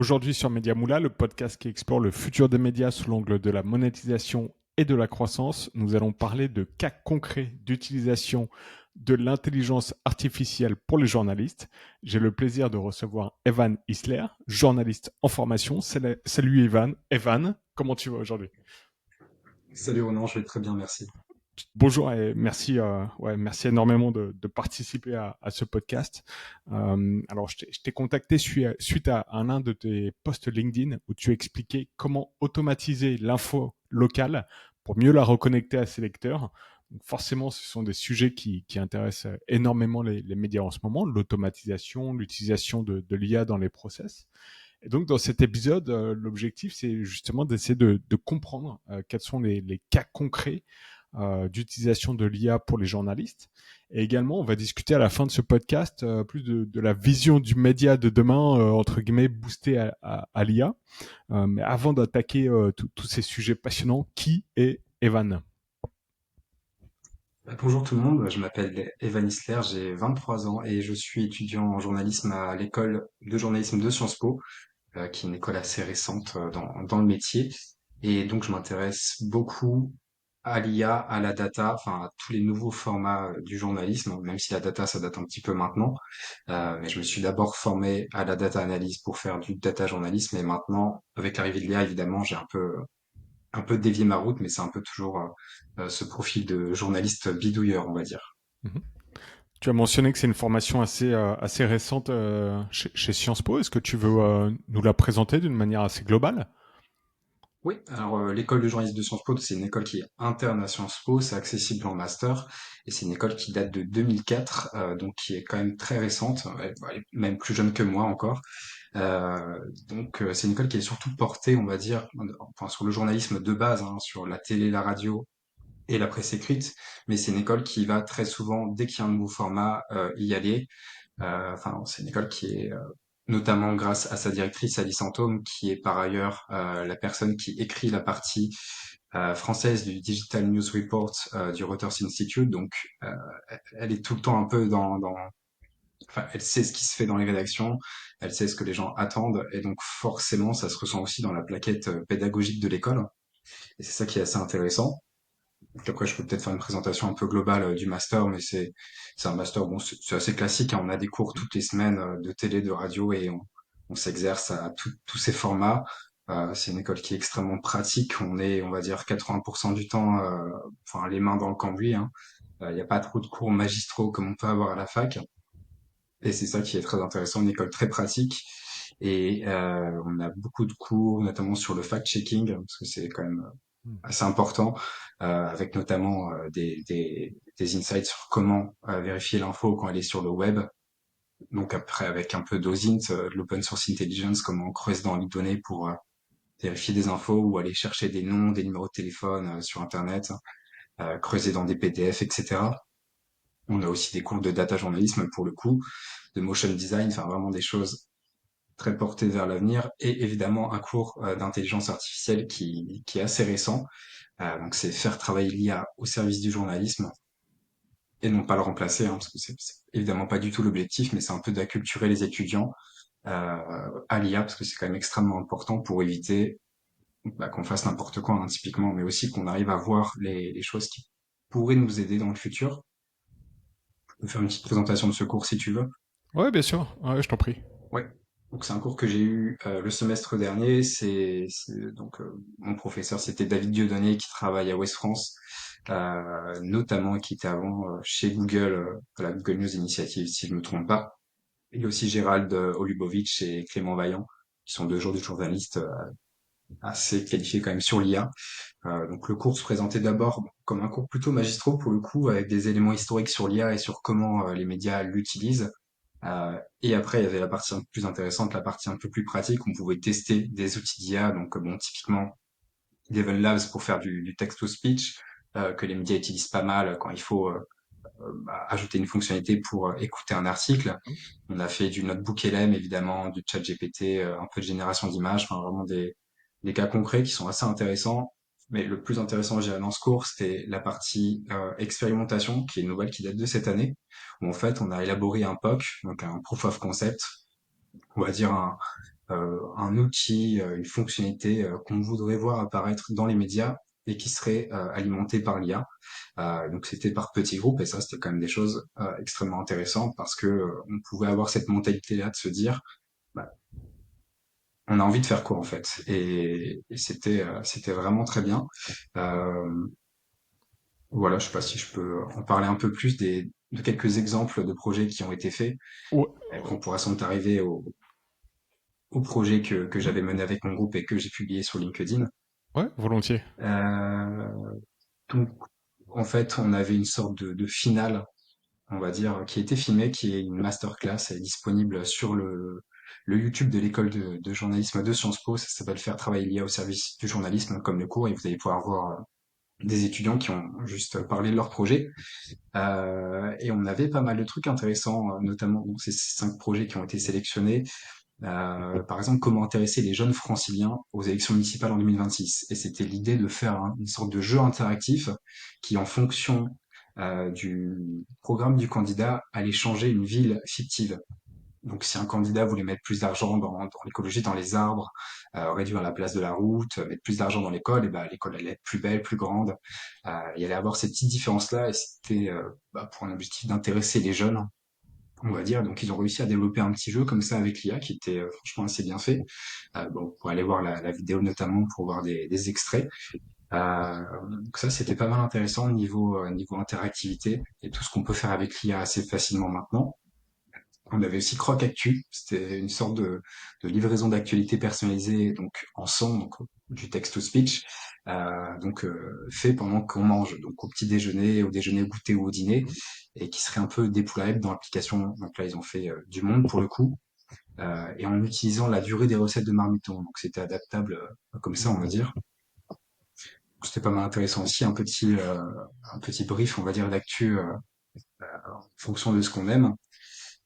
Aujourd'hui sur Media Moula, le podcast qui explore le futur des médias sous l'angle de la monétisation et de la croissance, nous allons parler de cas concrets d'utilisation de l'intelligence artificielle pour les journalistes. J'ai le plaisir de recevoir Evan Isler, journaliste en formation. Salut Evan. Evan, comment tu vas aujourd'hui? Salut Ronan, je vais très bien, merci. Bonjour et merci, merci énormément de participer à ce podcast. Alors, je t'ai contacté suite à un de tes posts LinkedIn où tu expliquais comment automatiser l'info locale pour mieux la reconnecter à ses lecteurs. Donc forcément, ce sont des sujets qui intéressent énormément les médias en ce moment, l'automatisation, l'utilisation de l'IA dans les process. Et donc, dans cet épisode, l'objectif, c'est justement d'essayer de comprendre quels sont les cas concrets d'utilisation de l'IA pour les journalistes. Et également, on va discuter à la fin de ce podcast plus de la vision du média de demain, entre guillemets, boostée à l'IA. Mais avant d'attaquer tous ces sujets passionnants, qui est Evan? Bonjour tout le monde, je m'appelle Evan Isler, j'ai 23 ans et je suis étudiant en journalisme à l'école de journalisme de Sciences Po, qui est une école assez récente dans le métier. Et donc je m'intéresse beaucoup à l'IA, à la data, enfin à tous les nouveaux formats du journalisme, même si la data ça date un petit peu maintenant. Mais je me suis d'abord formé à la data analyse pour faire du data journalisme et maintenant, avec l'arrivée de l'IA, évidemment, j'ai un peu dévié ma route, mais c'est un peu toujours ce profil de journaliste bidouilleur, on va dire. Mhm. Tu as mentionné que c'est une formation assez récente chez Sciences Po. Est-ce que tu veux nous la présenter d'une manière assez globale? Oui, alors l'école de journalisme de Sciences Po, c'est une école qui est interne à Sciences Po, c'est accessible en master, et c'est une école qui date de 2004, donc qui est quand même très récente, elle est même plus jeune que moi encore. Donc c'est une école qui est surtout portée, on va dire, enfin, sur le journalisme de base, hein, sur la télé, la radio et la presse écrite, mais c'est une école qui va très souvent, dès qu'il y a un nouveau format, y aller. Enfin, c'est une école qui est notamment grâce à sa directrice Alice Antome, qui est par ailleurs la personne qui écrit la partie française du Digital News Report du Reuters Institute. Donc, euh, elle est tout le temps un peu enfin, elle sait ce qui se fait dans les rédactions, elle sait ce que les gens attendent, et donc forcément, ça se ressent aussi dans la plaquette pédagogique de l'école. Et c'est ça qui est assez intéressant. Donc après, je peux peut-être faire une présentation un peu globale du master, mais c'est un master, bon, c'est assez classique, hein. On a des cours toutes les semaines de télé, de radio, et on s'exerce à tous ces formats. C'est une école qui est extrêmement pratique. On est, on va dire, 80% du temps, enfin, les mains dans le cambouis, hein. Il n'y a pas trop de cours magistraux comme on peut avoir à la fac. Et c'est ça qui est très intéressant, une école très pratique. Et on a beaucoup de cours, notamment sur le fact-checking, parce que c'est quand même assez important, avec notamment des insights sur comment vérifier l'info quand elle est sur le web. Donc après, avec un peu d'OSINT, de l'open source intelligence, comment on creuse dans les données pour vérifier des infos ou aller chercher des noms, des numéros de téléphone sur Internet, creuser dans des PDF, etc. On a aussi des cours de data journalisme pour le coup, de motion design, enfin vraiment des choses très portées vers l'avenir, et évidemment un cours d'intelligence artificielle qui est assez récent. Donc c'est faire travailler l'IA au service du journalisme et non pas le remplacer, hein, parce que c'est évidemment pas du tout l'objectif, mais c'est un peu d'acculturer les étudiants à l'IA, parce que c'est quand même extrêmement important pour éviter qu'on fasse n'importe quoi, hein, typiquement, mais aussi qu'on arrive à voir les choses qui pourraient nous aider dans le futur. Je peux faire une petite présentation de ce cours si tu veux. Ouais, bien sûr. Ouais, je t'en prie. Ouais. Donc c'est un cours que j'ai eu le semestre dernier. Donc mon professeur c'était David Dieudonné qui travaille à Ouest France, notamment qui était avant chez Google, à la Google News Initiative si je me trompe pas. Il y a aussi Gérald Olubowicz et Clément Vaillant qui sont deux jours de journalistes assez qualifiés quand même sur l'IA. Donc le cours se présentait d'abord comme un cours plutôt magistraux pour le coup, avec des éléments historiques sur l'IA et sur comment les médias l'utilisent. Et après, il y avait la partie un peu plus intéressante, la partie un peu plus pratique. On pouvait tester des outils d'IA. Donc, bon, typiquement, Eleven Labs pour faire du text-to-speech, que les médias utilisent pas mal quand il faut ajouter une fonctionnalité pour écouter un article. On a fait du notebook LM, évidemment, du chat GPT, un peu de génération d'images, enfin vraiment des cas concrets qui sont assez intéressants. Mais le plus intéressant, je dirais, dans ce cours, c'était la partie expérimentation, qui est une nouvelle qui date de cette année, où en fait, on a élaboré un POC, donc un Proof of Concept, on va dire un outil, une fonctionnalité qu'on voudrait voir apparaître dans les médias et qui serait alimenté par l'IA. Donc c'était par petits groupes et ça c'était quand même des choses extrêmement intéressantes parce que on pouvait avoir cette mentalité-là de se dire bah, on a envie de faire quoi en fait et c'était vraiment très bien. Euh, voilà, je sais pas si je peux en parler un peu plus de quelques exemples de projets qui ont été faits. Ouais, Et après, on pourra sans doute arriver au projet que j'avais mené avec mon groupe et que j'ai publié sur LinkedIn. ouais, volontiers. Euh, donc, en fait, on avait une sorte de finale, on va dire, qui a été filmée, qui est une masterclass, elle est disponible sur le YouTube de l'école de journalisme de Sciences Po. Ça s'appelle Faire travailler l'IA au service du journalisme, comme le cours, et vous allez pouvoir voir des étudiants qui ont juste parlé de leur projet. Et on avait pas mal de trucs intéressants, notamment bon, ces 5 projets qui ont été sélectionnés. Par exemple, comment intéresser les jeunes franciliens aux élections municipales en 2026. Et c'était l'idée de faire une sorte de jeu interactif qui, en fonction du programme du candidat, allait changer une ville fictive. Donc, si un candidat voulait mettre plus d'argent dans l'écologie, dans les arbres, réduire la place de la route, mettre plus d'argent dans l'école, et ben l'école allait être plus belle, plus grande. Il y allait avoir ces petites différences-là, et c'était pour un objectif d'intéresser les jeunes, on va dire. Donc, ils ont réussi à développer un petit jeu comme ça avec l'IA, qui était franchement assez bien fait. Bon, vous pourrez aller voir la vidéo notamment pour voir des extraits. Donc ça, c'était pas mal intéressant niveau interactivité et tout ce qu'on peut faire avec l'IA assez facilement maintenant. On avait aussi Croc Actu, c'était une sorte de livraison d'actualité personnalisée, donc en son, donc du text-to-speech, fait pendant qu'on mange, donc au petit déjeuner, au déjeuner, au goûter ou au dîner, et qui serait un peu déployable dans l'application. Donc là, ils ont fait du monde pour le coup, et en utilisant la durée des recettes de Marmiton, donc c'était adaptable comme ça, on va dire. C'était pas mal intéressant aussi, un petit brief, on va dire, d'actu en fonction de ce qu'on aime.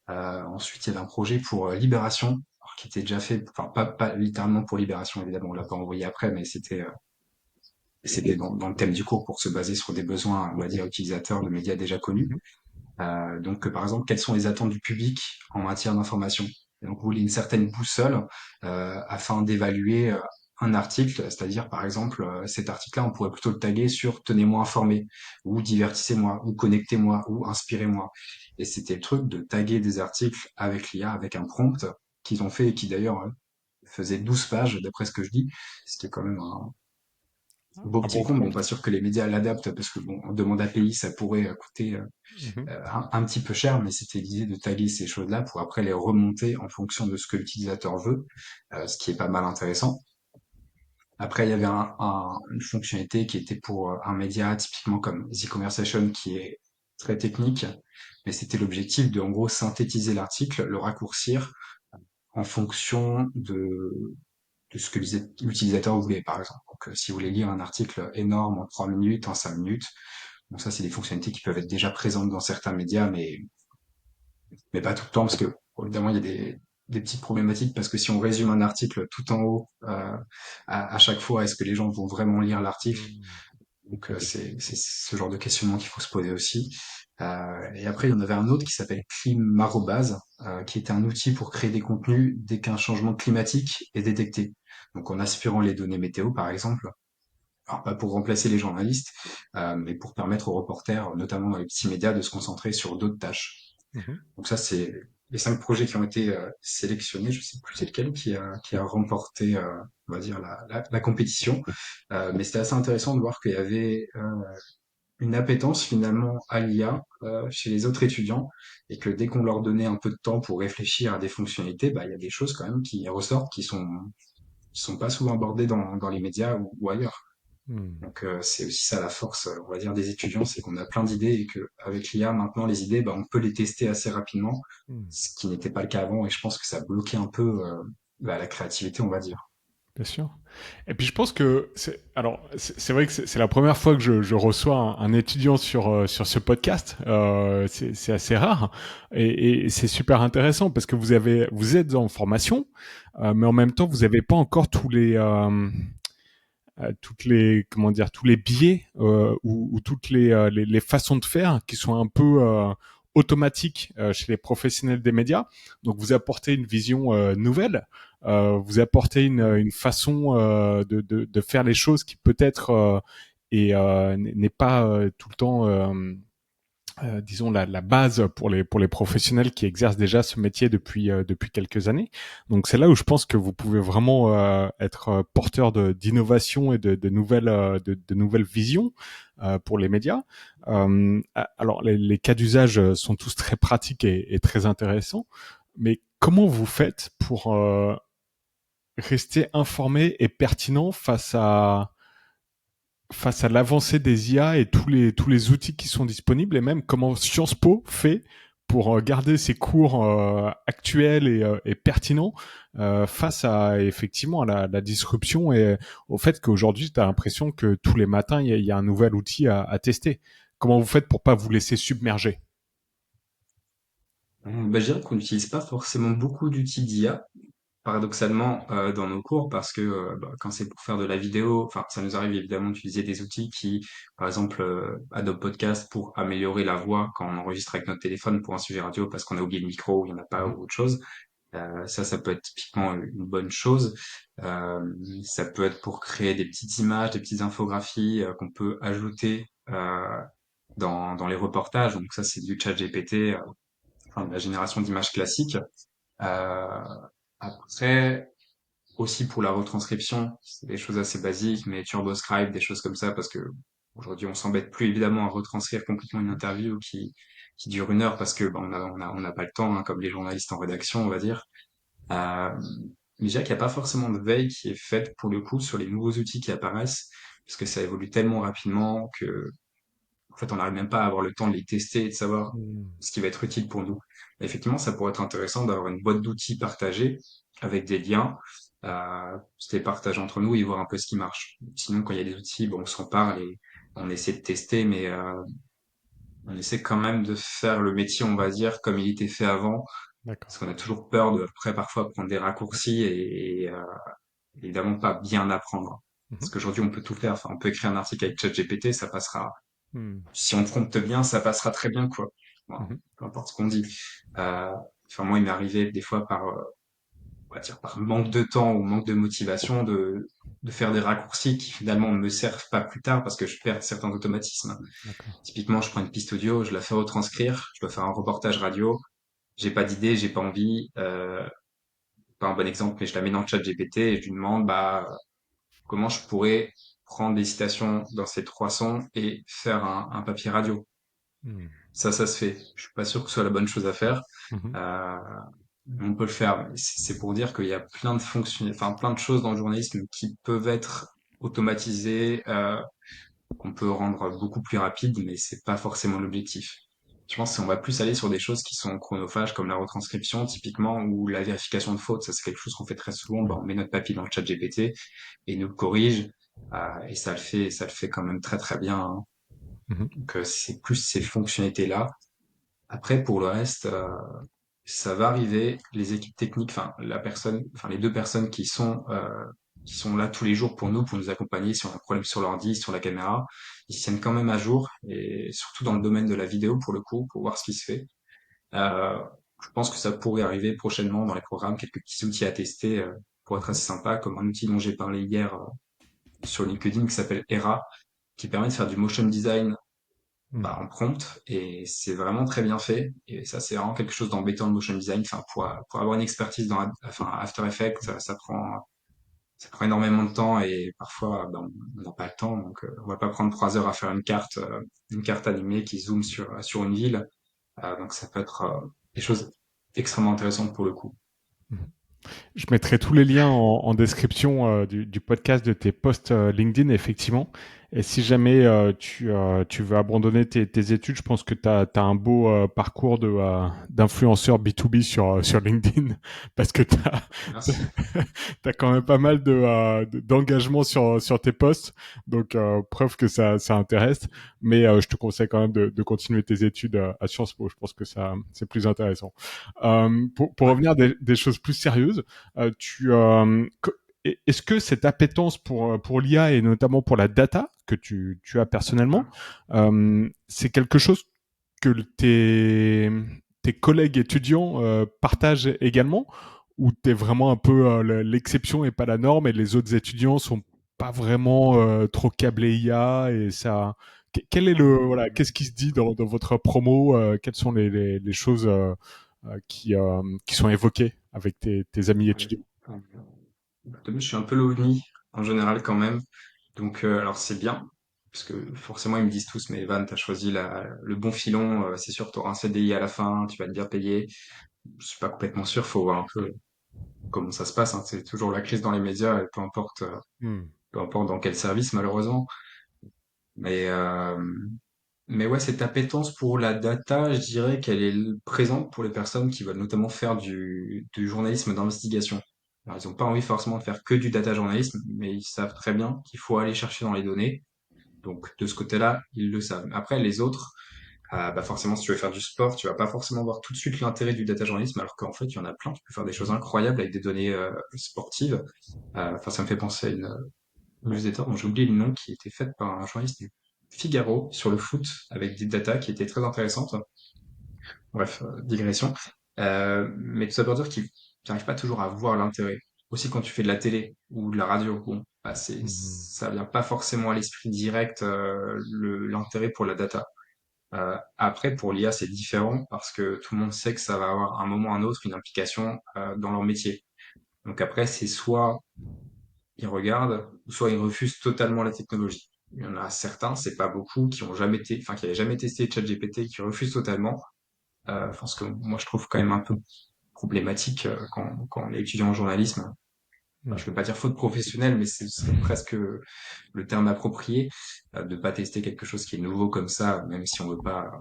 Ensuite, il y avait un projet pour Libération, alors, qui était déjà fait, enfin pas littéralement pour Libération, évidemment, on l'a pas envoyé après, mais c'était dans le thème du cours pour se baser sur des besoins, on va dire, utilisateurs de médias déjà connus. Mhm. Donc, par exemple, quelles sont les attentes du public en matière d'information? Et donc, vous voulez une certaine boussole afin d'évaluer un article, c'est-à-dire, par exemple, cet article-là, on pourrait plutôt le taguer sur «Tenez-moi informé» ou «Divertissez-moi» ou «Connectez-moi» ou «Inspirez-moi». Et c'était le truc de taguer des articles avec l'IA, avec un prompt qu'ils ont fait et qui d'ailleurs faisait 12 pages, d'après ce que je dis. C'était quand même un beau Un petit bon prompt. Bon, prompt. pas sûr que les médias l'adaptent parce que bon, en demande API, ça pourrait coûter Mhm. un petit peu cher, mais c'était l'idée de taguer ces choses-là pour après les remonter en fonction de ce que l'utilisateur veut, ce qui est pas mal intéressant. Après, il y avait une fonctionnalité qui était pour un média typiquement comme The Conversation, qui est très technique, mais c'était l'objectif de, en gros, synthétiser l'article, le raccourcir en fonction de ce que l'utilisateur voulait, par exemple. Donc, si vous voulez lire un article énorme en 3 minutes, en 5 minutes, donc ça, c'est des fonctionnalités qui peuvent être déjà présentes dans certains médias, mais pas tout le temps, parce que évidemment, il y a des petites problématiques, parce que si on résume un article tout en haut, à chaque fois, est-ce que les gens vont vraiment lire l'article? Mhm. Donc c'est ce genre de questionnement qu'il faut se poser aussi. Et après, il y en avait un autre qui s'appelle Climarobase, qui était un outil pour créer des contenus dès qu'un changement climatique est détecté. Donc en aspirant les données météo, par exemple, alors pas pour remplacer les journalistes, mais pour permettre aux reporters, notamment dans les petits médias, de se concentrer sur d'autres tâches. Mhm. Donc ça, c'est les 5 projets qui ont été sélectionnés. Je sais plus c'est lequel qui a remporté, on va dire, la compétition. Mais c'était assez intéressant de voir qu'il y avait une appétence finalement à l'IA chez les autres étudiants et que dès qu'on leur donnait un peu de temps pour réfléchir à des fonctionnalités, bah, il y a des choses quand même qui ressortent qui sont pas souvent abordées dans les médias ou ailleurs. Mhm. Donc c'est aussi ça la force, on va dire, des étudiants, c'est qu'on a plein d'idées et que avec l'IA maintenant les idées, bah, on peut les tester assez rapidement, Mhm. ce qui n'était pas le cas avant et je pense que ça bloquait un peu la créativité, on va dire. Bien sûr. Et puis je pense que c'est vrai que c'est la première fois que je reçois un étudiant sur ce podcast. C'est assez rare et c'est super intéressant parce que vous êtes en formation, mais en même temps vous n'avez pas encore tous les biais ou toutes les façons de faire qui sont un peu automatiques chez les professionnels des médias. Donc vous apportez une vision nouvelle vous apportez une façon de faire les choses qui peut-être n'est pas tout le temps disons la base pour les professionnels qui exercent déjà ce métier depuis quelques années. Donc c'est là où je pense que vous pouvez vraiment être porteur d'innovation et de nouvelles de nouvelles visions pour les médias. Alors les cas d'usage sont tous très pratiques et très intéressants, mais comment vous faites pour rester informé et pertinent face à l'avancée des IA et tous les outils qui sont disponibles, et même comment Sciences Po fait pour garder ses cours actuels et pertinents face à effectivement à la disruption et au fait qu'aujourd'hui tu as l'impression que tous les matins il y a un nouvel outil à tester. Comment vous faites pour pas vous laisser submerger? Bah, je dirais qu'on n'utilise pas forcément beaucoup d'outils d'IA, paradoxalement, dans nos cours, parce que bah, quand c'est pour faire de la vidéo, enfin, ça nous arrive évidemment d'utiliser des outils qui, par exemple, Adobe Podcast pour améliorer la voix quand on enregistre avec notre téléphone pour un sujet radio parce qu'on a oublié le micro, ou il n'y en a pas Mhm. ou autre chose. Ça peut être typiquement une bonne chose. Ça peut être pour créer des petites images, des petites infographies qu'on peut ajouter dans les reportages. Donc ça, c'est du chat GPT, enfin, de la génération d'images classiques. Euh, Après, aussi pour la retranscription, c'est des choses assez basiques, mais TurboScribe, des choses comme ça, parce que aujourd'hui, on s'embête plus évidemment à retranscrire complètement une interview qui dure 1 heure parce que bah, on n'a pas le temps, hein, comme les journalistes en rédaction, on va dire. Euh, mais je dirais qu'il n'y a pas forcément de veille qui est faite pour le coup sur les nouveaux outils qui apparaissent, parce que ça évolue tellement rapidement que en fait, on n'arrive même pas à avoir le temps de les tester et de savoir Mhm. ce qui va être utile pour nous. Mais effectivement, ça pourrait être intéressant d'avoir une boîte d'outils partagée avec des liens, se les partager entre nous et voir un peu ce qui marche. Sinon, quand il y a des outils, bon, on s'en parle et on essaie de tester, mais on essaie quand même de faire le métier, on va dire, comme il était fait avant, D'accord. parce qu'on a toujours peur de, après, parfois, prendre des raccourcis et évidemment pas bien apprendre. Mhm. Parce qu'aujourd'hui, on peut tout faire. Enfin, on peut écrire un article avec ChatGPT, ça passera Mhm. si on prompte bien, ça passera très bien, quoi. Voilà, Mhm. peu importe ce qu'on dit. Enfin, moi, il m'est arrivé des fois on va dire par manque de temps ou manque de motivation de faire des raccourcis qui finalement ne me servent pas plus tard parce que je perds certains automatismes. D'accord. Typiquement, je prends une piste audio, je la fais retranscrire, je dois faire un reportage radio, j'ai pas d'idée, j'ai pas envie, pas un bon exemple, mais je la mets dans le chat GPT et je lui demande, bah, comment je pourrais prendre des citations dans ces 3 sons et faire un papier radio. Mhm. Ça se fait. Je suis pas sûr que ce soit la bonne chose à faire. Mhm. Euh, on peut le faire. Mais c'est pour dire qu'il y a plein de fonctions, enfin plein de choses dans le journalisme qui peuvent être automatisées, qu'on peut rendre beaucoup plus rapides, mais c'est pas forcément l'objectif. Je pense qu'on va plus aller sur des choses qui sont chronophages, comme la retranscription, typiquement, ou la vérification de fautes. Ça, c'est quelque chose qu'on fait très souvent. Oui. Bah, on met notre papier dans le chat GPT et il nous le corrige. Et ça le fait quand même très très bien, hein. Mhm. Donc, c'est plus ces fonctionnalités-là. Après, pour le reste, ça va arriver. Les équipes techniques, enfin la personne, enfin les 2 personnes qui sont là tous les jours pour nous accompagner si on a un problème sur l'ordi, sur la caméra, ils se tiennent quand même à jour et surtout dans le domaine de la vidéo pour le coup, pour voir ce qui se fait. Euh, je pense que ça pourrait arriver prochainement dans les programmes, quelques petits outils à tester pour être Mhm. assez sympa, comme un outil dont j'ai parlé hier sur LinkedIn qui s'appelle Era, qui permet de faire du motion design bah, Mhm. en prompt et c'est vraiment très bien fait et ça c'est vraiment quelque chose d'embêtant le motion design enfin pour avoir une expertise dans enfin After Effects ça prend énormément de temps et parfois bah, on n'a pas le temps donc on va pas prendre 3 heures à faire une carte animée qui zoome sur une ville. Donc ça peut être des choses extrêmement intéressantes pour le coup. Mhm. Je mettrai tous les liens en description du podcast de tes posts LinkedIn, effectivement. Et si jamais tu veux abandonner tes études, je pense que tu as un beau parcours d'influenceur B2B sur LinkedIn parce que tu Merci. as quand même pas mal d'engagement sur tes posts. Donc, preuve que ça intéresse. Mais je te conseille quand même de continuer tes études à Sciences Po. Je pense que c'est plus intéressant. Pour Ouais. revenir à des choses plus sérieuses, est-ce que cette appétence pour l'IA et notamment pour la data que tu as personnellement, c'est quelque chose que tes collègues étudiants partagent également où tu es vraiment un peu l'exception et pas la norme, et les autres étudiants sont pas vraiment trop câblés IA et ça. Quel est qu'est-ce qui se dit dans votre promo? Quelles sont les choses qui sont évoquées avec tes amis Ouais. étudiants? Je suis un peu l'OVNI en général quand même. Donc, alors c'est bien, parce que forcément ils me disent tous, mais Evan, t'as choisi le bon filon, c'est sûr que t'auras un CDI à la fin, tu vas être bien payé. Je suis pas complètement sûr, faut voir un peu comment ça se passe, hein. C'est toujours la crise dans les médias, et Hmm. peu importe dans quel service malheureusement. Mais, euh, mais ouais, cette appétence pour la data, je dirais qu'elle est présente pour les personnes qui veulent notamment faire du journalisme d'investigation. Alors, ils n'ont pas envie forcément de faire que du data journalisme, mais ils savent très bien qu'il faut aller chercher dans les données. Donc de ce côté-là, ils le savent. Après, les autres, bah forcément, si tu veux faire du sport, tu vas pas forcément voir tout de suite l'intérêt du data journalisme, alors qu'en fait, il y en a plein. Tu peux faire des choses incroyables avec des données sportives. Enfin, ça me fait penser à une newsletter dont j'ai oublié le nom, qui était faite par un journaliste du Figaro sur le foot, avec des data qui étaient très intéressantes. Bref, digression. Mais tout ça pour dire qu'ils n'arrivent pas toujours à voir l'intérêt. Aussi, quand tu fais de la télé ou de la radio, bon, bah Mhm. ça vient pas forcément à l'esprit direct l'intérêt pour la data. Après, pour l'IA, c'est différent parce que tout le monde sait que ça va avoir à un moment ou un autre une implication dans leur métier. Donc après, c'est soit ils regardent, ou soit ils refusent totalement la technologie. Il y en a certains, c'est pas beaucoup, qui ont jamais enfin, qui avaient jamais testé ChatGPT, qui refusent totalement. Enfin, ce que moi je trouve quand même un peu problématique quand on est étudiant en journalisme. Enfin, je Mhm. veux pas dire faute professionnelle, mais ce serait presque le terme approprié de pas tester quelque chose qui est nouveau comme ça, même si on veut pas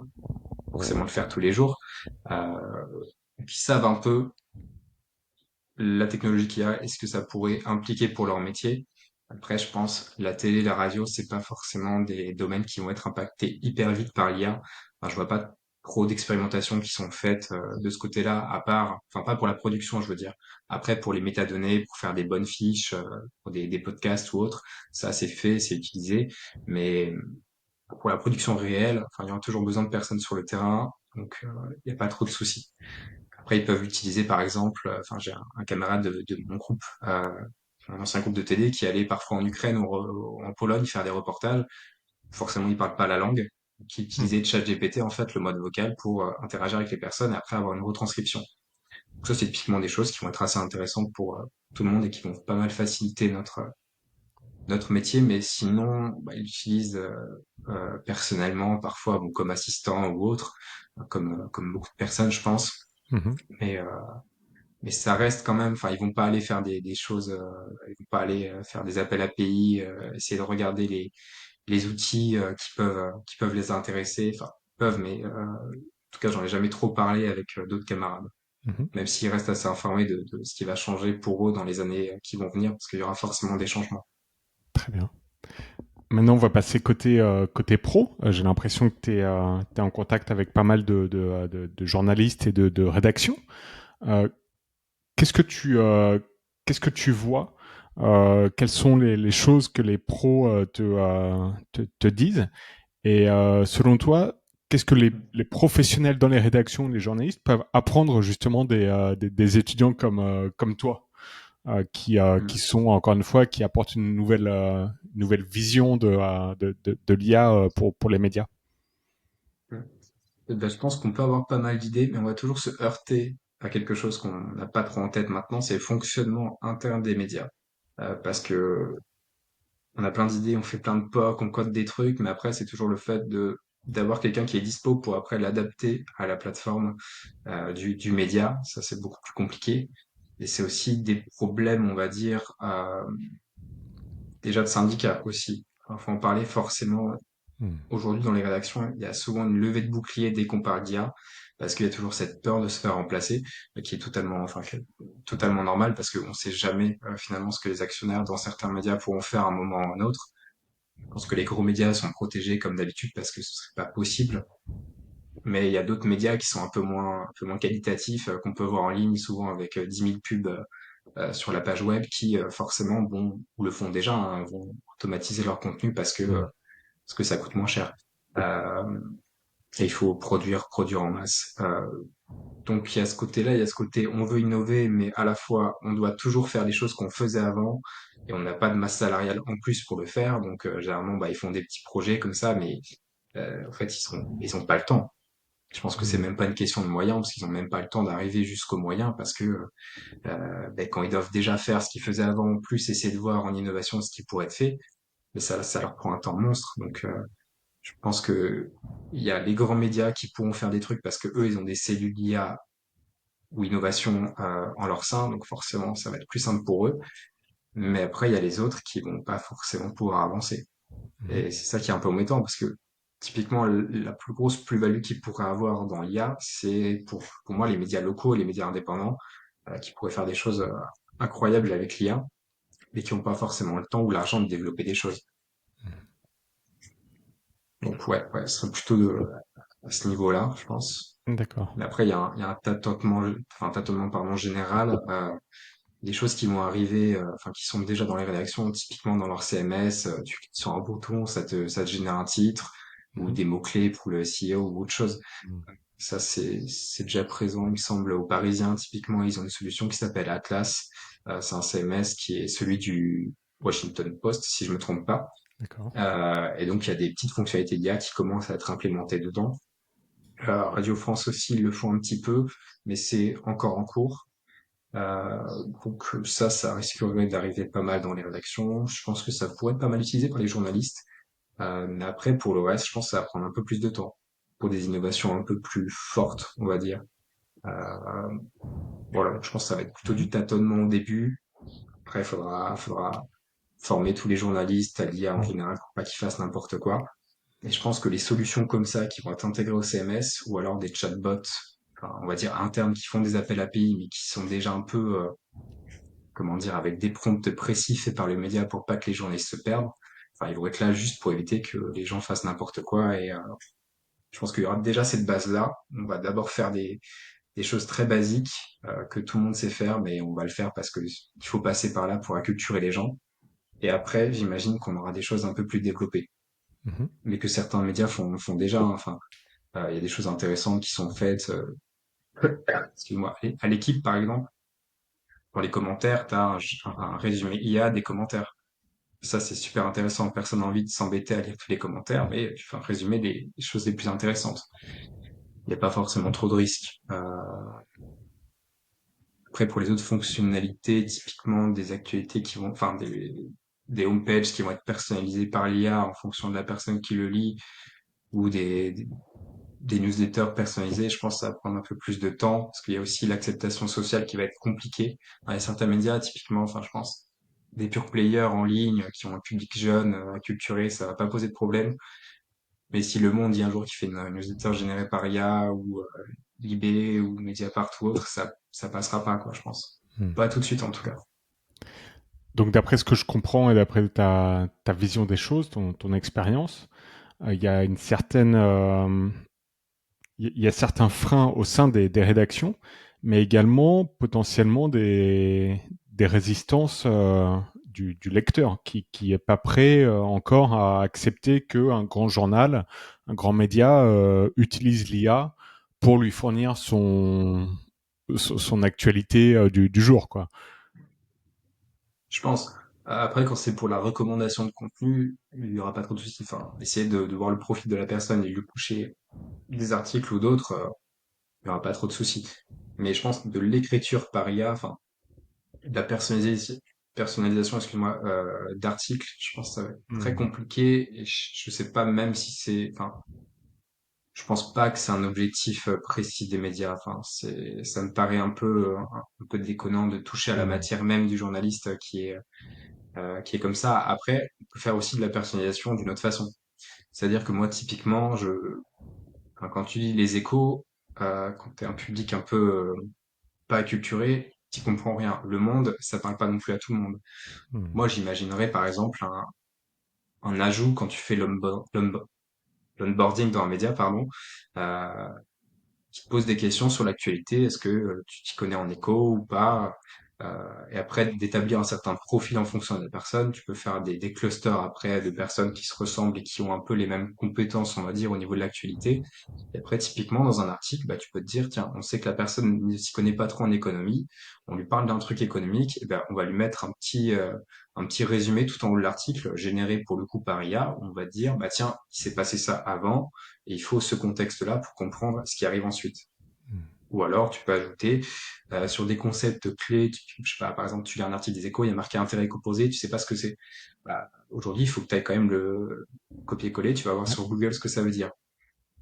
forcément le faire tous les jours. Euh, et puis ils savent un peu la technologie qu'il y a et ce que ça pourrait impliquer pour leur métier. Après, je pense la télé, la radio, c'est pas forcément des domaines qui vont être impactés hyper vite par l'IA. Enfin, je vois pas trop d'expérimentations qui sont faites de ce côté-là, à part, enfin pas pour la production, je veux dire. Après, pour les métadonnées, pour faire des bonnes fiches, pour des podcasts ou autres, ça c'est fait, c'est utilisé. Mais pour la production réelle, enfin, il y aura toujours besoin de personnes sur le terrain, donc il n'y a pas trop de soucis. Après, ils peuvent utiliser, par exemple, enfin, j'ai un camarade de mon groupe, un ancien groupe de TD qui allait parfois en Ukraine ou en Pologne faire des reportages. Forcément, ils parlent pas la langue, qui Mhm. utilisait ChatGPT, en fait, le mode vocal pour interagir avec les personnes et après avoir une retranscription. Donc ça, c'est typiquement des choses qui vont être assez intéressantes pour tout le monde et qui vont pas mal faciliter notre métier. Mais sinon, bah, ils l'utilisent personnellement, parfois, bon, comme assistant ou autre, comme beaucoup de personnes, je pense. Mhm. Mais mais ça reste quand même, enfin, ils vont pas aller faire des choses, ils vont pas aller faire des appels API, essayer de regarder les outils qui peuvent les intéresser, enfin, ils peuvent, mais en tout cas, j'en ai jamais trop parlé avec d'autres camarades, Mhm. même s'ils restent assez informés de ce qui va changer pour eux dans les années qui vont venir, parce qu'il y aura forcément des changements. Très bien. Maintenant, on va passer côté pro. J'ai l'impression que tu es, en contact avec pas mal de journalistes et de rédactions. Euh, qu'est-ce que qu'est-ce que tu vois? Quelles sont les choses que les pros te disent? Et selon toi, qu'est-ce que les professionnels dans les rédactions, les journalistes peuvent apprendre justement des étudiants comme toi, qui Mm. sont encore une fois qui apportent une nouvelle vision de l'IA pour les médias. Mm. Eh ben, je pense qu'on peut avoir pas mal d'idées, mais on va toujours se heurter à quelque chose qu'on n'a pas trop en tête maintenant, c'est le fonctionnement interne des médias. Parce que on a plein d'idées, on fait plein de POC, on code des trucs, mais après, c'est toujours le fait de d'avoir quelqu'un qui est dispo pour après l'adapter à la plateforme du média. Ça, c'est beaucoup plus compliqué. Et c'est aussi des problèmes, on va dire, déjà de syndicats aussi. Il faut en parler forcément. Hmm. Aujourd'hui, dans les rédactions, il y a souvent une levée de bouclier dès qu'on parle d'IA, parce qu'il y a toujours cette peur de se faire remplacer, qui est totalement normale, parce qu'on ne sait jamais finalement ce que les actionnaires dans certains médias pourront faire à un moment ou à un autre. Je pense que les gros médias sont protégés comme d'habitude parce que ce serait pas possible. Mais il y a d'autres médias qui sont un peu moins qualitatifs, qu'on peut voir en ligne, souvent avec 10 000 pubs sur la page web, qui forcément vont, ou le font déjà, hein, vont automatiser leur contenu parce que ça coûte moins cher. Euh, et il faut produire en masse. Donc il y a ce côté-là, il y a ce côté on veut innover, mais à la fois on doit toujours faire les choses qu'on faisait avant et on n'a pas de masse salariale en plus pour le faire. Donc généralement bah, ils font des petits projets comme ça, mais en fait ils ont pas le temps. Je pense que c'est Hmm. même pas une question de moyens parce qu'ils ont même pas le temps d'arriver jusqu'aux moyens parce que ben, quand ils doivent déjà faire ce qu'ils faisaient avant en plus essayer de voir en innovation ce qui pourrait être fait, mais ça leur prend un temps monstre. Donc je pense que il y a les grands médias qui pourront faire des trucs parce que eux ils ont des cellules IA ou innovation en leur sein, donc forcément ça va être plus simple pour eux. Mais après, il y a les autres qui vont pas forcément pouvoir avancer. Mhm. Et c'est ça qui est un peu embêtant parce que typiquement la plus grosse plus-value qu'ils pourraient avoir dans l'IA, c'est pour moi les médias locaux et les médias indépendants qui pourraient faire des choses incroyables avec l'IA, mais qui n'ont pas forcément le temps ou l'argent de développer des choses. Donc ouais, ce serait plutôt à ce niveau-là, je pense. D'accord. Mais après, il y a un tâtonnement, enfin, un tâtonnement pardon, général. Des choses qui vont arriver, enfin qui sont déjà dans les rédactions, typiquement dans leur CMS, tu cliques sur un bouton, ça te génère un titre ou Mhm. des mots-clés pour le SEO ou autre chose. Mhm. Ça, c'est déjà présent, il me semble, aux Parisiens. Typiquement, ils ont une solution qui s'appelle Atlas. C'est un CMS qui est celui du Washington Post, si je me trompe pas. D'accord. Et donc, il y a des petites fonctionnalités d'IA qui commencent à être implémentées dedans. Radio France aussi, ils le font un petit peu, mais c'est encore en cours. Euh, donc ça risquerait d'arriver pas mal dans les rédactions. Je pense que ça pourrait être pas mal utilisé par les journalistes. Mais après, pour le reste, je pense que ça va prendre un peu plus de temps pour des innovations un peu plus fortes, on va dire. Euh, voilà, je pense que ça va être plutôt Mhm. du tâtonnement au début. Après, il faudra former tous les journalistes à l'IA en Mhm. général pour pas qu'ils fassent n'importe quoi. Et je pense que les solutions comme ça qui vont être intégrées au CMS ou alors des chatbots, enfin, on va dire internes qui font des appels API mais qui sont déjà un peu comment dire, avec des prompts précis faits par les médias pour pas que les journalistes se perdent. Enfin, ils vont être là juste pour éviter que les gens fassent n'importe quoi. Et je pense qu'il y aura déjà cette base-là. On va d'abord faire des choses très basiques que tout le monde sait faire, mais on va le faire parce que il faut passer par là pour acculturer les gens. Et après, j'imagine qu'on aura des choses un peu plus développées, Mhm. mais que certains médias font déjà, hein. Enfin, il y a des choses intéressantes qui sont faites. Excuse-moi, à l'équipe, par exemple, dans les commentaires, tu as un résumé IA des commentaires. Ça, c'est super intéressant. Personne n'a envie de s'embêter à lire tous les commentaires, mais tu fais un résumé des choses les plus intéressantes. Il n'y a pas forcément trop de risques. Après, pour les autres fonctionnalités, typiquement des actualités qui vont, enfin, des homepages qui vont être personnalisés par l'IA en fonction de la personne qui le lit, ou des newsletters personnalisés, je pense que ça va prendre un peu plus de temps, parce qu'il y a aussi l'acceptation sociale qui va être compliquée. Dans les certains médias, typiquement, enfin, je pense, des pure players en ligne qui ont un public jeune, acculturé, ça va pas poser de problème. Mais si Le Monde dit un jour qu'il fait une newsletter générée par IA ou Libé ou Mediapart ou autre, ça passera pas, quoi, je pense. Mhm. Pas tout de suite, en tout cas. Donc, d'après ce que je comprends et d'après ta vision des choses, ton expérience, il y a une certaine, il y a certains freins au sein des rédactions, mais également potentiellement des résistances du lecteur qui est pas prêt encore à accepter qu'un grand journal, un grand média utilise l'IA pour lui fournir son actualité du jour, quoi. Je pense. Après, quand c'est pour la recommandation de contenu, il y aura pas trop de soucis. Enfin, essayer de voir le profil de la personne et lui coucher des articles ou d'autres, il y aura pas trop de soucis. Mais je pense que de l'écriture par IA, enfin, de la personnalisation, excuse-moi, d'articles, je pense que ça va être très Mhm. compliqué et je sais pas même si c'est, enfin, je pense pas que c'est un objectif précis des médias. Enfin, ça me paraît un peu déconnant de toucher à la Mhm. matière même du journaliste qui est comme ça. Après, on peut faire aussi de la personnalisation d'une autre façon. C'est-à-dire que moi, typiquement, enfin, quand tu lis les échos, quand t'es un public un peu pas acculturé, t'y comprends rien. Le Monde, ça parle pas non plus à tout le monde. Mhm. Moi, j'imaginerais par exemple un ajout quand tu fais l'onboarding dans un média, pardon, euh, qui te pose des questions sur l'actualité. Est-ce que tu t'y connais en écho ou pas? Et après, d'établir un certain profil en fonction de la personne. Tu peux faire des clusters après de personnes qui se ressemblent et qui ont un peu les mêmes compétences, on va dire, au niveau de l'actualité. Et après, typiquement, dans un article, bah, tu peux te dire, tiens, on sait que la personne ne s'y connaît pas trop en économie. On lui parle d'un truc économique, et ben, on va lui mettre un petit résumé tout en haut de l'article, généré pour le coup par IA. On va dire, bah, tiens, il s'est passé ça avant, et il faut ce contexte-là pour comprendre ce qui arrive ensuite. Ou alors, tu peux ajouter sur des concepts clés, je sais pas, par exemple, tu lis un article des Échos, il y a marqué intérêt opposé, tu sais pas ce que c'est. Bah, aujourd'hui, il faut que tu ailles quand même le copier-coller, tu vas voir Ouais. sur Google ce que ça veut dire.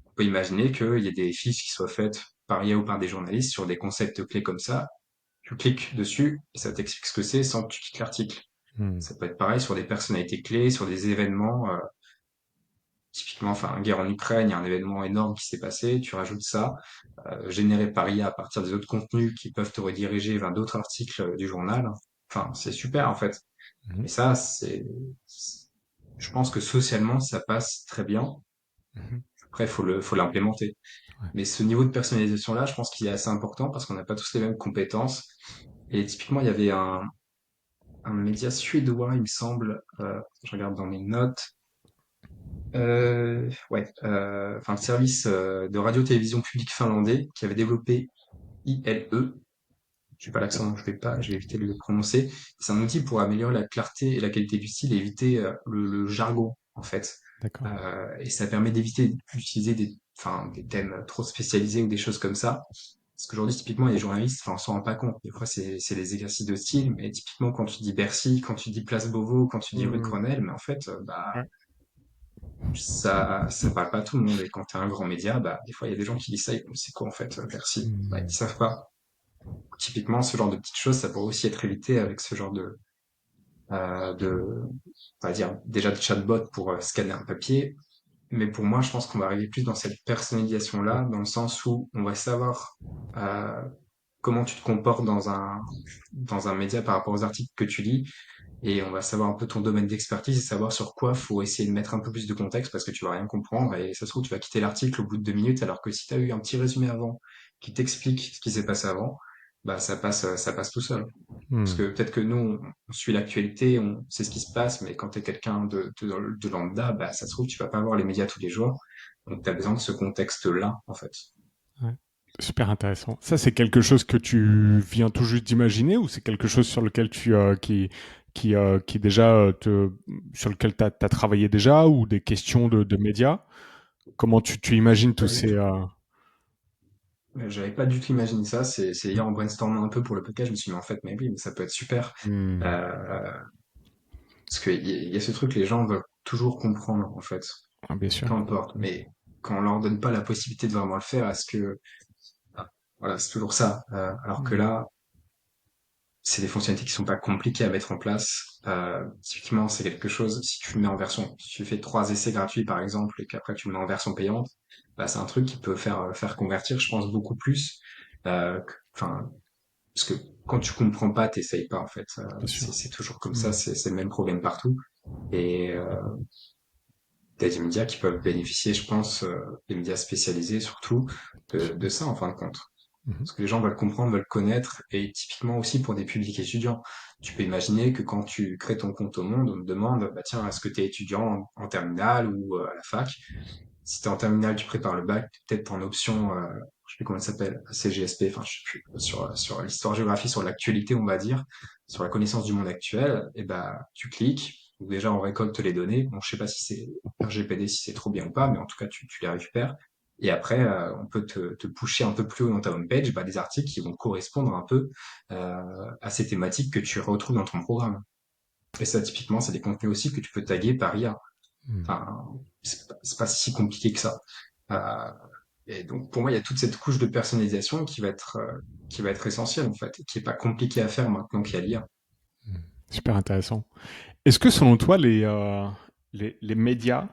On peut imaginer qu'il y ait des fiches qui soient faites par IA ou par des journalistes sur des concepts clés comme ça. Tu cliques dessus et ça t'explique ce que c'est sans que tu quittes l'article. Hmm. Ça peut être pareil sur des personnalités clés, sur des événements. Typiquement, enfin, guerre en Ukraine, il y a un événement énorme qui s'est passé, tu rajoutes ça, généré par IA à partir des autres contenus qui peuvent te rediriger vers d'autres articles du journal. Enfin, c'est super en fait. Mhm. Et ça, je pense que socialement, ça passe très bien. Mhm. Après, faut l'implémenter. Ouais. Mais ce niveau de personnalisation-là, je pense qu'il est assez important parce qu'on n'a pas tous les mêmes compétences. Et typiquement, il y avait un média suédois, il me semble, je regarde dans mes notes, enfin le service de radio-télévision publique finlandais qui avait développé ILE. Je pas l'accent, donc je vais éviter de le prononcer. C'est un outil pour améliorer la clarté et la qualité du style et éviter le jargon en fait. D'accord. Et ça permet d'éviter d'utiliser enfin, des thèmes trop spécialisés ou des choses comme ça. Parce qu'aujourd'hui, typiquement, les journalistes, enfin, on s'en rend pas compte. Des fois, c'est des exercices de style, mais typiquement, quand tu dis Bercy, quand tu dis Place Beauvau, quand tu dis rue de Hmm. Grenelle, mais en fait, Ouais. ça parle pas à tout le monde. Et quand t'es un grand média, bah, des fois, il y a des gens qui disent ça, et c'est quoi, en fait, Bercy? Bah, Hmm. ils savent pas. Typiquement, ce genre de petites choses, ça pourrait aussi être évité avec ce genre de, on va dire, déjà de chatbot pour scanner un papier. Mais pour moi, je pense qu'on va arriver plus dans cette personnalisation-là, dans le sens où on va savoir euh, comment tu te comportes dans un média par rapport aux articles que tu lis, et on va savoir un peu ton domaine d'expertise et savoir sur quoi faut essayer de mettre un peu plus de contexte parce que tu vas rien comprendre et ça se trouve tu vas quitter l'article au bout de 2 minutes alors que si tu as eu un petit résumé avant qui t'explique ce qui s'est passé avant, bah ça passe tout seul. Parce Hmm. que peut-être que nous on suit l'actualité, on sait ce qui se passe, mais quand tu es quelqu'un de lambda, bah ça se trouve tu vas pas voir les médias tous les jours, donc tu as besoin de ce contexte-là en fait. Ouais. Super intéressant. Ça, c'est quelque chose que tu viens tout juste d'imaginer ou c'est quelque chose sur lequel qui déjà sur lequel tu as travaillé déjà ou des questions de médias? Comment tu imagines tous Pas du ces... tout. J'avais pas du tout imaginé ça. C'est hier en brainstormant un peu pour le podcast, je me suis dit, mais en fait, mais oui, mais ça peut être super. Hmm. Euh, Parce qu'il y a ce truc, les gens veulent toujours comprendre, en fait. Ah, bien sûr. Peu importe. Mais quand on leur donne pas la possibilité de vraiment le faire, est-ce que, ah, voilà, c'est toujours ça. Alors que Hmm. là, c'est des fonctionnalités qui sont pas compliquées à mettre en place. Typiquement, c'est quelque chose, si tu le mets en version, si tu fais 3 essais gratuits, par exemple, et qu'après tu le mets en version payante, bah, c'est un truc qui peut faire convertir, je pense, beaucoup plus, enfin, parce que quand tu comprends pas, t'essayes pas, en fait. Bien sûr. C'est toujours comme ça, Hmm. c'est le même problème partout. Et t'as des médias qui peuvent bénéficier, je pense, des médias spécialisés surtout, Bien sûr. de ça en fin de compte. Mhm. Parce que les gens veulent comprendre, veulent connaître, et typiquement aussi pour des publics étudiants. Tu peux imaginer que quand tu crées ton compte au Monde, on te demande, bah tiens, est-ce que tu es étudiant en terminale ou à la fac? Si tu es en terminale, tu prépares le bac, peut-être en option, je sais plus comment ça s'appelle, CGSP, enfin je sais plus, sur l'histoire-géographie, sur l'actualité, on va dire, sur la connaissance du monde actuel, et bah tu cliques. Donc déjà, on récolte les données. Bon, je sais pas si c'est RGPD, si c'est trop bien ou pas, mais en tout cas, tu les récupères. Et après, on peut te pusher un peu plus haut dans ta homepage, bah, des articles qui vont correspondre un peu à ces thématiques que tu retrouves dans ton programme. Et ça, typiquement, c'est des contenus aussi que tu peux taguer par IA. Hmm. Enfin, c'est pas si compliqué que ça. Euh, et donc, pour moi, il y a toute cette couche de personnalisation qui va être essentielle, en fait, et qui est pas compliquée à faire maintenant qu'il y a l'IA. Hmm. Super intéressant. Est-ce que selon toi, les médias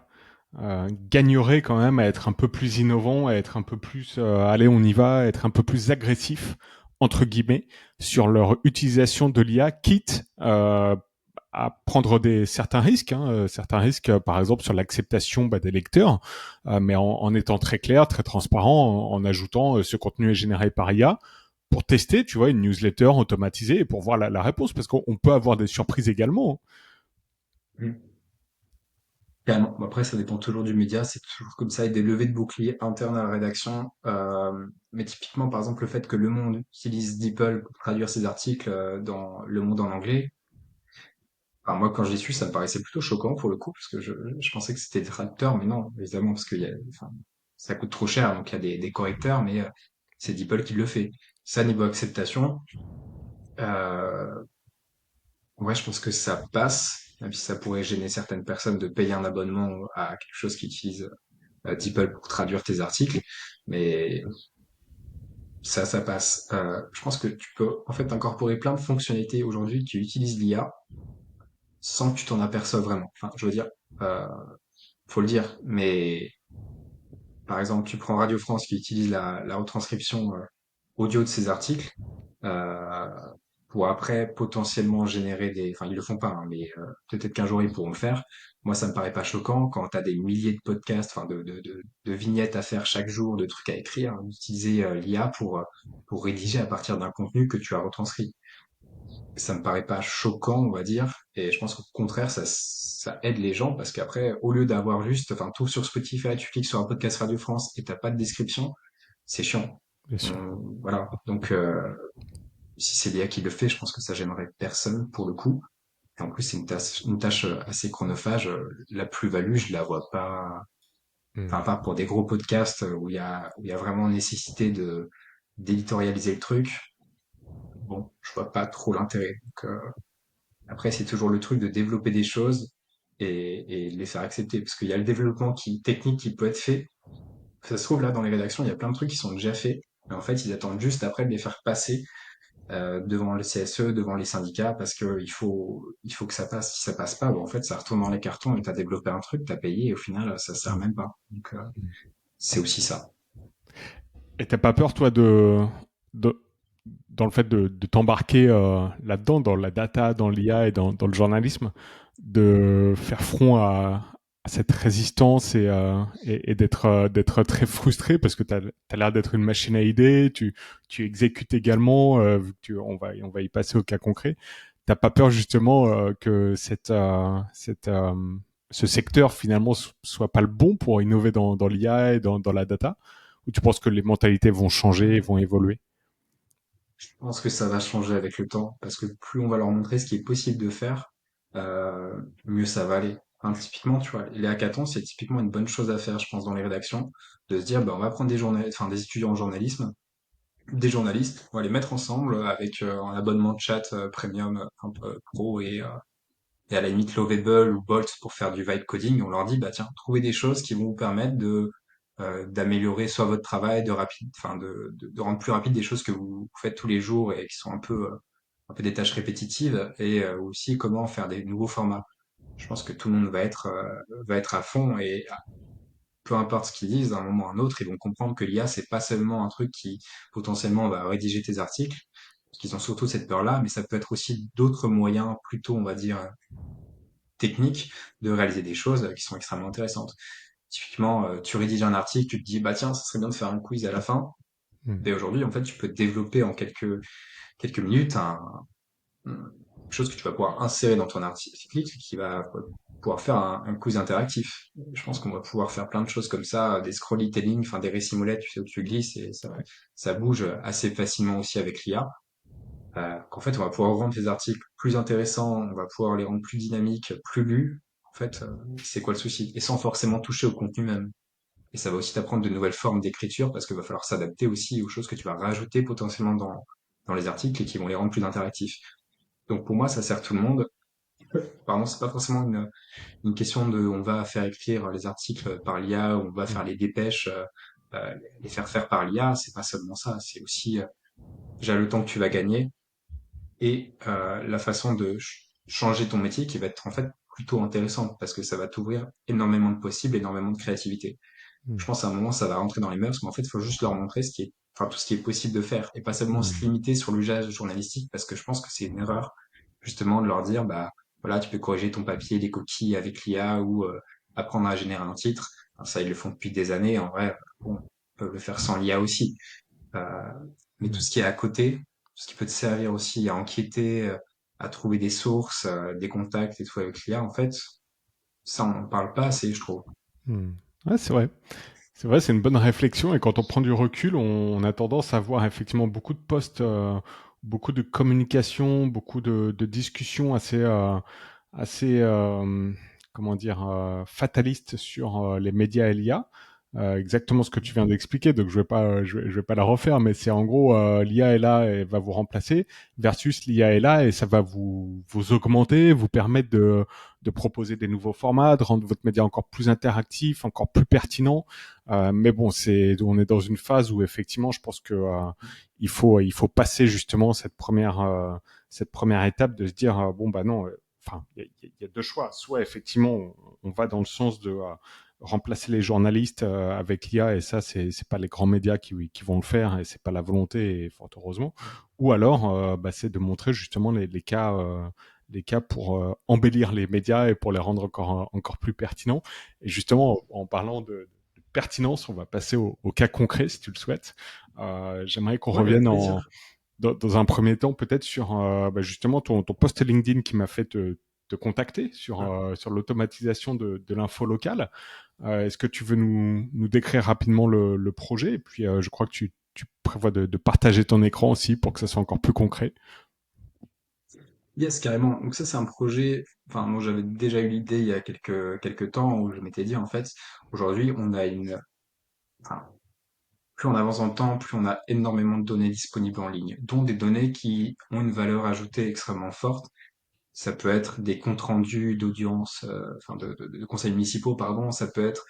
gagneraient quand même à être un peu plus innovants, à être un peu plus, allez, on y va, à être un peu plus agressifs, entre guillemets, sur leur utilisation de l'IA, quitte à prendre certains risques, hein, certains risques, par exemple, sur l'acceptation des lecteurs, mais en étant très clair, très transparent, en ajoutant ce contenu est généré par IA. pour tester, tu vois, une newsletter automatisée et pour voir la réponse, parce qu'on peut avoir des surprises également. Mm. Carrément. Bon, après, ça dépend toujours du média, c'est toujours comme ça, et des levées de boucliers internes à la rédaction. Mais typiquement, par exemple, le fait que Le Monde utilise DeepL pour traduire ses articles dans Le Monde en anglais, enfin, moi, quand j'ai su, ça me paraissait plutôt choquant pour le coup, parce que je pensais que c'était des traducteurs, mais non, évidemment, parce que enfin, ça coûte trop cher, donc il y a des correcteurs, mais c'est DeepL qui le fait. Ça, niveau acceptation, euh, ouais, je pense que ça passe, même si ça pourrait gêner certaines personnes de payer un abonnement à quelque chose qui utilise DeepL pour traduire tes articles, mais ça passe. Je pense que tu peux en fait incorporer plein de fonctionnalités aujourd'hui qui utilisent l'IA sans que tu t'en aperçoives vraiment. Enfin, je veux dire, euh, faut le dire, mais par exemple, tu prends Radio France qui utilise la retranscription audio de ses articles euh, pour après potentiellement générer des... Enfin, ils le font pas, hein, mais peut-être qu'un jour ils pourront le faire. Moi, ça me paraît pas choquant quand tu as des milliers de podcasts, enfin de vignettes à faire chaque jour, de trucs à écrire, d'utiliser l'IA pour rédiger à partir d'un contenu que tu as retranscrit. Ça me paraît pas choquant, on va dire, et je pense qu'au contraire, ça aide les gens parce qu'après, au lieu d'avoir juste, enfin, tout sur Spotify, tu cliques sur un podcast Radio France et t'as pas de description, c'est chiant. Bien sûr. Voilà. Donc, si c'est l'IA qui le fait, je pense que ça gênerait personne pour le coup. Et en plus, c'est une tâche assez chronophage. La plus-value, je la vois pas. Enfin, Mm. à part pour des gros podcasts où il y a vraiment nécessité d'éditorialiser le truc. Bon, je vois pas trop l'intérêt. Donc, après, c'est toujours le truc de développer des choses et les faire accepter. Parce qu'il y a le développement technique qui peut être fait. Ça se trouve, là, dans les rédactions, il y a plein de trucs qui sont déjà faits. Mais en fait, ils attendent juste après de les faire passer devant le CSE, devant les syndicats, parce que il faut que ça passe. Si ça passe pas, bon, en fait, ça retourne dans les cartons et t'as développé un truc, t'as payé, et au final, ça sert Mm. même pas. Donc, c'est aussi ça. Et t'as pas peur, toi, de dans le fait de t'embarquer là-dedans, dans la data, dans l'IA et dans le journalisme, de faire front à cette résistance et d'être très frustré parce que tu as l'air d'être une machine à idées, tu exécutes également, vu que on va y passer au cas concret. T'as pas peur justement que ce secteur finalement soit pas le bon pour innover dans l'IA et dans la data, ou tu penses que les mentalités vont changer et vont évoluer? Je pense que ça va changer avec le temps, parce que plus on va leur montrer ce qui est possible de faire, mieux ça va aller. Enfin, typiquement, tu vois, les hackathons, c'est typiquement une bonne chose à faire, je pense, dans les rédactions, de se dire, bah, on va prendre enfin, des étudiants en journalisme, des journalistes, on va les mettre ensemble avec un abonnement de chat premium un peu pro et à la limite Lovable ou Bolt pour faire du vibe coding. On leur dit, bah tiens, trouvez des choses qui vont vous permettre d'améliorer soit votre travail, enfin de rendre plus rapide des choses que vous faites tous les jours et qui sont un peu des tâches répétitives, et aussi comment faire des nouveaux formats. Je pense que tout le monde va être à fond, et peu importe ce qu'ils disent, d'un moment à un autre, ils vont comprendre que l'IA, c'est pas seulement un truc qui potentiellement va rédiger tes articles, parce qu'ils ont surtout cette peur-là, mais ça peut être aussi d'autres moyens, plutôt, on va dire, techniques, de réaliser des choses qui sont extrêmement intéressantes. Typiquement, tu rédiges un article, tu te dis, bah tiens, ça serait bien de faire un quiz à la fin. Mm. Et aujourd'hui, en fait, tu peux développer en quelques minutes quelque chose que tu vas pouvoir insérer dans ton article qui va pouvoir faire un quiz interactif. Je pense qu'on va pouvoir faire plein de choses comme ça, des scrollytelling, enfin des récits molettes, tu sais, où tu glisses, et ça bouge assez facilement aussi avec l'IA. Qu'en fait, on va pouvoir rendre les articles plus intéressants, on va pouvoir les rendre plus dynamiques, plus lus. En fait, c'est quoi le souci? Et sans forcément toucher au contenu même. Et ça va aussi t'apprendre de nouvelles formes d'écriture parce qu'il va falloir s'adapter aussi aux choses que tu vas rajouter potentiellement dans les articles et qui vont les rendre plus interactifs. Donc pour moi, ça sert tout le monde. Pardon, c'est pas forcément une question de on va faire écrire les articles par l'IA, ou on va Mm. faire les dépêches, euh, les faire faire par l'IA. C'est pas seulement ça. C'est aussi déjà le temps que tu vas gagner et la façon de changer ton métier qui va être en fait plutôt intéressante parce que ça va t'ouvrir énormément de possibles, énormément de créativité. Je pense à un moment ça va rentrer dans les mœurs, mais en fait il faut juste leur montrer enfin tout ce qui est possible de faire et pas seulement se Mm. limiter sur l'usage journalistique parce que je pense que c'est une erreur justement de leur dire bah voilà tu peux corriger ton papier, les coquilles avec l'IA ou apprendre à générer un titre. Alors ça ils le font depuis des années en vrai, bon, ils peuvent le faire sans l'IA aussi. Euh, Mais tout ce qui est à côté, tout ce qui peut te servir aussi à enquêter, à trouver des sources, des contacts et tout avec l'IA, en fait, ça, on n'en parle pas assez, je trouve. Hmm. Ouais, c'est vrai. C'est vrai, c'est une bonne réflexion. Et quand on prend du recul, on a tendance à voir effectivement beaucoup de posts, beaucoup de communication, beaucoup de discussions assez, comment dire, fatalistes sur les médias et l'IA. Exactement ce que tu viens d'expliquer, donc je vais pas la refaire, mais c'est en gros l'IA est là et va vous remplacer, versus l'IA est là et ça va vous augmenter, vous permettre de proposer des nouveaux formats, de rendre votre média encore plus interactif, encore plus pertinent. Mais bon, on est dans une phase où effectivement, je pense que il faut passer justement cette première étape de se dire bon bah non, enfin il y a deux choix. Soit effectivement on va dans le sens de remplacer les journalistes avec l'IA et ça c'est pas les grands médias qui vont le faire et c'est pas la volonté et fort heureusement. Ou alors bah, c'est de montrer justement les cas pour embellir les médias et pour les rendre encore plus pertinents. Et justement, en parlant de pertinence, on va passer au cas concret, si tu le souhaites. J'aimerais qu'on Ouais, avec revienne plaisir. dans un premier temps, peut-être sur bah, justement ton post LinkedIn qui m'a fait te contacter sur l'automatisation de l'info locale. Est-ce que tu veux nous décrire rapidement le projet? Et puis, je crois que tu prévois de partager ton écran aussi pour que ça soit encore plus concret. Yes, carrément. Donc ça, c'est un projet, enfin, dont j'avais déjà eu l'idée il y a quelques temps où je m'étais dit, en fait, aujourd'hui, enfin, plus on avance dans le temps, plus on a énormément de données disponibles en ligne, dont des données qui ont une valeur ajoutée extrêmement forte. Ça peut être des comptes rendus d'audience, enfin de conseils municipaux, pardon. Ça peut être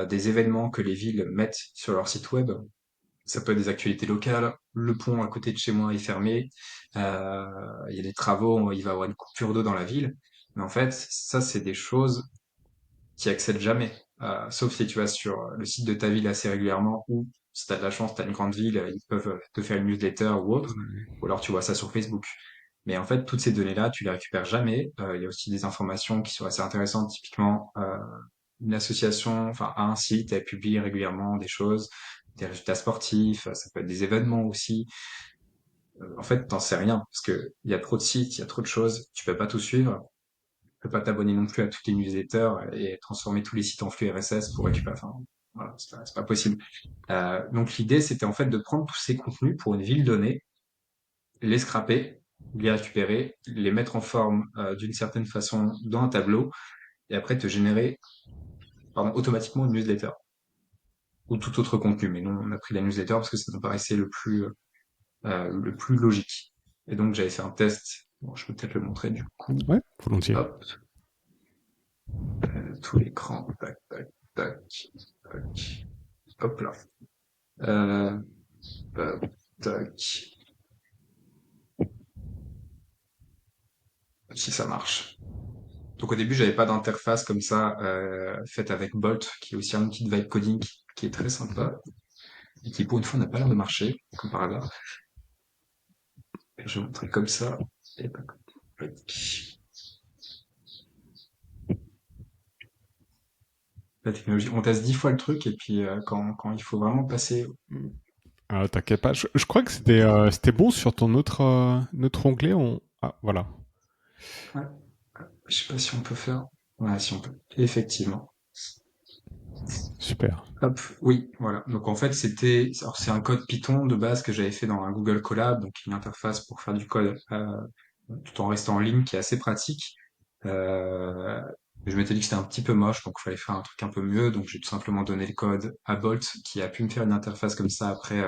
des événements que les villes mettent sur leur site web. Ça peut être des actualités locales. Le pont à côté de chez moi est fermé. Il y a des travaux, il va y avoir une coupure d'eau dans la ville. Mais en fait, ça, c'est des choses qui accèdent jamais. Sauf si tu vas sur le site de ta ville assez régulièrement ou si tu as de la chance, tu as une grande ville, ils peuvent te faire une newsletter ou autre. Ou alors tu vois ça sur Facebook. Mais en fait, toutes ces données-là, tu les récupères jamais. Il y a aussi des informations qui sont assez intéressantes. Typiquement, une association, enfin un site, elle publie régulièrement des choses, des résultats sportifs, ça peut être des événements aussi. En fait, t'en sais rien parce que il y a trop de sites, il y a trop de choses, tu peux pas tout suivre, tu peux pas t'abonner non plus à toutes les newsletters et transformer tous les sites en flux RSS pour récupérer. Enfin, voilà, c'est pas possible. Donc l'idée, c'était en fait de prendre tous ces contenus pour une ville donnée, les scraper, les récupérer, les mettre en forme d'une certaine façon dans un tableau et après te générer, pardon, automatiquement une newsletter ou tout autre contenu. Mais nous, on a pris la newsletter parce que ça nous paraissait le plus logique. Et donc, j'avais fait un test. Bon, je peux peut-être le montrer du coup. Ouais, volontiers. Hop, tout l'écran. Tac, tac, tac, tac. Hop là. Euh, hop, tac. Si ça marche. Donc au début, j'avais pas d'interface comme ça faite avec Bolt, qui est aussi un outil de vibe coding qui est très Mhm. sympa et qui pour une fois n'a pas l'air de marcher, comme par hasard. Je vais montrer comme ça. Et tac, tac. La technologie, on teste 10 fois le truc et puis quand il faut vraiment passer. T'inquiète pas. Je crois que c'était bon sur ton notre onglet. Ah, voilà. Ouais, je sais pas si on peut faire. Ouais, si on peut. Effectivement. Super. Hop, oui, voilà. Donc en fait, alors c'est un code Python de base que j'avais fait dans un Google Colab, donc une interface pour faire du code tout en restant en ligne, qui est assez pratique. Euh, je m'étais dit que c'était un petit peu moche, donc il fallait faire un truc un peu mieux. Donc j'ai tout simplement donné le code à Bolt, qui a pu me faire une interface comme ça après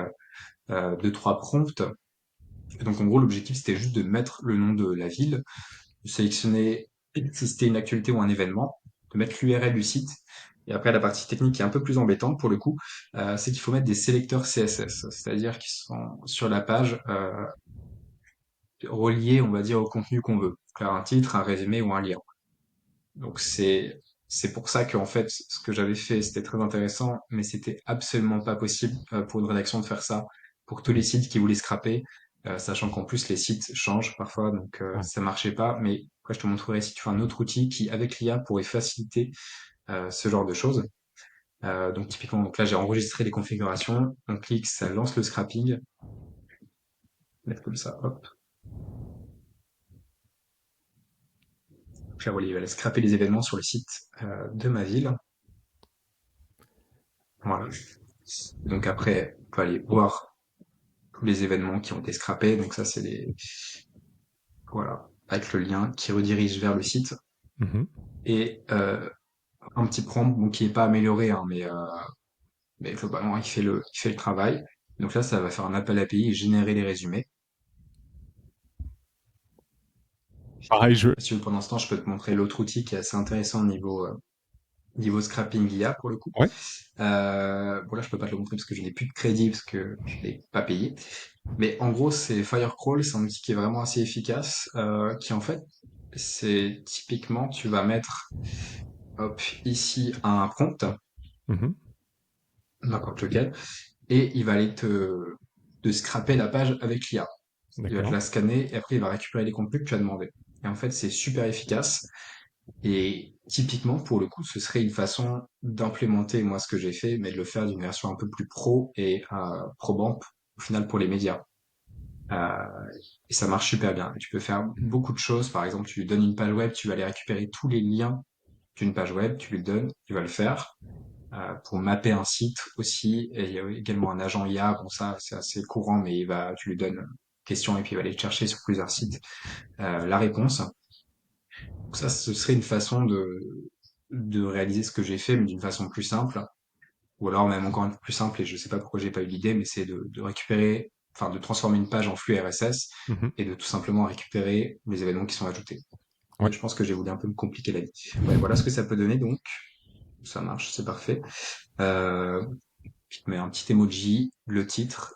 deux, trois prompts. Et donc en gros, l'objectif c'était juste de mettre le nom de la ville, de sélectionner si c'était une actualité ou un événement, de mettre l'URL du site. Et après, la partie technique qui est un peu plus embêtante pour le coup, c'est qu'il faut mettre des sélecteurs CSS, c'est-à-dire qui sont sur la page reliés, on va dire, au contenu qu'on veut, faire un titre, un résumé ou un lien. Donc c'est pour ça qu'en fait, ce que j'avais fait, c'était très intéressant, mais c'était absolument pas possible pour une rédaction de faire ça pour tous les sites qui voulaient scraper, sachant qu'en plus les sites changent parfois, donc Ouais. ça marchait pas. Mais après, je te montrerai si tu fais un autre outil qui, avec l'IA, pourrait faciliter ce genre de choses. Donc typiquement, donc là j'ai enregistré les configurations, on clique, ça lance le scrapping, mettre comme ça, hop. Là, voilà, il va aller scraper les événements sur le site de ma ville. Voilà. Donc après, on peut aller voir tous les événements qui ont été scrappés. Donc ça, c'est les, voilà, avec le lien qui redirige vers le site. Mhm. Et un petit prompt, bon, qui est pas amélioré, hein, mais globalement, il fait le travail. Donc là, ça va faire un appel API et générer les résumés. Pareil, Si tu veux, pendant ce temps, je peux te montrer l'autre outil qui est assez intéressant au niveau scrapping IA pour le coup. ouais. Bon là, je peux pas te le montrer parce que je n'ai plus de crédit parce que je l'ai pas payé. Mais en gros, c'est Firecrawl, c'est un outil qui est vraiment assez efficace, qui en fait, c'est typiquement, tu vas mettre, hop, ici un prompt, Mhm. n'importe lequel, et il va aller te scraper la page avec l'IA. Il va te D'accord. la scanner et après il va récupérer les contenus que tu as demandé. Et en fait, c'est super efficace. Et typiquement, pour le coup, ce serait une façon d'implémenter moi ce que j'ai fait, mais de le faire d'une version un peu plus pro et probante au final pour les médias. Euh, et ça marche super bien. Tu peux faire beaucoup de choses. Par exemple, tu lui donnes une page web, tu vas aller récupérer tous les liens d'une page web, tu lui donnes, tu vas le faire. Pour mapper un site aussi, et il y a également un agent IA, bon ça c'est assez courant, mais tu lui donnes une question et puis il va aller chercher sur plusieurs sites la réponse. Donc ça, ce serait une façon de réaliser ce que j'ai fait, mais d'une façon plus simple, ou alors même encore un peu plus simple, et je sais pas pourquoi j'ai pas eu l'idée, mais c'est de récupérer, enfin de transformer une page en flux RSS Mhm. et de tout simplement récupérer les événements qui sont ajoutés. Ouais. Mais je pense que j'ai voulu un peu me compliquer la vie. Ouais, voilà ce que ça peut donner donc. Ça marche, c'est parfait. Euh, je te mets un petit emoji, le titre,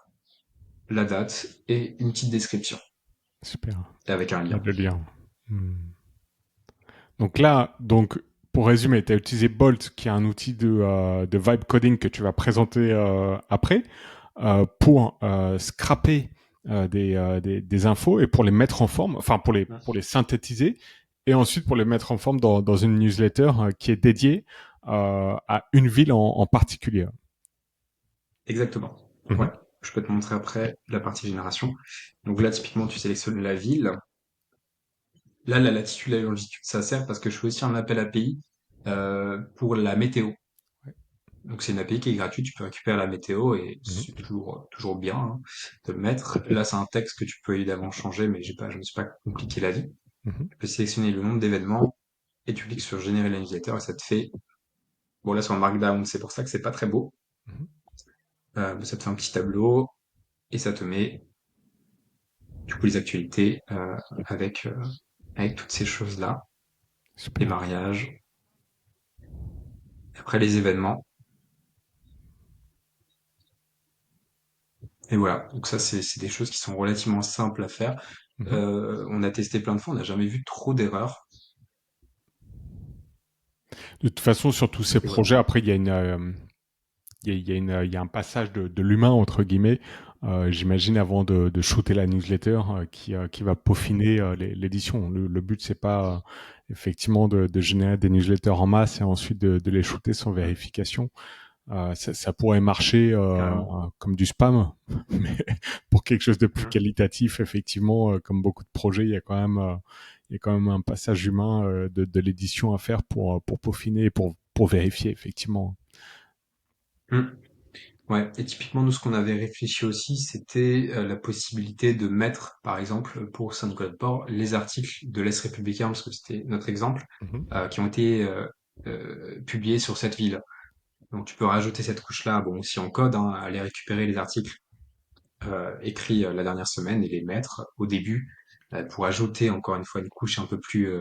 la date et une petite description Super. avec un Il y a lien. le lien. Hmm. Donc là, donc pour résumer, tu as utilisé Bolt, qui est un outil de vibe coding que tu vas présenter après, pour scraper des infos et pour les mettre en forme, enfin pour les synthétiser, et ensuite pour les mettre en forme dans une newsletter qui est dédiée à une ville en particulier. Exactement. Mhm. Ouais. Je peux te montrer après la partie génération. Donc là, typiquement, tu sélectionnes la ville. Là, la latitude et la longitude, ça sert parce que je fais aussi un appel API pour la météo. Ouais. Donc c'est une API qui est gratuite, tu peux récupérer la météo et Mhm. c'est toujours bien hein, de le mettre. Là, c'est un texte que tu peux évidemment changer, mais je me suis pas compliqué la vie. Mhm. Tu peux sélectionner le nombre d'événements et tu cliques sur générer la newsletter et ça te fait, bon là c'est en Markdown, c'est pour ça que c'est pas très beau. Mhm. Mais ça te fait un petit tableau et ça te met du coup les actualités avec toutes ces choses-là, les Super. mariages, après les événements. Et voilà, donc ça c'est des choses qui sont relativement simples à faire. Mhm. On a testé plein de fois, on n'a jamais vu trop d'erreurs. De toute façon, sur tous ces Et voilà. projets, après, il y a un passage de l'humain entre guillemets. J'imagine avant de shooter la newsletter qui va peaufiner l'édition. Le but c'est pas effectivement de générer des newsletters en masse et ensuite de les shooter sans vérification. Ça pourrait marcher Carrément. comme du spam, mais pour quelque chose de plus Mm. qualitatif, effectivement, comme beaucoup de projets, il y a quand même un passage humain de l'édition à faire pour peaufiner, pour vérifier effectivement. Mm. Ouais, et typiquement, nous, ce qu'on avait réfléchi aussi, c'était la possibilité de mettre, par exemple, pour Saint-Nicolas-de-Port, les articles de l'Est républicain, parce que c'était notre exemple, Mhm. qui ont été publiés sur cette ville. Donc, tu peux rajouter cette couche-là, bon, aussi en code, hein, aller récupérer les articles écrits la dernière semaine et les mettre au début, pour ajouter encore une fois une couche un peu plus,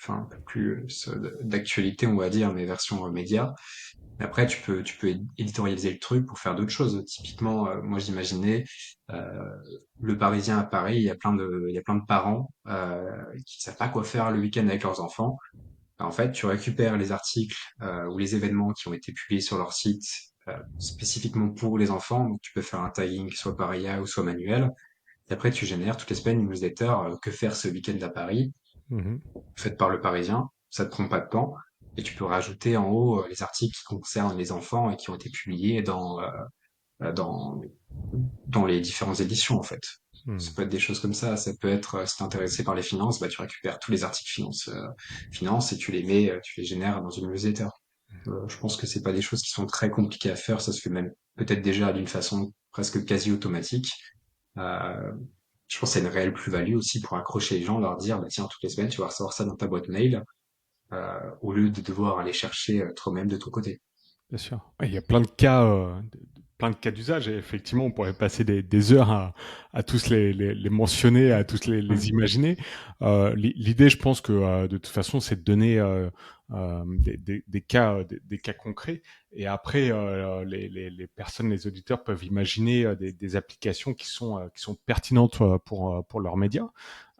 enfin, un peu plus d'actualité, on va dire, mais version média. Après, tu peux éditorialiser le truc pour faire d'autres choses. Typiquement, moi, j'imaginais le Parisien à Paris. Il y a plein de parents qui savent pas quoi faire le week-end avec leurs enfants. En fait, tu récupères les articles ou les événements qui ont été publiés sur leur site spécifiquement pour les enfants. Donc, tu peux faire un tagging soit par IA ou soit manuel. Et après, tu génères toutes les semaines une newsletter que faire ce week-end à Paris Mhm. faite par le Parisien, ça te prend pas de temps, et tu peux rajouter en haut les articles qui concernent les enfants et qui ont été publiés dans, dans les différentes éditions en fait. Ça Hmm. peut être des choses comme ça peut être, si t'es intéressé par les finances, bah, tu récupères tous les articles finance et tu les génères dans une newsletter. Je pense que c'est pas des choses qui sont très compliquées à faire, ça se fait même peut-être déjà d'une façon presque quasi automatique. Euh, je pense que c'est une réelle plus-value aussi pour accrocher les gens, leur dire, bah, tiens, toutes les semaines, tu vas recevoir ça dans ta boîte mail, au lieu de devoir aller chercher toi-même de ton côté. Bien sûr. Ouais, il y a plein de cas, plein de cas d'usage. Et effectivement, on pourrait passer des heures à tous les mentionner, à tous les Mm. imaginer. L'idée, je pense que de toute façon, c'est de donner des cas, des cas concrets. Et après, les personnes, les auditeurs peuvent imaginer des applications qui sont pertinentes pour leurs médias.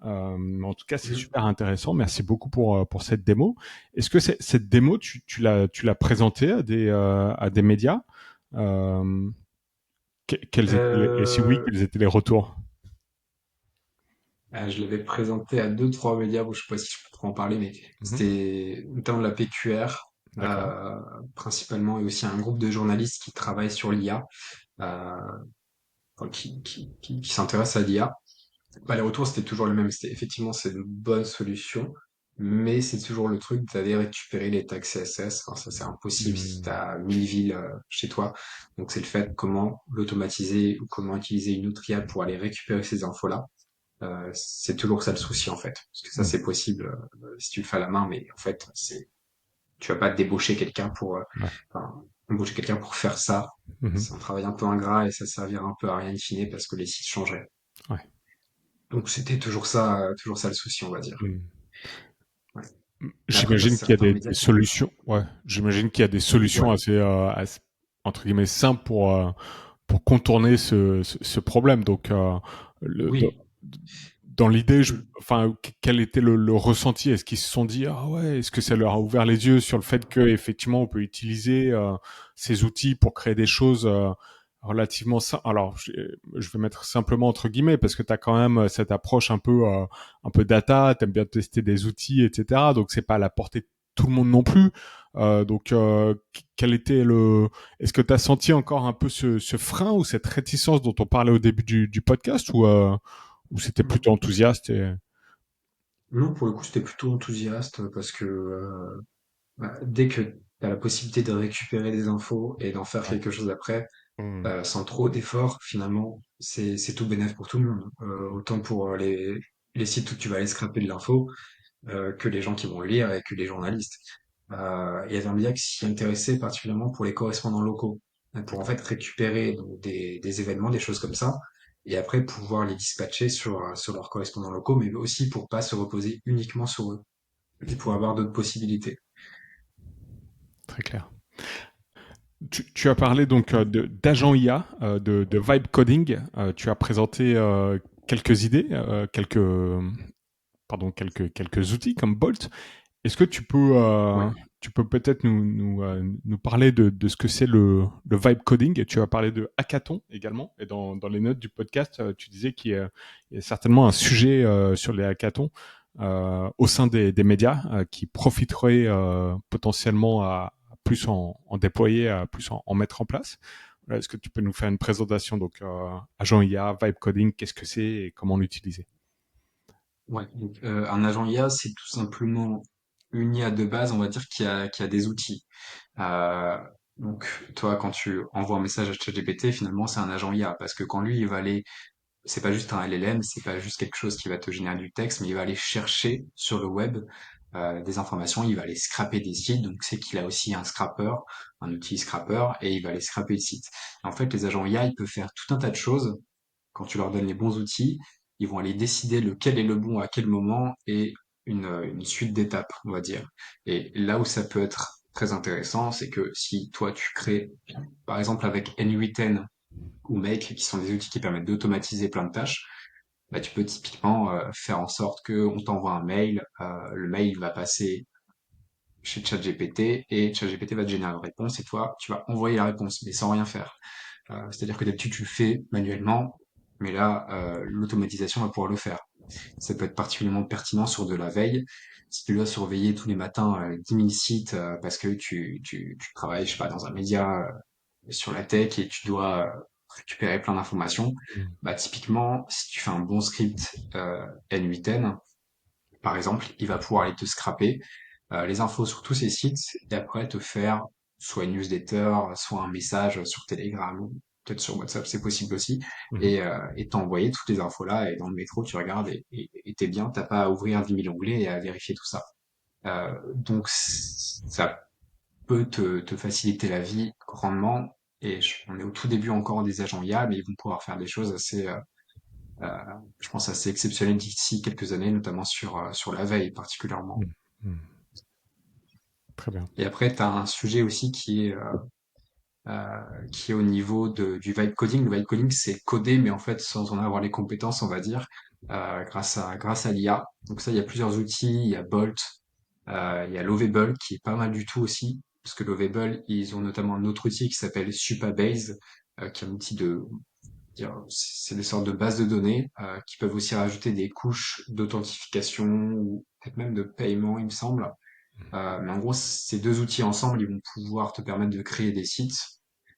En tout cas, c'est Mhm. super intéressant. Merci beaucoup pour cette démo. Est-ce que cette démo, tu l'as présentée à des médias? Euh, et si oui, Euh, quels étaient les retours? je l'avais présenté à deux, trois médias, où je sais pas si je peux trop en parler, mais Mhm. c'était notamment de la PQR, D'accord. principalement, et aussi un groupe de journalistes qui travaillent sur l'IA, enfin, qui s'intéressent à l'IA. Bah, les retours, c'était toujours le même. C'était effectivement, c'est une bonne solution, mais c'est toujours le truc d'aller récupérer les tags CSS. Enfin, ça, c'est impossible si tu Hmm. as 1000 villes chez toi. Donc, c'est le fait comment l'automatiser ou comment utiliser une autre IA pour aller récupérer ces infos-là. C'est toujours ça le souci, en fait. Parce que ça, Hmm. c'est possible si tu le fais à la main, mais en fait, tu vas pas débaucher quelqu'un Ouais. enfin, embaucher quelqu'un pour faire ça. Mhm. C'est un travail un peu ingrat et ça servira un peu à rien in fine parce que les sites changeraient. Ouais. Donc c'était toujours ça le souci, on va dire. Hmm. Ouais. Mais après, t'as J'imagine qu'il y a certains médias des qui le solutions. font. Ouais. J'imagine qu'il y a des solutions Ouais. entre guillemets simples pour contourner ce problème. Donc, Oui. dans l'idée, Mm. enfin, quel était le ressenti? Est-ce qu'ils se sont dit, ah ouais, est-ce que ça leur a ouvert les yeux sur le fait que effectivement on peut utiliser ces outils pour créer des choses relativement simples. Alors, je vais mettre simplement entre guillemets parce que tu as quand même cette approche un peu data, t'aimes bien tester des outils, etc. Donc c'est pas à la portée de tout le monde non plus. Donc, quel était est-ce que tu as senti encore un peu ce frein ou cette réticence dont on parlait au début du podcast ou c'était Mm. plutôt enthousiaste et... Non, pour le coup, c'était plutôt enthousiaste parce que bah, dès que tu as la possibilité de récupérer des infos et d'en faire Ouais. quelque chose après, Hmm. sans trop d'efforts, finalement, c'est tout bénef pour tout le monde. Autant pour les sites où tu vas aller scraper de l'info, que les gens qui vont le lire et que les journalistes. Il y avait un média qui s'y intéressait particulièrement pour les correspondants locaux, pour en D'accord. fait récupérer donc, des événements, des choses comme ça, et après pouvoir les dispatcher sur leurs correspondants locaux, mais aussi pour pas se reposer uniquement sur eux, et pour avoir d'autres possibilités. Très clair. Tu as parlé donc d'agent IA, de vibe coding. Tu as présenté quelques idées, quelques outils comme Bolt. Est-ce que Ouais, tu peux peut-être nous parler de ce que c'est le vibe coding? Et tu as parlé de hackathon également. Et dans les notes du podcast, tu disais il y a certainement un sujet sur les hackathons au sein des médias qui profiterait potentiellement à plus en déployer, à plus en mettre en place. Voilà, est-ce que tu peux nous faire une présentation donc agent IA, vibe coding, qu'est-ce que c'est et comment l'utiliser? ouais. Donc, un agent IA, c'est tout simplement une IA de base, on va dire, qui a des outils. Euh, donc, toi, quand tu envoies un message à ChatGPT, finalement, c'est un agent IA, parce que quand lui, il va aller, c'est pas juste un LLM, c'est pas juste quelque chose qui va te générer du texte, mais il va aller chercher sur le web des informations, il va aller scraper des sites, donc c'est qu'il a aussi un scrapper, un outil scrapper, et il va aller scraper le site. En fait, les agents IA, ils peuvent faire tout un tas de choses. Quand tu leur donnes les bons outils, ils vont aller décider lequel est le bon à quel moment et une suite d'étapes, on va dire. Et là où ça peut être très intéressant, c'est que si toi tu crées, par exemple avec N8N ou Make, qui sont des outils qui permettent d'automatiser plein de tâches, bah, tu peux typiquement faire en sorte qu'on t'envoie un mail, le mail va passer chez ChatGPT et ChatGPT va te générer une réponse et toi tu vas envoyer la réponse mais sans rien faire. C'est-à-dire que d'habitude tu le fais manuellement, mais là l'automatisation va pouvoir le faire. Ça peut être particulièrement pertinent sur de la veille. Si tu dois surveiller tous les matins 10 000 sites parce que tu travailles, je sais pas, dans un média sur la tech et tu dois récupérer plein d'informations. Mm. Bah, typiquement, si tu fais un bon script N8N, par exemple, il va pouvoir aller te scraper les infos sur tous ces sites et après te faire soit une newsletter, soit un message sur Telegram ou peut-être sur WhatsApp, c'est possible aussi, Mhm. et t'envoyer toutes les infos là et dans le métro tu regardes et t'es bien, t'as pas à ouvrir 10 000 onglets et à vérifier tout ça. Donc ça peut te faciliter la vie grandement et on est au tout début encore des agents IA, mais ils vont pouvoir faire des choses assez euh, je pense assez exceptionnelles d'ici quelques années, notamment sur la veille particulièrement. Mm. Mm. Très bien. Et après, tu as un sujet aussi qui est au niveau du vibe coding. Le vibe coding, c'est coder, mais en fait, sans en avoir les compétences, on va dire, grâce à l'IA. Donc ça, il y a plusieurs outils. Il y a Bolt, il y a Lovable, qui est pas mal du tout aussi. Parce que Lovable, ils ont notamment un autre outil qui s'appelle Supabase, qui est un outil c'est des sortes de bases de données qui peuvent aussi rajouter des couches d'authentification ou peut-être même de paiement, il me semble. Mais en gros, ces deux outils ensemble, ils vont pouvoir te permettre de créer des sites,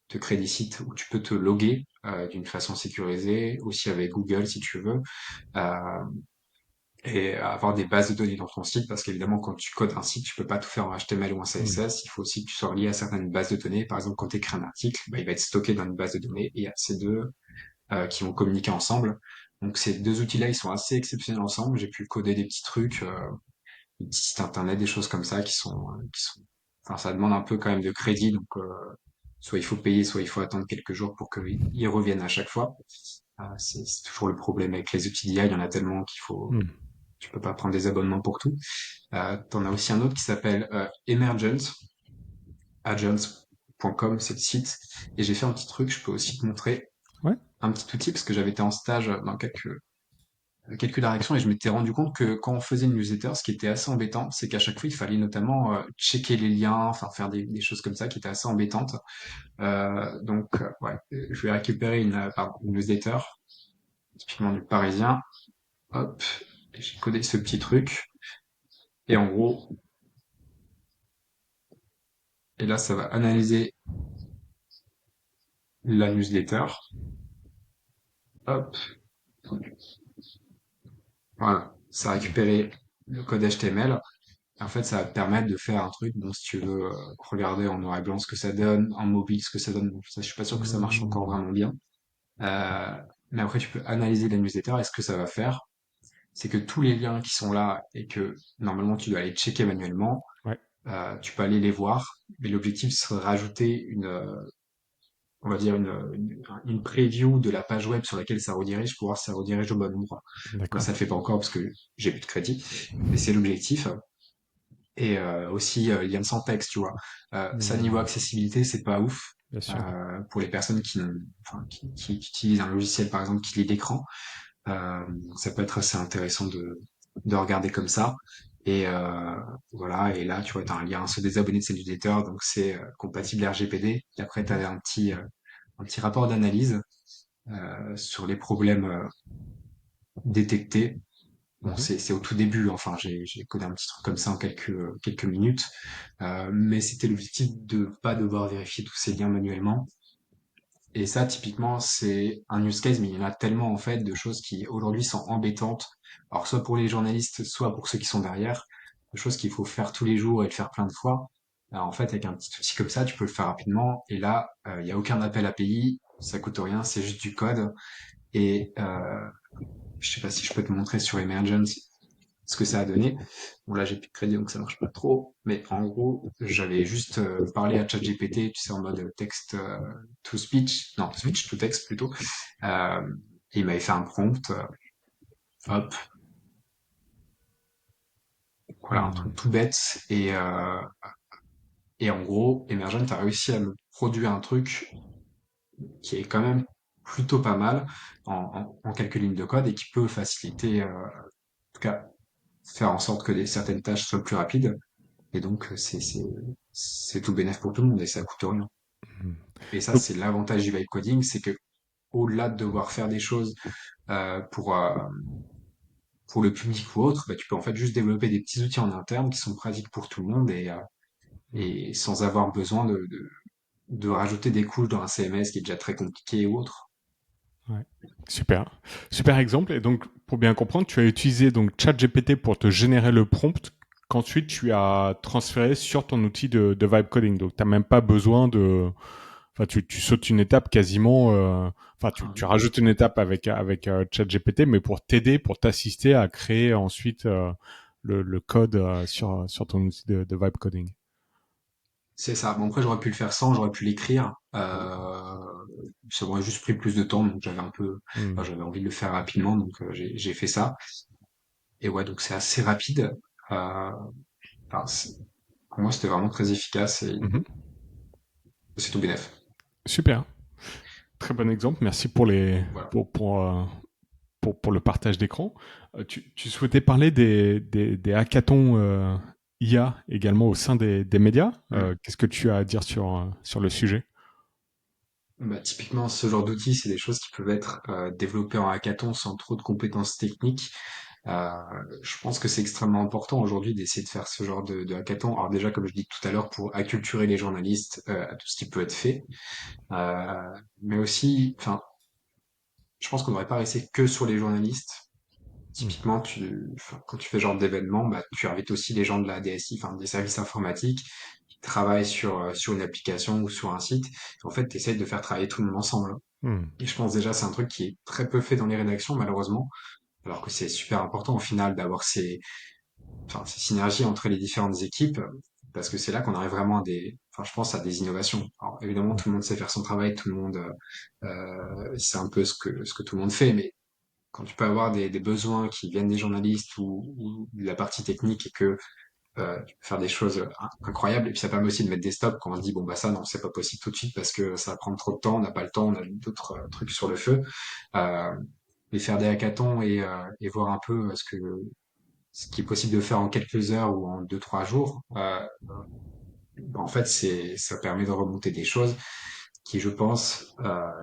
te créer des sites où tu peux te loguer d'une façon sécurisée, aussi avec Google si tu veux, euh, et avoir des bases de données dans ton site, parce qu'évidemment, quand tu codes un site, tu peux pas tout faire en HTML ou en Mm. CSS, il faut aussi que tu sois relié à certaines bases de données. Par exemple, quand tu écris un article, bah, il va être stocké dans une base de données, et il y a ces deux qui vont communiquer ensemble. Donc ces deux outils-là, ils sont assez exceptionnels ensemble. J'ai pu coder des petits trucs, des petits sites internet, des choses comme ça enfin, ça demande un peu quand même de crédit, donc soit il faut payer, soit il faut attendre quelques jours pour qu'ils reviennent à chaque fois. C'est toujours le problème avec les outils d'IA, il y en a tellement Mm. tu peux pas prendre des abonnements pour tout. T'en as aussi un autre qui s'appelle Emergent, agents.com, c'est le site, et j'ai fait un petit truc, je peux aussi te montrer Ouais. un petit outil parce que j'avais été en stage dans quelques directions et je m'étais rendu compte que quand on faisait une newsletter, ce qui était assez embêtant, c'est qu'à chaque fois, il fallait notamment checker les liens, enfin faire des choses comme ça qui étaient assez embêtantes. Ouais, je vais récupérer une newsletter, typiquement du Parisien. Hop, j'ai codé ce petit truc. Et en gros, et là, ça va analyser la newsletter. Hop, voilà, ça a récupéré le code HTML. En fait, ça va te permettre de faire un truc, bon, si tu veux regarder en noir et blanc ce que ça donne, en mobile ce que ça donne, bon, ça, je suis pas sûr que ça marche encore Mm. vraiment bien. Euh, mais après, tu peux analyser la newsletter et ce que ça va faire, c'est que tous les liens qui sont là et que normalement tu dois aller checker manuellement, Ouais. tu peux aller les voir. Mais l'objectif serait de rajouter on va dire une preview de la page web sur laquelle ça redirige pour voir si ça redirige au bon endroit. Là, D'accord. ça le fait pas encore parce que j'ai plus de crédit, mais c'est l'objectif. Et aussi lien sans texte, tu vois. Ça, niveau Mm. accessibilité, c'est pas ouf Bien sûr. pour les personnes enfin, qui utilisent un logiciel, par exemple, qui lit l'écran. Ça peut être assez intéressant de regarder comme ça. Et voilà, et là, tu vois, tu as un lien se désabonner de cette newsletter, donc c'est compatible RGPD. Et après, tu Mhm. as un petit rapport d'analyse sur les problèmes détectés. Bon, Mhm. c'est au tout début, enfin, j'ai codé un petit truc comme ça en quelques minutes, mais c'était l'objectif de pas devoir vérifier tous ces liens manuellement. Et ça, typiquement, c'est un use case, mais il y en a tellement, en fait, de choses qui, aujourd'hui, sont embêtantes. Alors, soit pour les journalistes, soit pour ceux qui sont derrière, de choses qu'il faut faire tous les jours et le faire plein de fois. Alors, en fait, avec un petit outil comme ça, tu peux le faire rapidement. Et là, il n'y a aucun appel API, ça coûte rien, c'est juste du code. Et je sais pas si je peux te montrer sur Emergence ce que ça a donné. Bon là j'ai plus de crédit donc ça marche pas trop, mais en gros j'avais juste parlé à ChatGPT, tu sais en mode text to speech, non Mhm. speech to text plutôt, et il m'avait fait un prompt, hop, voilà un truc Mm. tout bête et en gros Emergent a réussi à me produire un truc qui est quand même plutôt pas mal en quelques lignes de code et qui peut faciliter, en tout cas faire en sorte que certaines tâches soient plus rapides. Et donc, c'est tout bénef pour tout le monde et ça coûte rien. Mm. Et ça, Donc, c'est l'avantage du vibe coding, c'est que au-delà de devoir faire des choses euh, pour, euh, pour le public ou autre, bah, tu peux en fait juste développer des petits outils en interne qui sont pratiques pour tout le monde mm. et sans avoir besoin de rajouter des couches dans un CMS qui est déjà très compliqué ou autre. Ouais. Super, super exemple. Et donc, pour bien comprendre, tu as utilisé donc ChatGPT pour te générer le prompt qu'ensuite tu as transféré sur ton outil de vibe coding. Donc, tu n'as même pas besoin de, enfin, tu sautes une étape quasiment, enfin, tu rajoutes une étape avec ChatGPT, mais pour t'aider, pour t'assister à créer ensuite le code sur ton outil de vibe coding. C'est ça. Bon, après, j'aurais pu le faire sans, j'aurais pu l'écrire. Ça m'aurait juste pris plus de temps, donc Hmm. j'avais envie de le faire rapidement, donc j'ai fait ça. Et ouais, donc c'est assez rapide. Euh, enfin, pour moi, c'était vraiment très efficace et Mhm. c'est tout bénef. Super, très bon exemple. Merci pour Voilà. pour le partage d'écran. Tu souhaitais parler des hackathons IA également au sein des médias. Mm. Qu'est-ce que tu as à dire sur le sujet? Bah, typiquement, ce genre d'outils, c'est des choses qui peuvent être développées en hackathon sans trop de compétences techniques. Euh, je pense que c'est extrêmement important aujourd'hui d'essayer de faire ce genre de hackathon. Alors déjà, comme je dis tout à l'heure, pour acculturer les journalistes à tout ce qui peut être fait, mais aussi, enfin, je pense qu'on ne devrait pas rester que sur les journalistes. Hmm. Typiquement, enfin, quand tu fais ce genre d'événement, bah, tu invites aussi les gens de la DSI, enfin des services informatiques, qui travaillent sur une application ou sur un site. En fait, tu essayes de faire travailler tout le monde ensemble. Hmm. Et je pense déjà c'est un truc qui est très peu fait dans les rédactions, malheureusement, alors que c'est super important au final d'avoir ces synergies entre les différentes équipes, parce que c'est là qu'on arrive vraiment enfin, je pense à des innovations. Alors évidemment, tout le monde sait faire son travail, tout le monde, c'est un peu ce que tout le monde fait, mais quand tu peux avoir des besoins qui viennent des journalistes ou de la partie technique et que tu peux faire des choses incroyables, et puis ça permet aussi de mettre des stops quand on se dit bon bah ça non c'est pas possible tout de suite parce que ça va prendre trop de temps, on n'a pas le temps, on a d'autres trucs sur le feu. Euh, mais faire des hackathons et voir un peu ce qui est possible de faire en quelques heures ou en 2, 3 jours, bah, en fait ça permet de remonter des choses qui, je pense,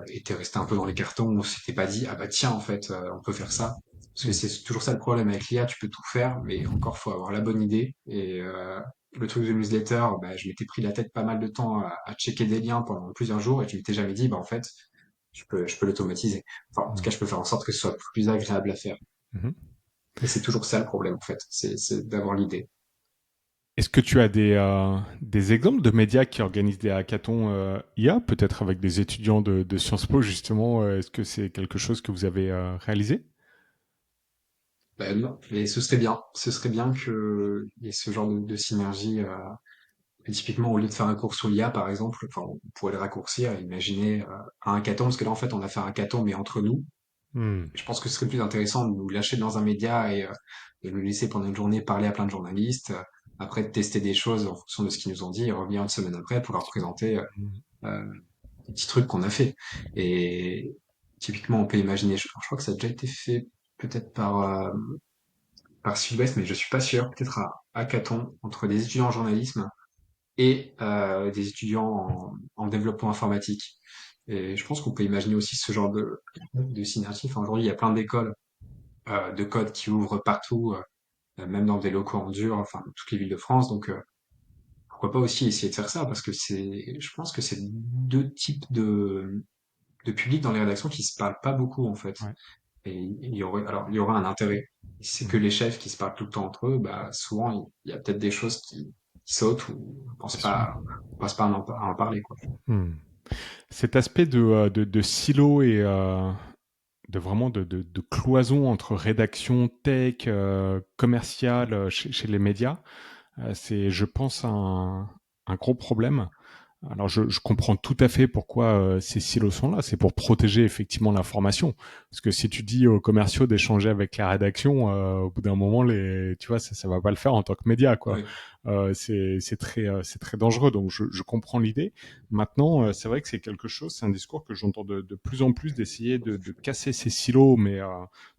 était resté un peu dans les cartons. On s'était pas dit, ah bah tiens, en fait, on peut faire ça. Parce que Hmm. c'est toujours ça le problème avec l'IA, tu peux tout faire, mais encore, faut avoir la bonne idée. Et le truc de newsletter, bah, je m'étais pris la tête pas mal de temps à checker des liens pendant plusieurs jours et je m'étais jamais dit, bah en fait, je peux l'automatiser. Enfin, en tout Hmm. cas, je peux faire en sorte que ce soit plus agréable à faire. Mhm. Et c'est toujours ça le problème, en fait, c'est d'avoir l'idée. Est-ce que tu as des exemples de médias qui organisent des hackathons IA, peut-être avec des étudiants de Sciences Po justement? Est-ce que c'est quelque chose que vous avez réalisé? Ben non, mais ce serait bien qu'il y ait ce genre de synergie. Et typiquement, au lieu de faire un cours sur l'IA, par exemple, enfin, on pourrait le raccourcir et imaginer un hackathon, parce que là, en fait, on a fait un hackathon, mais entre nous. Hmm. Je pense que ce serait plus intéressant de nous lâcher dans un média et de nous laisser pendant une journée parler à plein de journalistes, après de tester des choses en fonction de ce qu'ils nous ont dit et revenir une semaine après pour leur présenter euh, des petits trucs qu'on a fait. Et typiquement, on peut imaginer, je crois que ça a déjà été fait peut-être par Sud-Ouest, mais je suis pas sûr, peut-être à hackathon entre des étudiants en journalisme et des étudiants en développement informatique. Et je pense qu'on peut imaginer aussi ce genre de synergie. Enfin, aujourd'hui, il y a plein d'écoles de code qui ouvrent partout, même dans des locaux en dur, enfin, dans toutes les villes de France. Donc, pourquoi pas aussi essayer de faire ça, parce que je pense que c'est deux types de publics dans les rédactions qui se parlent pas beaucoup, en fait. Ouais. Et alors, il y aura un intérêt. Si c'est que Hmm. les chefs qui se parlent tout le temps entre eux, bah, souvent, il y a peut-être des choses qui sautent ou Bien sûr. on pense pas à en parler, quoi. Hmm. Cet aspect de silo et de vraiment de cloison entre rédaction, tech, commercial chez les médias, c'est, je pense, un gros problème. Alors je comprends tout à fait pourquoi ces silos sont là, c'est pour protéger effectivement l'information. Parce que si tu dis aux commerciaux d'échanger avec la rédaction, au bout d'un moment, tu vois, ça va pas le faire en tant que média, quoi. Oui. C'est très dangereux. Donc je comprends l'idée. Maintenant, c'est vrai que c'est quelque chose, c'est un discours que j'entends de plus en plus d'essayer de casser ces silos, mais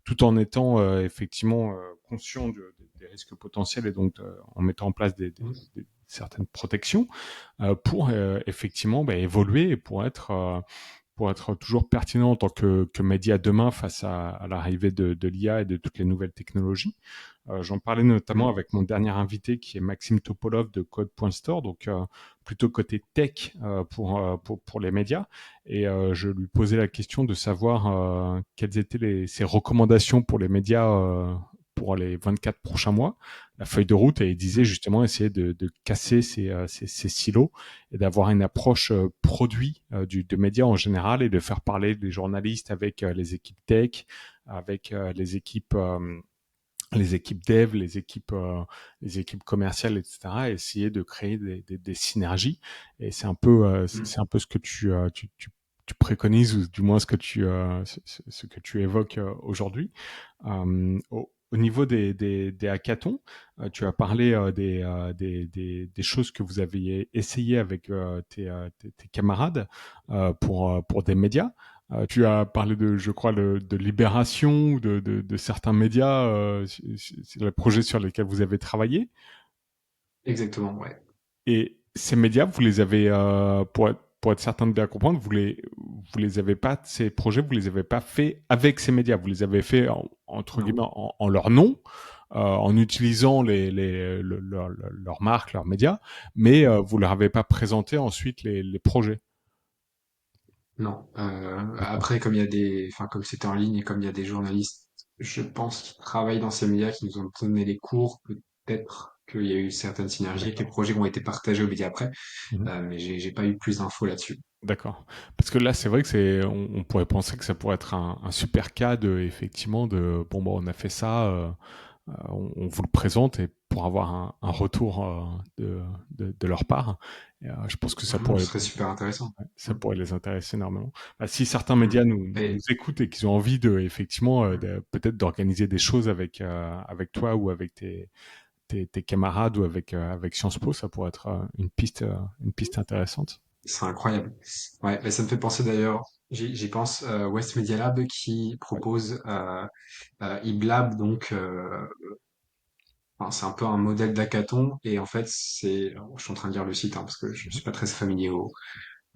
tout en étant effectivement conscient des risques potentiels et donc en mettant en place certaines protections pour effectivement évoluer et pour être toujours pertinent en tant que média demain face à l'arrivée de l'IA et de toutes les nouvelles technologies. J'en parlais notamment Mm. avec mon dernier invité qui est Maxime Topolov de Code.store, donc plutôt côté tech pour les médias. Et je lui posais la question de savoir quelles étaient ses recommandations pour les médias pour les 24 prochains mois, la feuille de route, et il disait Mm. justement essayer de casser ces silos et d'avoir une approche produit de médias en général et de faire parler les journalistes avec les équipes tech, avec les équipes dev, les équipes commerciales, etc. Et essayer de créer des synergies. Et Mm. c'est un peu ce que tu préconises, ou du moins ce que tu évoques aujourd'hui. Au niveau des hackathons, tu as parlé des choses que vous aviez essayé avec tes camarades pour des médias. Tu as parlé je crois, de Libération ou de certains médias, c'est le projet sur lesquels vous avez travaillé. Exactement, ouais. Et ces médias, vous les avez, pour être certain de bien comprendre, vous les avez pas, ces projets, vous les avez pas fait avec ces médias. Vous les avez fait, entre Non, guillemets, en leur nom, en utilisant leur marque, leurs médias, mais vous leur avez pas présenté ensuite les projets. non. D'accord. Après, comme il y a enfin, comme c'était en ligne et comme il y a des journalistes, je pense, qui travaillent dans ces médias, qui nous ont donné les cours, peut-être qu'il y a eu certaines synergies, que les D'accord. projets ont été partagés aux médias après, Mhm. mais j'ai pas eu plus d'infos là-dessus. D'accord. Parce que là, c'est vrai que on pourrait penser que ça pourrait être un super cas effectivement, bon, bah, on a fait ça, on vous le présente et pour avoir un retour de leur part. Et, je pense que Ce serait super intéressant. ça Mm. pourrait les intéresser énormément. Bah, si certains Mm. médias nous Et écoutent et qu'ils ont envie effectivement, peut-être d'organiser des choses avec toi ou avec tes camarades ou avec Sciences Po, ça pourrait être une piste intéressante. c'est incroyable. Ouais, mais ça me fait penser d'ailleurs, j'y pense, West Media Lab qui Ouais. propose eBlab, donc enfin, c'est un peu un modèle d'hackathon et en fait je suis en train de lire le site hein, parce que je Mhm. suis pas très familier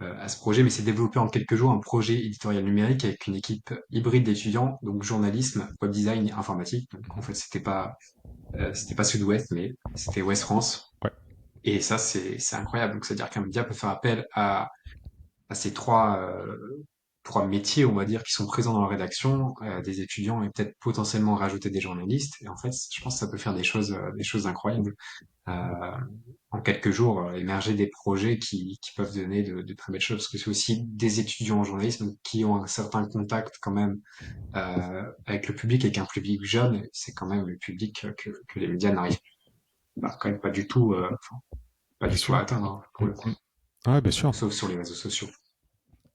à ce projet, mais c'est développé en quelques jours un projet éditorial numérique avec une équipe hybride d'étudiants, donc journalisme, web design et informatique. Donc en Mhm. fait c'était pas Sud-Ouest, mais c'était Ouest France. Ouais. Et ça c'est incroyable. Donc c'est-à-dire qu'un média peut faire appel à ces trois métiers, on va dire, qui sont présents dans la rédaction, des étudiants et peut-être potentiellement rajouter des journalistes. Et en fait, je pense que ça peut faire des choses incroyables. Euh, En quelques jours, émerger des projets qui peuvent donner de très belles choses. Parce que c'est aussi des étudiants en journalisme qui ont un certain contact quand même avec le public, avec un public jeune. C'est quand même le public que les médias n'arrivent quand même pas Bien du tout sûr. à atteindre hein, Mm, pour le coup, mm. Ouais, bien sûr. sauf sur les réseaux sociaux.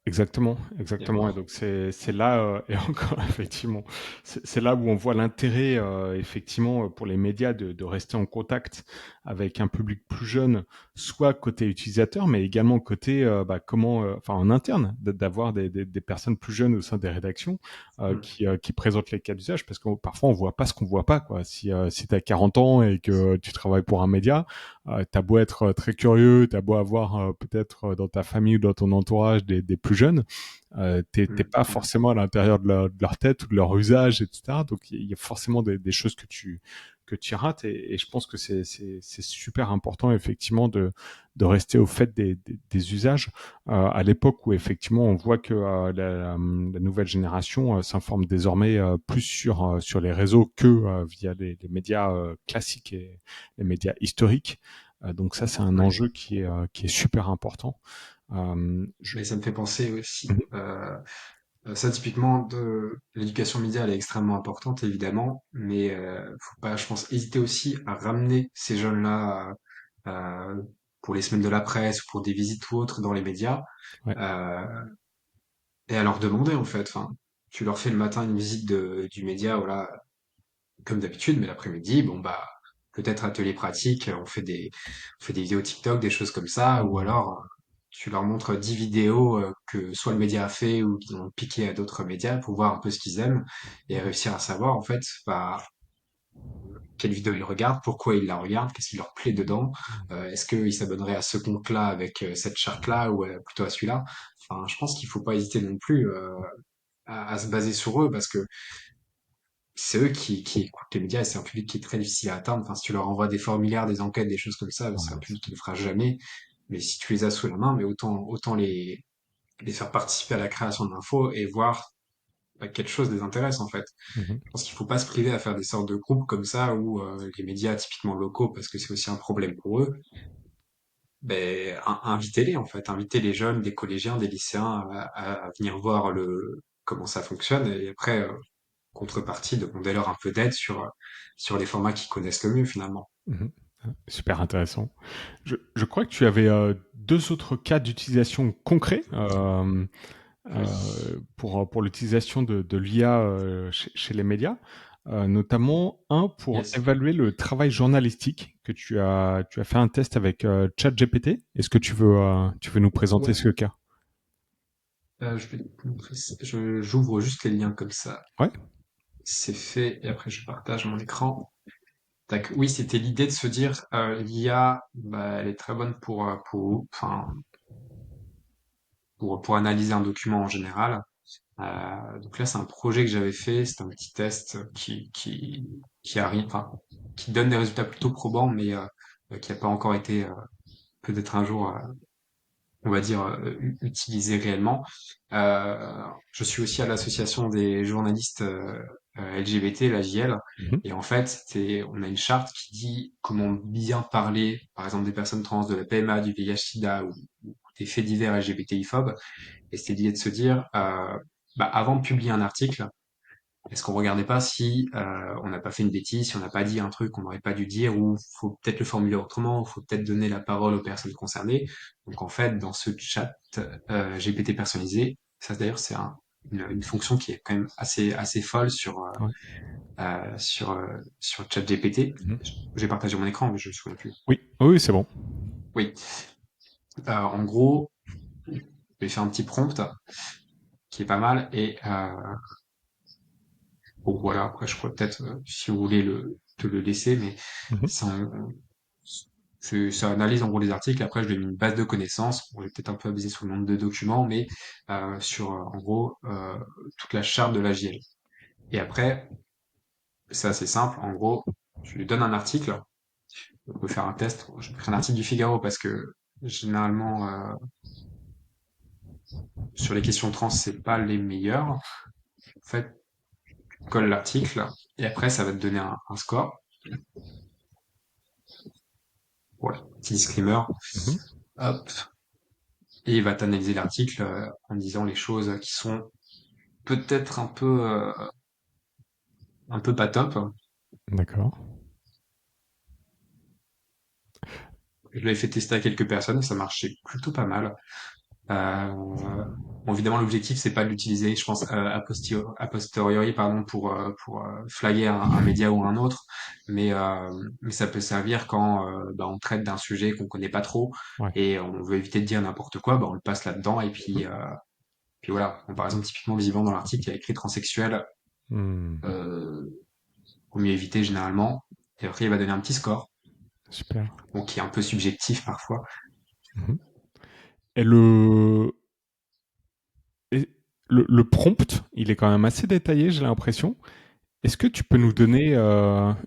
Exactement, Et exactement. Et encore. donc c'est là et encore effectivement, c'est là où on voit l'intérêt effectivement pour les médias de rester en contact avec un public plus jeune, soit côté utilisateur, mais également côté enfin en interne, d'avoir des personnes plus jeunes au sein des rédactions Mm. qui présentent les cas d'usage, parce que parfois on voit pas ce qu'on voit pas quoi. Si tu as 40 ans et que tu travailles pour un média, t'as beau être très curieux, t'as beau avoir peut-être dans ta famille ou dans ton entourage des plus jeunes, t'es Mm. pas Mm. forcément à l'intérieur de leur tête ou de leur usage, etc. Donc il y a forcément des choses que tu rates et je pense que c'est super important effectivement de rester au fait des usages à l'époque où effectivement on voit que la nouvelle génération s'informe désormais plus sur les réseaux que via les médias classiques et les médias historiques. Donc ça, c'est un Ouais. enjeu qui est super important. Je... Mais ça me fait penser aussi, Mhm. ça typiquement l'éducation média, elle est extrêmement importante évidemment, mais faut pas, je pense, hésiter aussi à ramener ces jeunes-là pour les semaines de la presse ou pour des visites ou autres dans les médias, Ouais. euh, et à leur demander en fait. Enfin, tu leur fais le matin une visite du média, voilà, comme d'habitude, mais l'après-midi, bon bah peut-être atelier pratique, on fait des vidéos TikTok, des choses comme ça, ou Mhm. alors tu leur montres 10 vidéos que soit le média a fait ou qu'ils ont piqué à d'autres médias pour voir un peu ce qu'ils aiment et réussir à savoir en fait bah, quelle vidéo ils regardent, pourquoi ils la regardent, qu'est-ce qui leur plaît dedans, est-ce qu'ils s'abonneraient à ce compte-là avec cette charte-là ou plutôt à celui-là. Enfin, je pense qu'il faut pas hésiter non plus à se baser sur eux parce que c'est eux qui écoutent les médias et c'est un public qui est très difficile à atteindre. Enfin, si tu leur envoies des formulaires, des enquêtes, des choses comme ça, bah, c'est un Ouais, public qui ne le fera jamais. Mais si tu les as sous la main, mais autant les faire participer à la création d'infos et voir bah, quelque chose les intéresse en fait. mhm, Je pense qu'il faut pas se priver à faire des sortes de groupes comme ça où les médias typiquement locaux, parce que c'est aussi un problème pour eux, ben invitez-les en fait, invitez les jeunes, des collégiens, des lycéens à venir voir le comment ça fonctionne et après contrepartie demandez-leur un peu d'aide sur les formats qu'ils connaissent le mieux finalement. mhm. Super intéressant. Je crois que tu avais deux autres cas d'utilisation concrets Oui. pour l'utilisation de l'IA chez les médias, notamment un pour Yes. évaluer le travail journalistique que tu as fait un test avec ChatGPT. Est-ce que tu veux nous présenter Ouais. ce cas? Je vais te montrer j'ouvre juste les liens comme ça. Ouais. C'est fait et après je partage mon écran. Tac. Oui, c'était l'idée de se dire l'IA, bah, elle est très bonne enfin, pour analyser un document en général. Donc là, c'est un projet que j'avais fait, c'est un petit test qui arrive, enfin, qui donne des résultats plutôt probants, mais qui n'a pas encore été peut-être un jour on va dire, utilisé réellement. Je suis aussi à l'association des journalistes LGBT, la JL, Mhm. et en fait, on a une charte qui dit comment bien parler, par exemple, des personnes trans, de la PMA, du VIH/SIDA ou des faits divers LGBTI-phobes. Et c'était l'idée de se dire, bah, avant de publier un article, est-ce qu'on regardait pas si on n'a pas fait une bêtise, si on n'a pas dit un truc qu'on n'aurait pas dû dire, ou faut peut-être le formuler autrement, ou faut peut-être donner la parole aux personnes concernées. Donc en fait, dans ce chat GPT personnalisé, ça d'ailleurs une fonction qui est quand même assez folle Ouais. sur ChatGPT. Mhm. J'ai partagé mon écran, mais je me souviens plus. Oui, oui, c'est bon. Oui, en gros, je vais faire un petit prompt qui est pas mal et bon voilà. Après, je pourrais peut-être, si vous voulez te le laisser, mais Mhm. ça, ça analyse en gros les articles. Après, je lui ai mis une base de connaissances. Bon, j'ai peut-être un peu abusé sur le nombre de documents, mais sur en gros toute la charte de l'AGL. Et après, c'est assez simple. En gros, je lui donne un article. On peut faire un test. Je pris un Mhm. article du Figaro parce que généralement sur les questions trans, c'est pas les meilleurs. En fait, tu colles l'article et après, ça va te donner un score. Voilà, petit disclaimer. Mhm. Hop. Et il va t'analyser l'article en disant les choses qui sont peut-être un peu pas top. D'accord. Je l'avais fait tester à quelques personnes et ça marchait plutôt pas mal. Bon, évidemment, l'objectif c'est pas de l'utiliser, je pense, a posteriori, pardon, pour flaguer un média ou un autre, mais ça peut servir quand bah, on traite d'un sujet qu'on connaît pas trop Ouais. et on veut éviter de dire n'importe quoi, bah, on le passe là-dedans et Mhm. puis voilà. Bon, par exemple, typiquement, visiblement dans l'article, il y a écrit transsexuel, Hmm. euh, faut mieux éviter généralement. Et après, il va donner un petit score, Super. bon, qui est un peu subjectif parfois. Mhm. Et et le prompt, il est quand même assez détaillé, j'ai l'impression. Est-ce que tu peux nous donner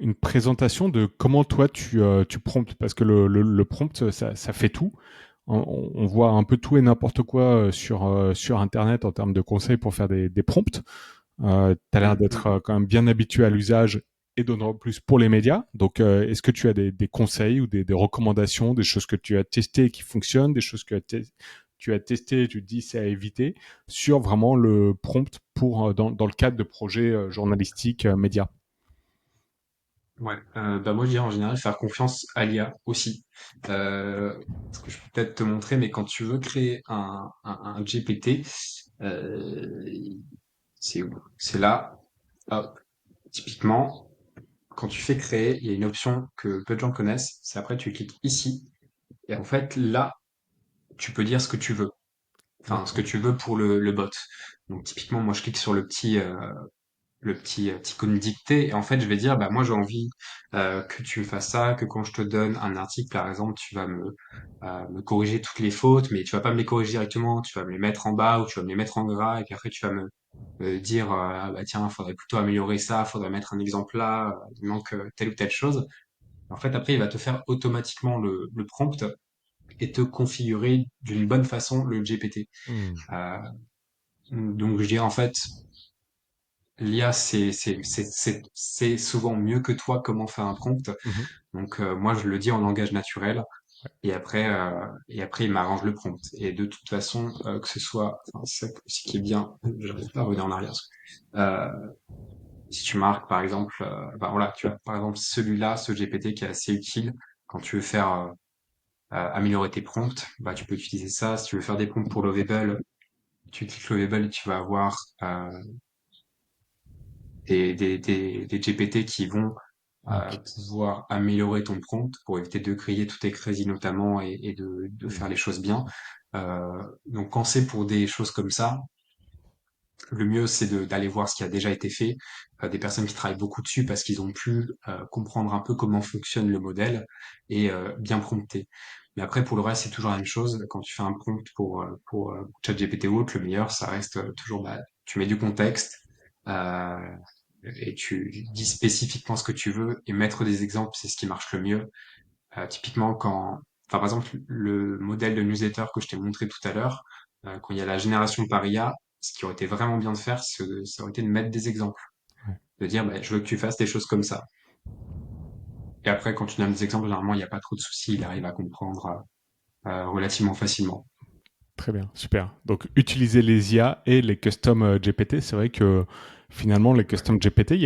une présentation de comment toi tu promptes? Parce que le prompt, ça fait tout. On voit un peu tout et n'importe quoi sur Internet en termes de conseils pour faire des prompts. Tu as l'air Mm, d'être mm. quand même bien habitué à l'usage et d'autant plus pour les médias. Donc, est-ce que tu as des conseils ou des recommandations, des choses que tu as testées et qui fonctionnent, des choses que tu as testées et tu te dis c'est à éviter sur vraiment le prompt pour dans le cadre de projets journalistiques médias? Ouais, bah moi je dirais en général faire confiance à l'IA aussi. Ce que je peux peut-être te montrer, mais quand tu veux créer un GPT, euh, c'est où? C'est là. Hop. Typiquement, quand tu fais créer, il y a une option que peu de gens connaissent. C'est après tu cliques ici et en fait là, tu peux dire ce que tu veux. Enfin, ce que D'accord. tu veux pour le bot. Donc typiquement, moi je clique sur le petit icône dictée et en fait je vais dire bah moi j'ai envie que tu me fasses ça, que quand je te donne un article par exemple tu vas me corriger toutes les fautes mais tu vas pas me les corriger directement, tu vas me les mettre en bas ou tu vas me les mettre en gras et puis après tu vas dire ah bah tiens, faudrait plutôt améliorer ça, faudrait mettre un exemple là, il manque telle ou telle chose. En fait, après, il va te faire automatiquement le prompt et te configurer d'une bonne façon le GPT. Hmm. Euh, donc, je dirais en fait, l'IA, c'est souvent mieux que toi comment faire un prompt. Mhm. Donc, moi, je le dis en langage naturel. Et après, il m'arrange le prompt. Et de toute façon, que ce soit, enfin, c'est ça ce qui est bien, j'arrive pas à revenir en arrière. Euh, si tu marques, par exemple, ben voilà, tu as par exemple celui-là, ce GPT qui est assez utile quand tu veux faire améliorer tes prompts, bah tu peux utiliser ça. Si tu veux faire des prompts pour Lovable, tu cliques Lovable et tu vas avoir des GPT qui vont Ok. pouvoir améliorer ton prompt pour éviter de griller tous tes crédits notamment et de Hmm. faire les choses bien. Donc quand c'est pour des choses comme ça, le mieux c'est d'aller voir ce qui a déjà été fait, des personnes qui travaillent beaucoup dessus parce qu'ils ont pu comprendre un peu comment fonctionne le modèle et bien prompter. Mais après pour le reste c'est toujours la même chose. Quand tu fais un prompt pour ChatGPT ou autre, le meilleur ça reste toujours bah, tu mets du contexte. Euh, et tu dis spécifiquement ce que tu veux et mettre des exemples, c'est ce qui marche le mieux. Typiquement enfin par exemple le modèle de newsletter que je t'ai montré tout à l'heure, quand il y a la génération par IA, ce qui aurait été vraiment bien de faire, ça aurait été de mettre des exemples, Ouais. de dire bah, je veux que tu fasses des choses comme ça. Et après quand tu donnes des exemples, généralement il n'y a pas trop de soucis, il arrive à comprendre relativement facilement. Très bien, super. Donc, utiliser les IA et les custom GPT, c'est vrai que finalement, les custom GPT,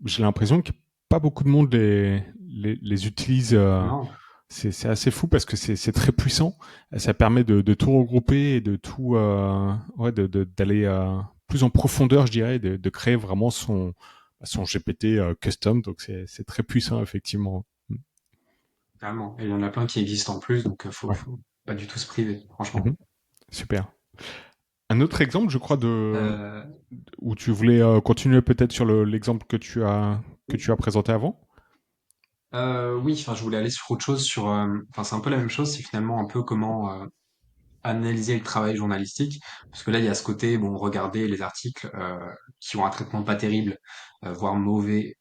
j'ai l'impression que pas beaucoup de monde les utilise. Non, C'est assez fou parce que c'est très puissant. Ça permet de tout regrouper et de tout, ouais, d'aller plus en profondeur, je dirais, de créer vraiment son GPT custom. Donc, c'est très puissant, effectivement. carrément. Et il y en a plein qui existent en plus, donc Ouais. faut pas du tout se priver, franchement. Mhm. Super. Un autre exemple, je crois, Euh, où tu voulais continuer peut-être sur l'exemple que tu as présenté avant. oui, enfin, je voulais aller sur autre chose, enfin, c'est un peu la même chose, c'est finalement un peu comment analyser le travail journalistique, parce que là, il y a ce côté, bon, regarder les articles qui ont un traitement pas terrible, voire mauvais,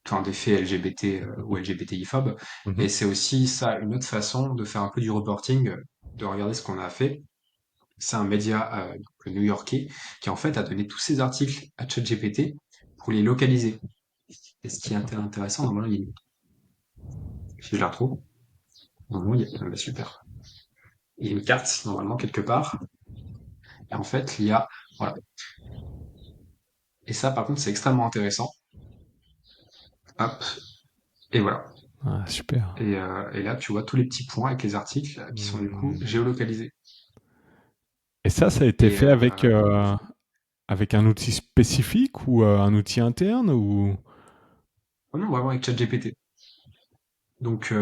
enfin, des faits LGBT ou LGBTI-phobes, Mhm. et c'est aussi ça, une autre façon de faire un peu du reporting, de regarder ce qu'on a fait. C'est un média donc, new-yorkais qui en fait a donné tous ces articles à ChatGPT pour les localiser. Et ce qui est D'accord. intéressant, normalement, si je la retrouve, normalement, ah bah, super. Il y a une carte, normalement, quelque part. Et en fait, voilà. Et ça, par contre, c'est extrêmement intéressant. Hop. Et voilà. Ah, super. Et là, tu vois tous les petits points avec les articles qui sont du coup Hmm. géolocalisés. Et ça a été Et fait avec un outil spécifique ou un outil interne ou... oh non, vraiment avec ChatGPT. Donc,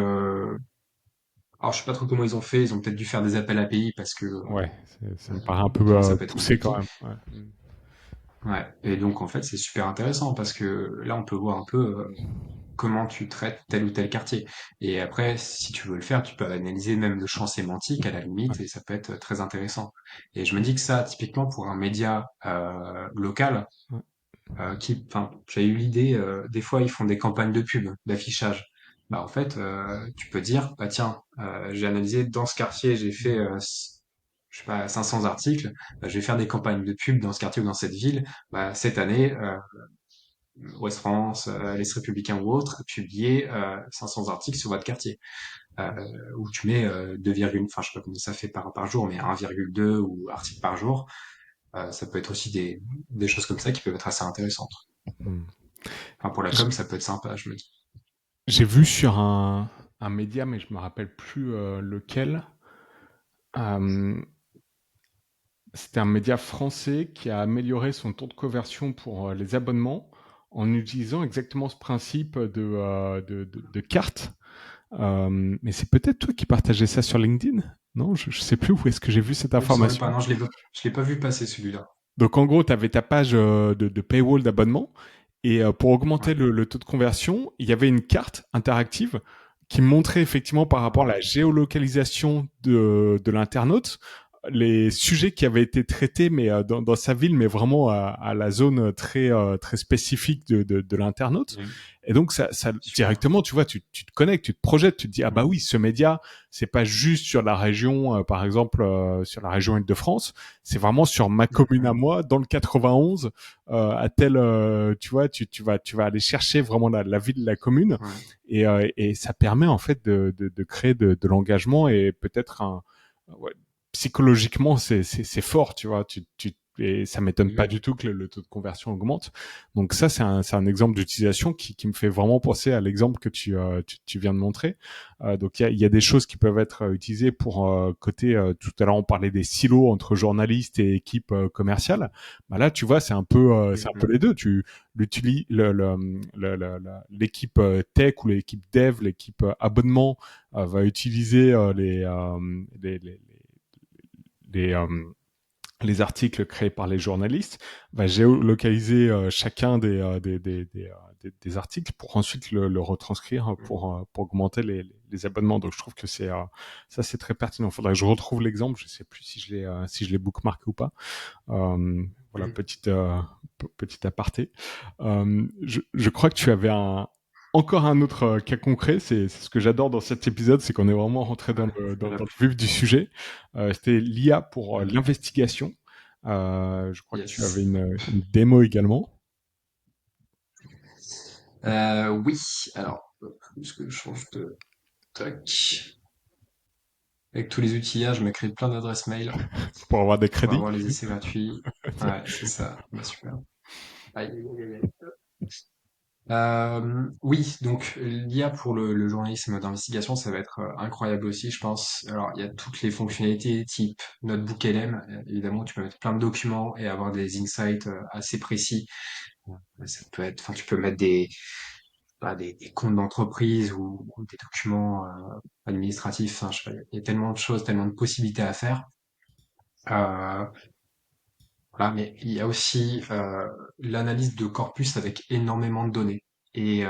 alors je sais pas trop comment ils ont fait. Ils ont peut-être dû faire des appels API parce que Ouais, ça me paraît un peu sinon ça peut être poussé quand compliqué. même. Ouais. Hmm. Ouais. Et donc en fait, c'est super intéressant parce que là, on peut voir un peu comment tu traites tel ou tel quartier. Et après, si tu veux le faire, tu peux analyser même le champ sémantique à la Ouais. limite, et ça peut être très intéressant. Et je me dis que ça, typiquement pour un média local, Ouais. enfin, j'ai eu l'idée, des fois ils font des campagnes de pub, d'affichage. Bah en fait, tu peux dire, bah tiens, j'ai analysé dans ce quartier, j'ai fait, je sais pas, 500 articles, bah, je vais faire des campagnes de pub dans ce quartier ou dans cette ville. Bah, cette année, Ouest France, l'Est républicain ou autre, publier 500 articles sur votre quartier. Euh, où tu mets 2, enfin je sais pas combien ça fait par jour, mais 1,2 ou articles par jour. Ça peut être aussi des choses comme ça qui peuvent être assez intéressantes. Hmm. Enfin pour la J- com, ça peut être sympa, je me dis. J'ai vu sur un média, mais je me rappelle plus lequel. Euh, C'était un média français qui a amélioré son taux de conversion pour les abonnements en utilisant exactement ce principe de carte. Mais c'est peut-être toi qui partageais ça sur LinkedIn. Non, je sais plus où est-ce que j'ai vu cette Il me semble pas, information. non, je l'ai pas vu passer celui-là. Donc en gros, tu avais ta page de paywall d'abonnement et pour augmenter Ouais. le taux de conversion, il y avait une carte interactive qui montrait effectivement par rapport à Ah, la géolocalisation de l'internaute les sujets qui avaient été traités, mais dans sa ville, mais vraiment à la zone très spécifique de l'internaute. Mhm. Et donc ça Super. directement, tu vois, tu te connectes, tu te projettes, tu te dis ah bah Mhm. oui, ce média, c'est pas juste sur la région, par exemple sur la région Île-de-France, c'est vraiment sur ma commune à Mhm. moi, dans le 91, à tel, tu vois, tu vas aller chercher vraiment la ville, la commune, Ouais. et ça permet en fait de créer de l'engagement et peut-être ouais, psychologiquement c'est fort, tu vois, et ça m'étonne pas Mhm. du tout que le taux de conversion augmente. Donc ça c'est un exemple d'utilisation qui me fait vraiment penser à l'exemple que tu viens de montrer. Donc il y a des choses qui peuvent être utilisées pour côté tout à l'heure on parlait des silos entre journalistes et équipes commerciales. Bah là tu vois c'est un peu Mhm. les deux. Tu l'utilises l'équipe tech ou l'équipe dev, l'équipe abonnement va utiliser les, euh, les articles créés par les journalistes, va géolocaliser chacun des articles pour ensuite le retranscrire pour augmenter les abonnements. Donc je trouve que ça c'est très pertinent. Il faudrait que je retrouve l'exemple. Je sais plus si je l'ai bookmarké ou pas. Voilà, Mhm. petit aparté. Je crois que tu avais encore un autre cas concret. C'est ce que j'adore dans cet épisode, c'est qu'on est vraiment rentré dans Ouais. dans le vif du sujet. C'était l'IA pour Mhm. l'investigation. Je crois que tu avais Yes. une démo également. Oui, alors, est-ce que je change de... Tac. Avec tous les outillages, je me crée plein d'adresses mail Pour avoir des pour crédits. avoir les essais gratuits. Ouais, c'est ça. Bah, super. Aïe, aïe, aïe, aïe. Oui, donc l'IA pour le journalisme d'investigation, ça va être incroyable aussi, je pense. Alors, il y a toutes les fonctionnalités type Notebook LM. Évidemment, tu peux mettre plein de documents et avoir des insights assez précis. Ça peut être, enfin, tu peux mettre des comptes d'entreprise ou des documents administratifs. Enfin, je sais pas, il y a tellement de choses, tellement de possibilités à faire. Euh, voilà, mais il y a aussi l'analyse de corpus avec énormément de données. Et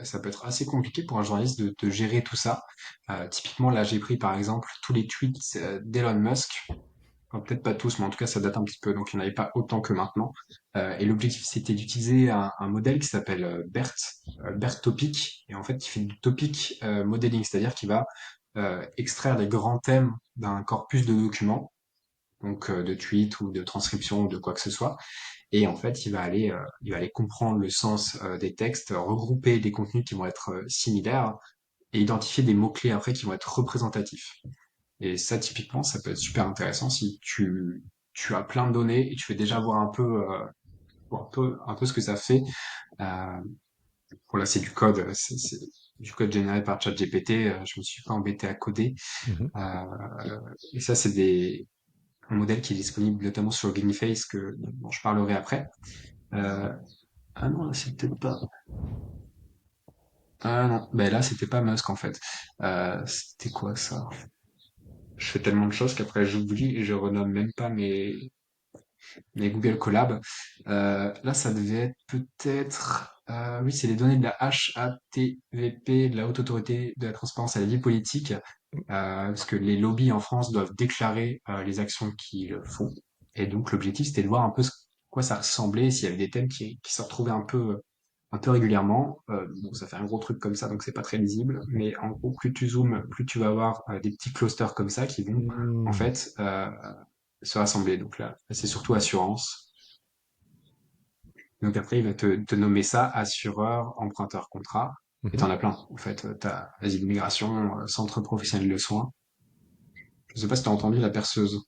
ça peut être assez compliqué pour un journaliste de gérer tout ça. Typiquement, là, j'ai pris par exemple tous les tweets d'Elon Musk. Enfin, peut-être pas tous, mais en tout cas, ça date un petit peu, donc il n'y en avait pas autant que maintenant. Et l'objectif, c'était d'utiliser un modèle qui s'appelle BERT Topic, et en fait, qui fait du topic modeling, c'est-à-dire qu'il va extraire les grands thèmes d'un corpus de documents, donc de tweets ou de transcriptions ou de quoi que ce soit, et en fait, il va aller comprendre le sens des textes, regrouper des contenus qui vont être similaires, et identifier des mots-clés après qui vont être représentatifs. Et ça, typiquement, ça peut être super intéressant si tu as plein de données et tu veux déjà voir un peu ce que ça fait. Euh, voilà, c'est du code, c'est du code généré par ChatGPT. Je me suis pas embêté à coder. Mhm. Euh, et ça, c'est un modèle qui est disponible notamment sur Giniface dont je parlerai après. Euh, ah non, là, c'est peut-être pas. Ah non, ben là, c'était pas Musk en fait. C'était quoi ça? Je fais tellement de choses qu'après j'oublie et je renomme même pas mes Google Colab. Là, ça devait être peut-être... oui, c'est les données de la HATVP, de la Haute Autorité de la Transparence à la vie politique, parce que les lobbies en France doivent déclarer les actions qu'ils font. Et donc, l'objectif, c'était de voir un peu quoi ça ressemblait, s'il y avait des thèmes qui se retrouvaient un peu régulièrement. Bon, ça fait un gros truc comme ça, donc c'est pas très lisible. Mais en gros, plus tu zoomes, plus tu vas avoir des petits clusters comme ça qui vont, en Hmm. fait, se rassembler. Donc là, c'est surtout assurance. Donc après, il va te nommer ça assureur, emprunteur, contrat. Et Mhm. t'en as plein. En fait, t'as asile migration, centre professionnel de soins. Je sais pas si t'as entendu la perceuse.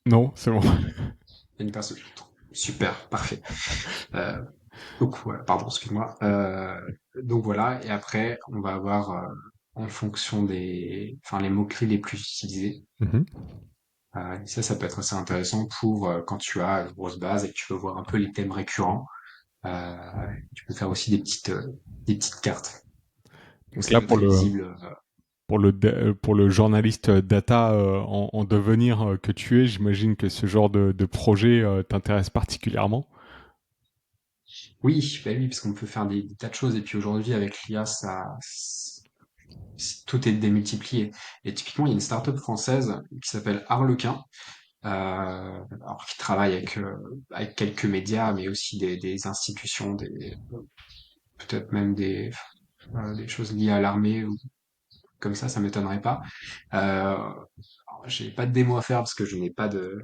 Non, c'est bon. Il y a une perceuse. Super, parfait. Euh, donc, voilà, pardon, excuse-moi. Donc voilà. Et après, on va avoir, en fonction enfin, les mots-clés les plus utilisés. Mhm. Ça peut être assez intéressant pour quand tu as une grosse base et que tu veux voir un peu les thèmes récurrents. Tu peux faire aussi des petites cartes. Donc Donc c'est là pas pour très le lisible. pour le journaliste data en devenir que tu es, j'imagine que ce genre de projet t'intéresse particulièrement. Oui, bah oui, parce qu'on peut faire des tas de choses. Et puis aujourd'hui, avec l'IA, tout est démultiplié. Et typiquement, il y a une startup française qui s'appelle Harlequin, alors qui travaille avec quelques médias, mais aussi des institutions, peut-être même des choses liées à l'armée ou comme ça m'étonnerait pas. Alors, j'ai pas de démo à faire parce que je n'ai pas de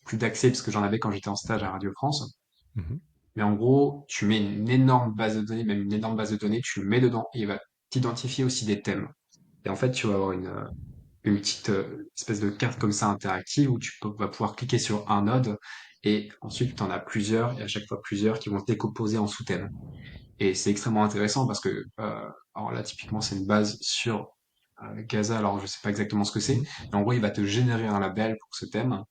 plus d'accès parce que j'en avais quand j'étais en stage à Radio France. Mhm. Mais en gros, tu mets une énorme base de données, même une énorme base de données, tu le mets dedans et il va t'identifier aussi des thèmes. Et en fait, tu vas avoir une petite espèce de carte comme ça interactive où vas pouvoir cliquer sur un node et ensuite tu en as plusieurs et à chaque fois plusieurs qui vont se décomposer en sous-thèmes. Et c'est extrêmement intéressant parce que alors là typiquement c'est une base sur Gaza, alors je sais pas exactement ce que c'est, Mhm. mais en gros il va te générer un label pour ce thème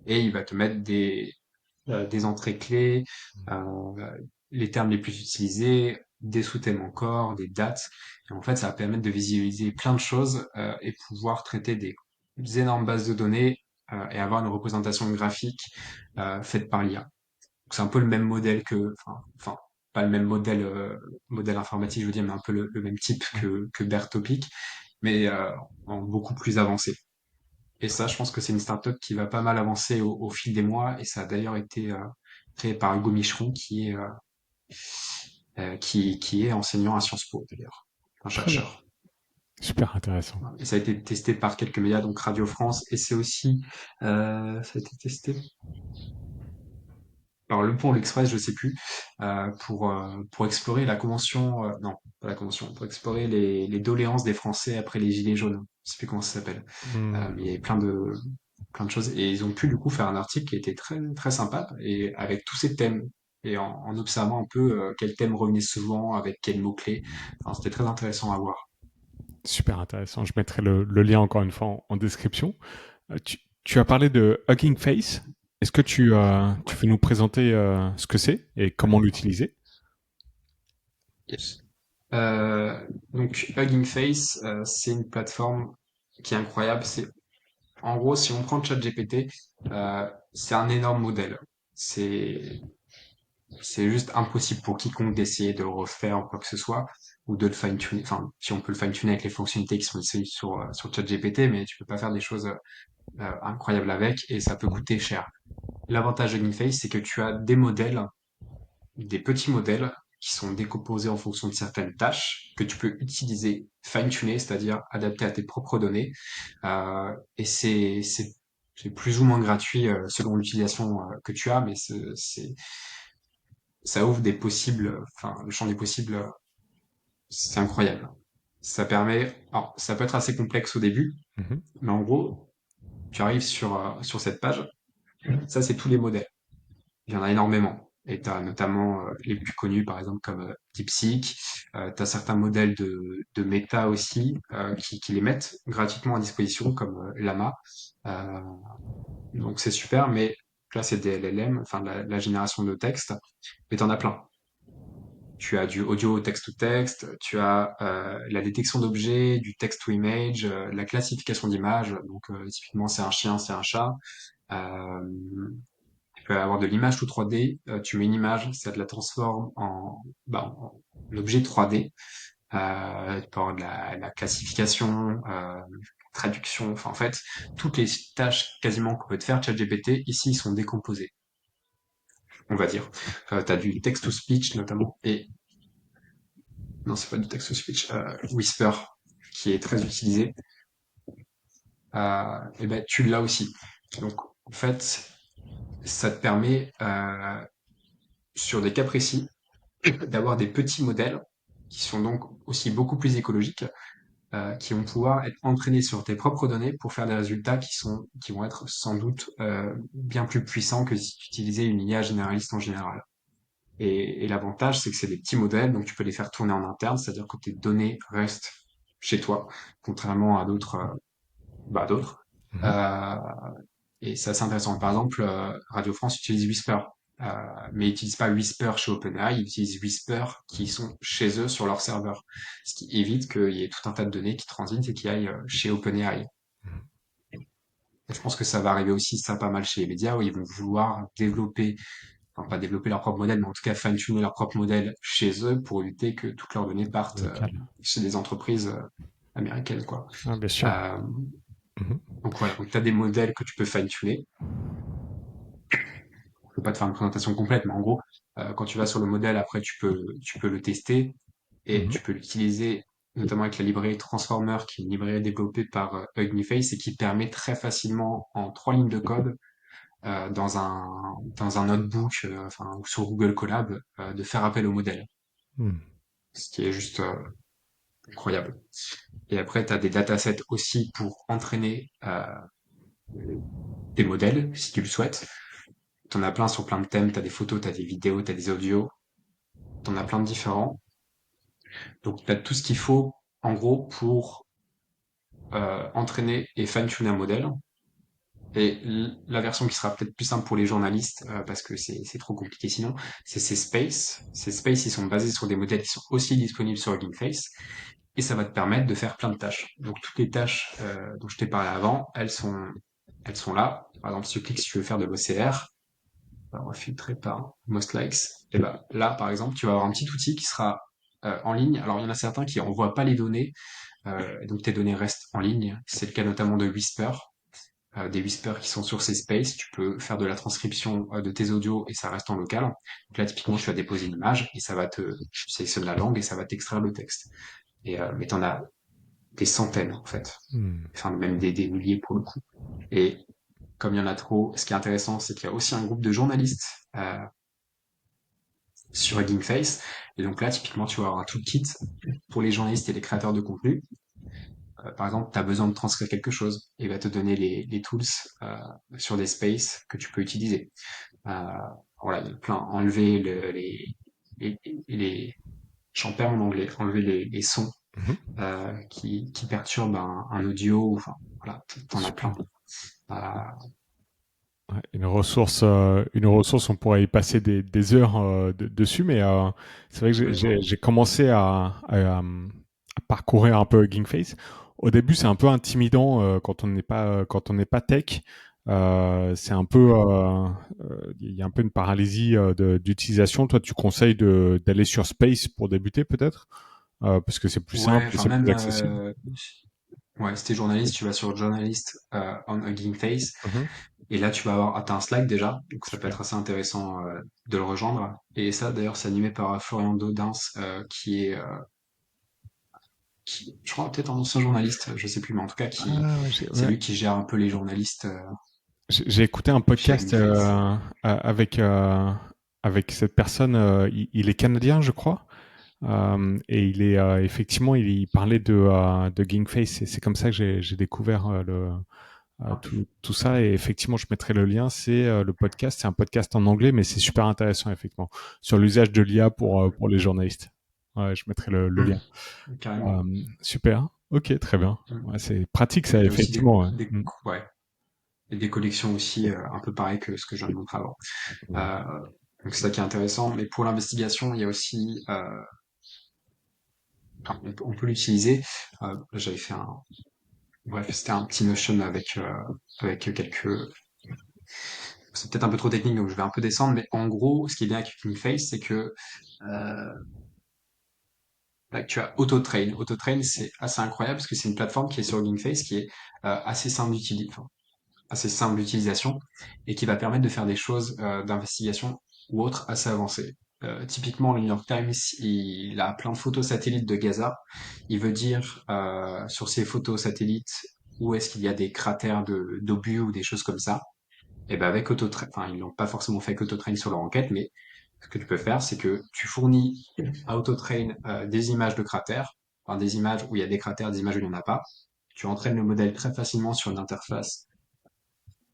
et il va te mettre des entrées clés, les termes les plus utilisés, des sous-thèmes encore, des dates. Et en fait, ça va permettre de visualiser plein de choses et pouvoir traiter des énormes bases de données et avoir une représentation graphique faite par l'IA. C'est un peu le même modèle enfin, pas le même modèle informatique, je veux dire, mais un peu le même type Ouais. que BERT Topic, mais en beaucoup plus avancé. Et ça, je pense que c'est une startup qui va pas mal avancer au fil des mois. Et ça a d'ailleurs été créé par Hugo Micheron, qui est enseignant à Sciences Po, d'ailleurs, un Très bien. chercheur. Super intéressant. Voilà. Et ça a été testé par quelques médias, donc Radio France. Et c'est aussi, ça a été testé par Le Pont l'Express, je sais plus, pour explorer la convention, non, pas la convention, pour explorer les doléances des Français après les Gilets jaunes. Je sais plus comment ça s'appelle. Hmm. Mais il y avait plein de choses. Et ils ont pu du coup faire un article qui était très très sympa et avec tous ces thèmes et en observant un peu quels thèmes revenaient souvent avec quels mots-clés. Enfin, c'était très intéressant à voir. Super intéressant. Je mettrai le lien encore une fois en description. Tu as parlé de Hugging Face. Est-ce que tu Ouais. veux nous présenter ce que c'est et comment l'utiliser? Yes. Euh, donc Hugging Face, c'est une plateforme qui est incroyable. C'est en gros, si on prend ChatGPT, c'est un énorme modèle. C'est c'est juste impossible pour quiconque d'essayer de le refaire ou quoi que ce soit, ou de le fine-tuner. Enfin, si on peut le fine-tuner avec les fonctionnalités qui sont disponibles sur ChatGPT, mais tu peux pas faire des choses incroyables avec, et ça peut coûter cher. L'avantage de GameFace, c'est que tu as des modèles, des petits modèles, qui sont décomposés en fonction de certaines tâches, que tu peux utiliser, fine-tuner, c'est-à-dire adapter à tes propres données, et c'est plus ou moins gratuit selon l'utilisation que tu as, mais ça ouvre des possibles, enfin, le champ des possibles, c'est incroyable. Ça permet, alors, ça peut être assez complexe au début, Mhm. mais en gros, tu arrives sur cette page, ça, c'est tous les modèles. Il y en a énormément. Et tu as notamment les plus connus, par exemple, comme DeepSeek. Tu as certains modèles de méta aussi qui les mettent gratuitement à disposition, comme Llama. Euh, donc c'est super, mais là, c'est des LLM, enfin, la génération de texte, mais tu en as plein. Tu as du audio text-to-text, tu as la détection d'objets, du text-to-image, la classification d'images. Donc, typiquement, c'est un chien, c'est un chat. Euh, tu peux avoir de l'image tout 3D. Tu mets une image, ça te la transforme en objet 3D. Tu peux avoir de la classification, traduction. Enfin, en fait, toutes les tâches quasiment qu'on peut te faire, ChatGPT, ici, ils sont décomposés, on va dire. Tu as du text-to-speech notamment. Et non, c'est pas du text-to-speech, Whisper, qui est très utilisé. Et ben, tu l'as aussi. Donc, en fait, ça te permet, sur des cas précis, d'avoir des petits modèles qui sont donc aussi beaucoup plus écologiques, qui vont pouvoir être entraînés sur tes propres données pour faire des résultats qui vont être sans doute bien plus puissants que si tu utilisais une IA généraliste en général. Et l'avantage, c'est que c'est des petits modèles, donc tu peux les faire tourner en interne, c'est-à-dire que tes données restent chez toi, contrairement à d'autres. Mhm. Euh, et c'est assez intéressant. Par exemple, Radio France utilise Whisper, euh, mais ils n'utilisent pas Whisper chez OpenAI, ils utilisent Whisper qui sont chez eux sur leur serveur, ce qui évite qu'il y ait tout un tas de données qui transitent et qui aillent chez OpenAI. Et je pense que ça va arriver aussi ça pas mal chez les médias où ils vont vouloir développer enfin pas développer leur propre modèle, mais en tout cas fine-tuner leur propre modèle chez eux pour éviter que toutes leurs données partent Local. chez des entreprises américaines, quoi. Ah, bien sûr. Euh, Mhm. donc voilà, donc tu as des modèles que tu peux fine-tuner. Je peux pas te faire une présentation complète, mais en gros, quand tu vas sur le modèle, après tu peux le tester et Mhm. tu peux l'utiliser notamment avec la librairie Transformer, qui est une librairie développée par Hugging Face et qui permet très facilement en 3 lignes de code dans un notebook, enfin ou sur Google Colab, de faire appel au modèle, Mhm. ce qui est juste incroyable. Et après, tu as des datasets aussi pour entraîner tes modèles, si tu le souhaites. T'en as plein sur plein de thèmes, t'as des photos, t'as des vidéos, t'as des audios, t'en as plein de différents. Donc t'as tout ce qu'il faut, en gros, pour entraîner et fine-tuner un modèle. Et la version qui sera peut-être plus simple pour les journalistes, parce que c'est trop compliqué sinon, c'est ces Space. Ces Space, ils sont basés sur des modèles qui sont aussi disponibles sur Hugging Face, et ça va te permettre de faire plein de tâches. Donc toutes les tâches dont je t'ai parlé avant, elles sont là. Par exemple, si tu cliques, si tu veux faire de l'OCR, on va filtrer par Most Likes. Et ben là, par exemple, tu vas avoir un petit outil qui sera en ligne. Alors il y en a certains qui envoient pas les données, donc tes données restent en ligne. C'est le cas notamment de Whisper, des Whisper qui sont sur ces spaces. Tu peux faire de la transcription de tes audios et ça reste en local. Donc là, typiquement, tu vas déposer une image et tu sélectionnes la langue et ça va t'extraire le texte. Mais t'en as des centaines en fait, Mhm. enfin même des milliers pour le coup. Et comme il y en a trop, ce qui est intéressant, c'est qu'il y a aussi un groupe de journalistes sur Hugging Face. Et donc là, typiquement, tu vas avoir un toolkit pour les journalistes et les créateurs de contenu. Par exemple, tu as besoin de transcrire quelque chose, et il va te donner les tools sur des spaces que tu peux utiliser. Euh, voilà, il y a plein. Enlever les, les j'en perds en anglais, enlever les sons Mhm. qui perturbent un audio. Enfin, voilà, t'en as Super. plein. Euh, Ouais, une ressource, on pourrait y passer des heures dessus, mais c'est vrai que Complètement. j'ai commencé à parcourir un peu Hugging Face. Au début, c'est un peu intimidant quand on n'est pas tech. C'est un peu, Mm. il y a un peu une paralysie d'utilisation. Toi, tu conseilles d'aller sur Space pour débuter, peut-être, parce que c'est plus Ouais, simple et enfin c'est plus même accessible. ouais, si t'es journaliste, tu vas sur Journalist on Hugging Face. Mhm. Et là, tu vas avoir, t'as un Slack déjà, donc ça peut Super. être assez intéressant de le rejoindre. Et ça, d'ailleurs, c'est animé par Florian Daudin, je crois peut-être un ancien journaliste, je sais plus, mais en tout cas, Ah, c'est ouais. lui qui gère un peu les journalistes J'ai écouté un chez podcast Hugging Face. avec avec cette personne. Il est canadien, je crois, et il est effectivement, il parlait de Gingface. Et c'est comme ça que j'ai découvert tout ça. Et effectivement, je mettrai le lien. C'est le podcast. C'est un podcast en anglais, mais c'est super intéressant effectivement sur l'usage de l'IA Cool. pour les journalistes. Ouais, je mettrai le lien. Carrément. Super. Ok, très bien. Mm. Ouais, c'est pratique Et ça, t'as aussi effectivement. Ouais. ouais, et des collections aussi un peu pareil que ce que je viens de montrer avant. Mm. Euh, donc c'est ça qui est intéressant. Mais pour l'investigation, il y a aussi, enfin, on peut l'utiliser. J'avais fait bref, c'était un petit Notion avec quelques. C'est peut-être un peu trop technique, donc je vais un peu descendre. Mais en gros, ce qui est bien avec Uniface, c'est que euh, là, tu as AutoTrain. AutoTrain, c'est assez incroyable parce que c'est une plateforme qui est sur Face qui est assez simple assez simple d'utilisation et qui va permettre de faire des choses d'investigation ou autres assez avancées. Typiquement, le New York Times, il a plein de photos satellites de Gaza. Il veut dire sur ces photos satellites où est-ce qu'il y a des cratères d'obus ou des choses comme ça. Et ben avec AutoTrain, enfin ils l'ont pas forcément fait avec AutoTrain sur leur enquête, mais ce que tu peux faire, c'est que tu fournis à AutoTrain des images de cratères, enfin des images où il y a des cratères, des images où il n'y en a pas. Tu entraînes le modèle très facilement sur une interface.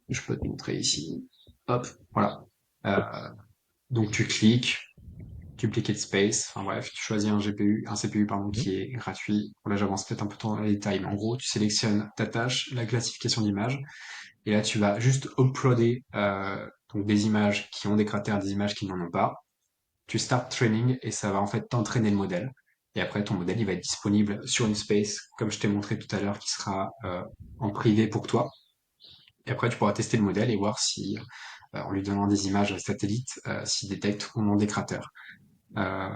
Je peux te montrer ici. Hop, voilà. Euh, donc tu cliques, duplicate space, enfin bref, tu choisis un CPU pardon, Mhm. qui est gratuit. Bon, là j'avance peut-être un peu dans les détails, mais en gros tu sélectionnes ta tâche, la classification d'image, et là tu vas juste uploader donc des images qui ont des cratères, des images qui n'en ont pas. Tu start training et ça va en fait t'entraîner le modèle. Et après ton modèle il va être disponible sur une space, comme je t'ai montré tout à l'heure, qui sera en privé pour toi. Et après tu pourras tester le modèle et voir si en lui donnant des images satellites s'il détecte ou non des cratères. Euh,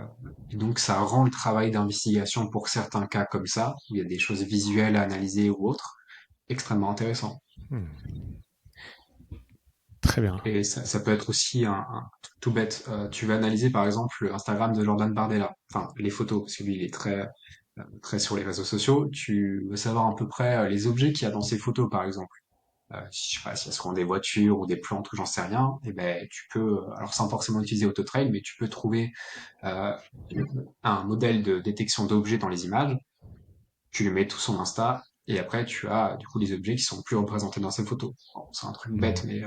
et donc ça rend le travail d'investigation pour certains cas comme ça, où il y a des choses visuelles à analyser ou autres, extrêmement intéressant. Hmm. Très bien. Et ça peut être aussi un truc tout bête. Tu vas analyser par exemple le Instagram de Jordan Bardella, enfin les photos, parce que lui il est très sur les réseaux sociaux. Tu veux savoir à peu près les objets qu'il y a dans ses photos par exemple. Je sais pas si ce sont des voitures ou des plantes ou j'en sais rien. Et ben tu peux, alors sans forcément utiliser Autotrail, mais tu peux trouver euh, un modèle de détection d'objets dans les images. Tu lui mets tout son Insta. Et après, tu as du coup les objets qui sont plus représentés dans ces photos. Bon, c'est un truc bête, mais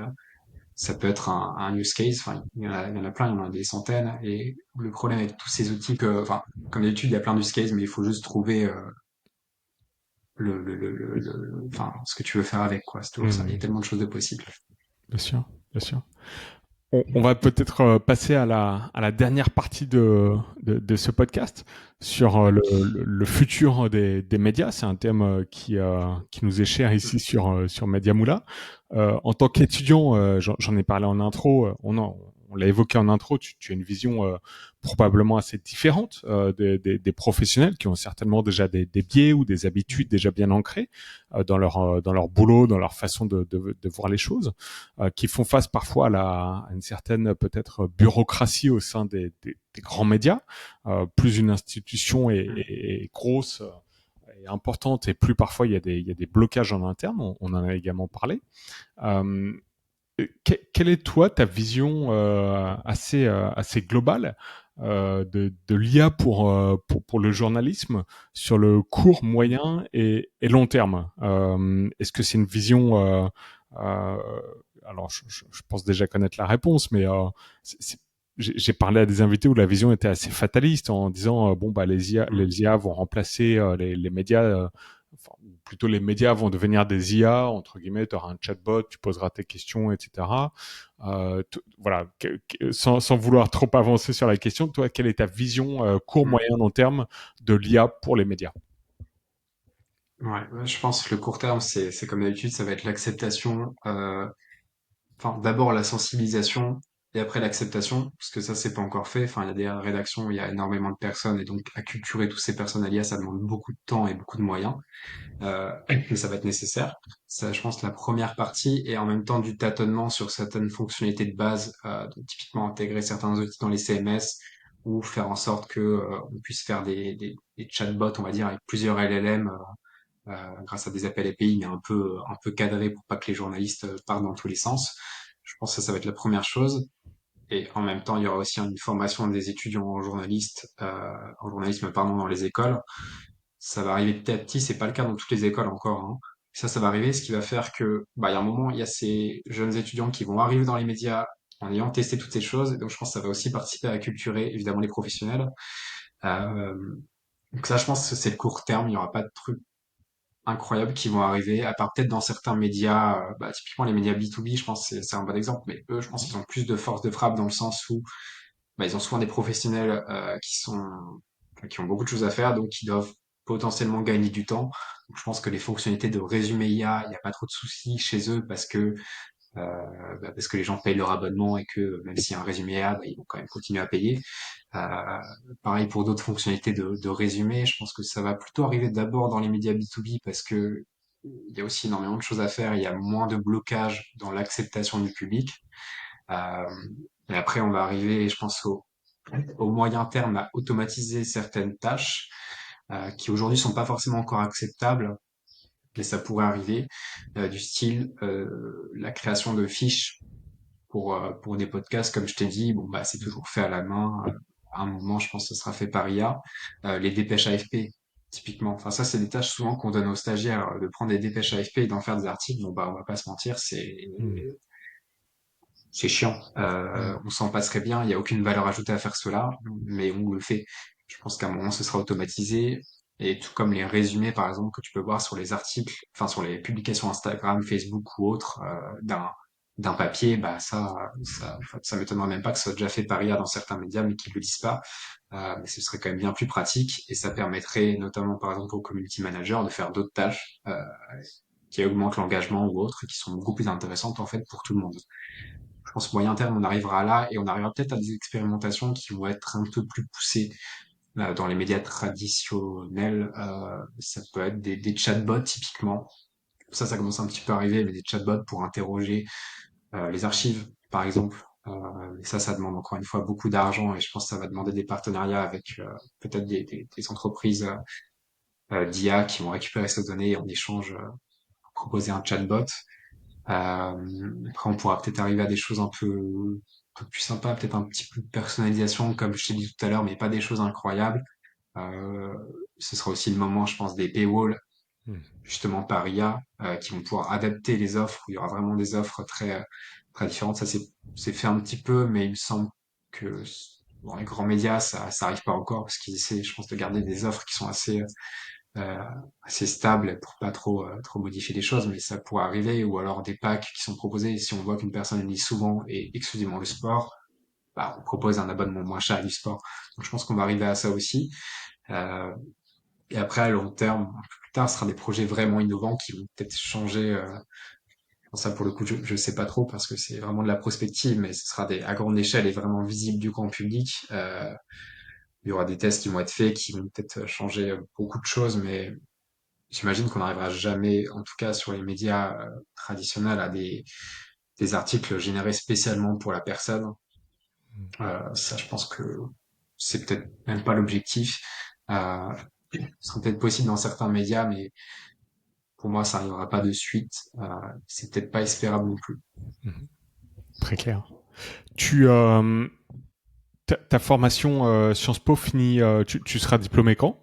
ça peut être un use case. Enfin, il y en a plein, il y en a des centaines. Et le problème avec tous ces outils que, enfin, comme d'habitude, il y a plein d'use cases, mais il faut juste trouver enfin, ce que tu veux faire avec, quoi. C'est toujours ça. Il y a Hmm. tellement de choses de possibles. Bien sûr, bien sûr. On va peut-être passer à la dernière partie de ce podcast sur Ouais. le futur des médias. C'est un thème qui nous est cher ici sur Media Moula. En tant qu'étudiant, j'en ai parlé en intro, on l'a évoqué en intro, tu as une vision probablement assez différente des professionnels qui ont certainement déjà des biais ou des habitudes déjà bien ancrées dans leur boulot, dans leur façon de voir les choses, qui font face parfois à une certaine peut-être bureaucratie au sein des grands médias. Plus une institution est grosse et importante, et plus parfois il y a des blocages en interne. On en a également parlé. Euh, Quelle est toi ta vision assez globale de l'IA pour le journalisme sur le court, moyen et long terme? Est-ce que c'est une vision euh, alors je pense déjà connaître la réponse, mais j'ai parlé à des invités où la vision était assez fataliste en disant bon bah Mm. les IA vont remplacer les médias, enfin, ou plutôt les médias vont devenir des IA entre guillemets. Tu auras un chatbot, tu poseras tes questions, etc. Voilà, sans vouloir trop avancer sur la question, toi, quelle est ta vision court, Mm. moyen, long terme de l'IA pour les médias? Ouais, je pense que le court terme, c'est comme d'habitude, ça va être l'acceptation. Enfin, d'abord la sensibilisation et après l'acceptation, parce que ça, c'est pas encore fait. Enfin, il y a des rédactions où il y a énormément de personnes et donc acculturer toutes ces personnes à l'IA, ça demande beaucoup de temps et beaucoup de moyens. Mais ça va être nécessaire. Ça, je pense, la première partie et en même temps du tâtonnement sur certaines fonctionnalités de base, donc typiquement intégrer certains outils dans les CMS ou faire en sorte que on puisse faire des chatbots, on va dire, avec plusieurs LLM grâce à des appels API, mais un peu cadrés pour pas que les journalistes partent dans tous les sens. Je pense que ça va être la première chose. Et en même temps, il y aura aussi une formation des étudiants en journalisme, pardon, dans les écoles. Ça va arriver petit à petit, c'est pas le cas dans toutes les écoles encore, hein. Ça va arriver, ce qui va faire que, bah, il y a un moment, il y a ces jeunes étudiants qui vont arriver dans les médias en ayant testé toutes ces choses. Et donc, je pense que ça va aussi participer à culturer, évidemment, les professionnels. Euh, donc ça, je pense que c'est le court terme. Il y aura pas de trucs incroyables qui vont arriver, à part peut-être dans certains médias, bah, typiquement les médias B2B, je pense que c'est un bon exemple, mais eux, je pense qu'ils ont plus de force de frappe dans le sens où bah, ils ont souvent des professionnels enfin, qui ont beaucoup de choses à faire, donc qui doivent potentiellement gagner du temps. Donc, je pense que les fonctionnalités de résumé IA, il n'y a pas trop de soucis chez eux parce que les gens payent leur abonnement et que même s'il y a un résumé IA, bah, ils vont quand même continuer à payer. Euh, Pareil pour d'autres fonctionnalités de résumé, je pense que ça va plutôt arriver d'abord dans les médias B2B parce que il y a aussi énormément de choses à faire, il y a moins de blocage dans l'acceptation du public. Euh, et après, on va arriver, je pense, au moyen terme à automatiser certaines tâches qui aujourd'hui sont pas forcément encore acceptables, mais ça pourrait arriver, du style la création de fiches pour des podcasts, comme je t'ai dit, bon bah c'est toujours fait à la main. À un moment, je pense que ce sera fait par IA. Les dépêches AFP, typiquement. Enfin ça, c'est des tâches souvent qu'on donne aux stagiaires, de prendre des dépêches AFP et d'en faire des articles. Bon bah on va pas se mentir, Hmm. c'est chiant. Hmm. On s'en passerait bien. Il y a aucune valeur ajoutée à faire cela, mais on le fait. Je pense qu'à un moment, ce sera automatisé. Et tout comme les résumés, par exemple, que tu peux voir sur les articles, enfin sur les publications Instagram, Facebook ou autres d'un papier, bah ça m'étonnerait même pas que ce soit déjà fait par IA dans certains médias, mais qu'ils le disent pas. Mais ce serait quand même bien plus pratique et ça permettrait notamment, par exemple, aux community managers de faire d'autres tâches qui augmentent l'engagement ou autres, qui sont beaucoup plus intéressantes en fait pour tout le monde. Je pense moyen terme, on arrivera là et on arrivera peut-être à des expérimentations qui vont être un peu plus poussées dans les médias traditionnels. Ça peut être des chatbots typiquement. Ça commence un petit peu à arriver, mais des chatbots pour interroger les archives, par exemple. Mais ça demande encore une fois beaucoup d'argent et je pense que ça va demander des partenariats avec peut-être des entreprises d'IA qui vont récupérer ces données et en échange proposer un chatbot. Après, on pourra peut-être arriver à des choses un peu plus sympas, peut-être un petit peu de personnalisation, comme je t'ai dit tout à l'heure, mais pas des choses incroyables. Euh, Ce sera aussi le moment, je pense, des paywalls, Hmm. justement par IA, qui vont pouvoir adapter les offres, où il y aura vraiment des offres très différentes. Ça, c'est fait un petit peu, mais il me semble que dans les grands médias, ça arrive pas encore, parce qu'ils essaient, je pense, de garder des offres qui sont euh, assez stables pour pas trop modifier les choses, mais ça pourrait arriver, ou alors des packs qui sont proposés. Si on voit qu'une personne lit souvent et exclusivement le sport, bah, on propose un abonnement moins cher du sport. Donc je pense qu'on va arriver à ça aussi. Euh, et après, à long terme, un peu plus tard, ce sera des projets vraiment innovants qui vont peut-être changer. Ça, pour le coup, je sais pas trop parce que c'est vraiment de la prospective, mais ce sera à grande échelle et vraiment visible du grand public. Il y aura des tests qui vont être faits, qui vont peut-être changer beaucoup de choses, mais j'imagine qu'on n'arrivera jamais, en tout cas sur les médias traditionnels, à des articles générés spécialement pour la personne. Ça, je pense que c'est peut-être même pas l'objectif. Euh, Ce serait peut-être possible dans certains médias, mais pour moi, ça n'arrivera pas de suite. C'est peut-être pas espérable non plus. Mhm. Très clair. Tu, ta formation Sciences Po finie, tu seras diplômé quand?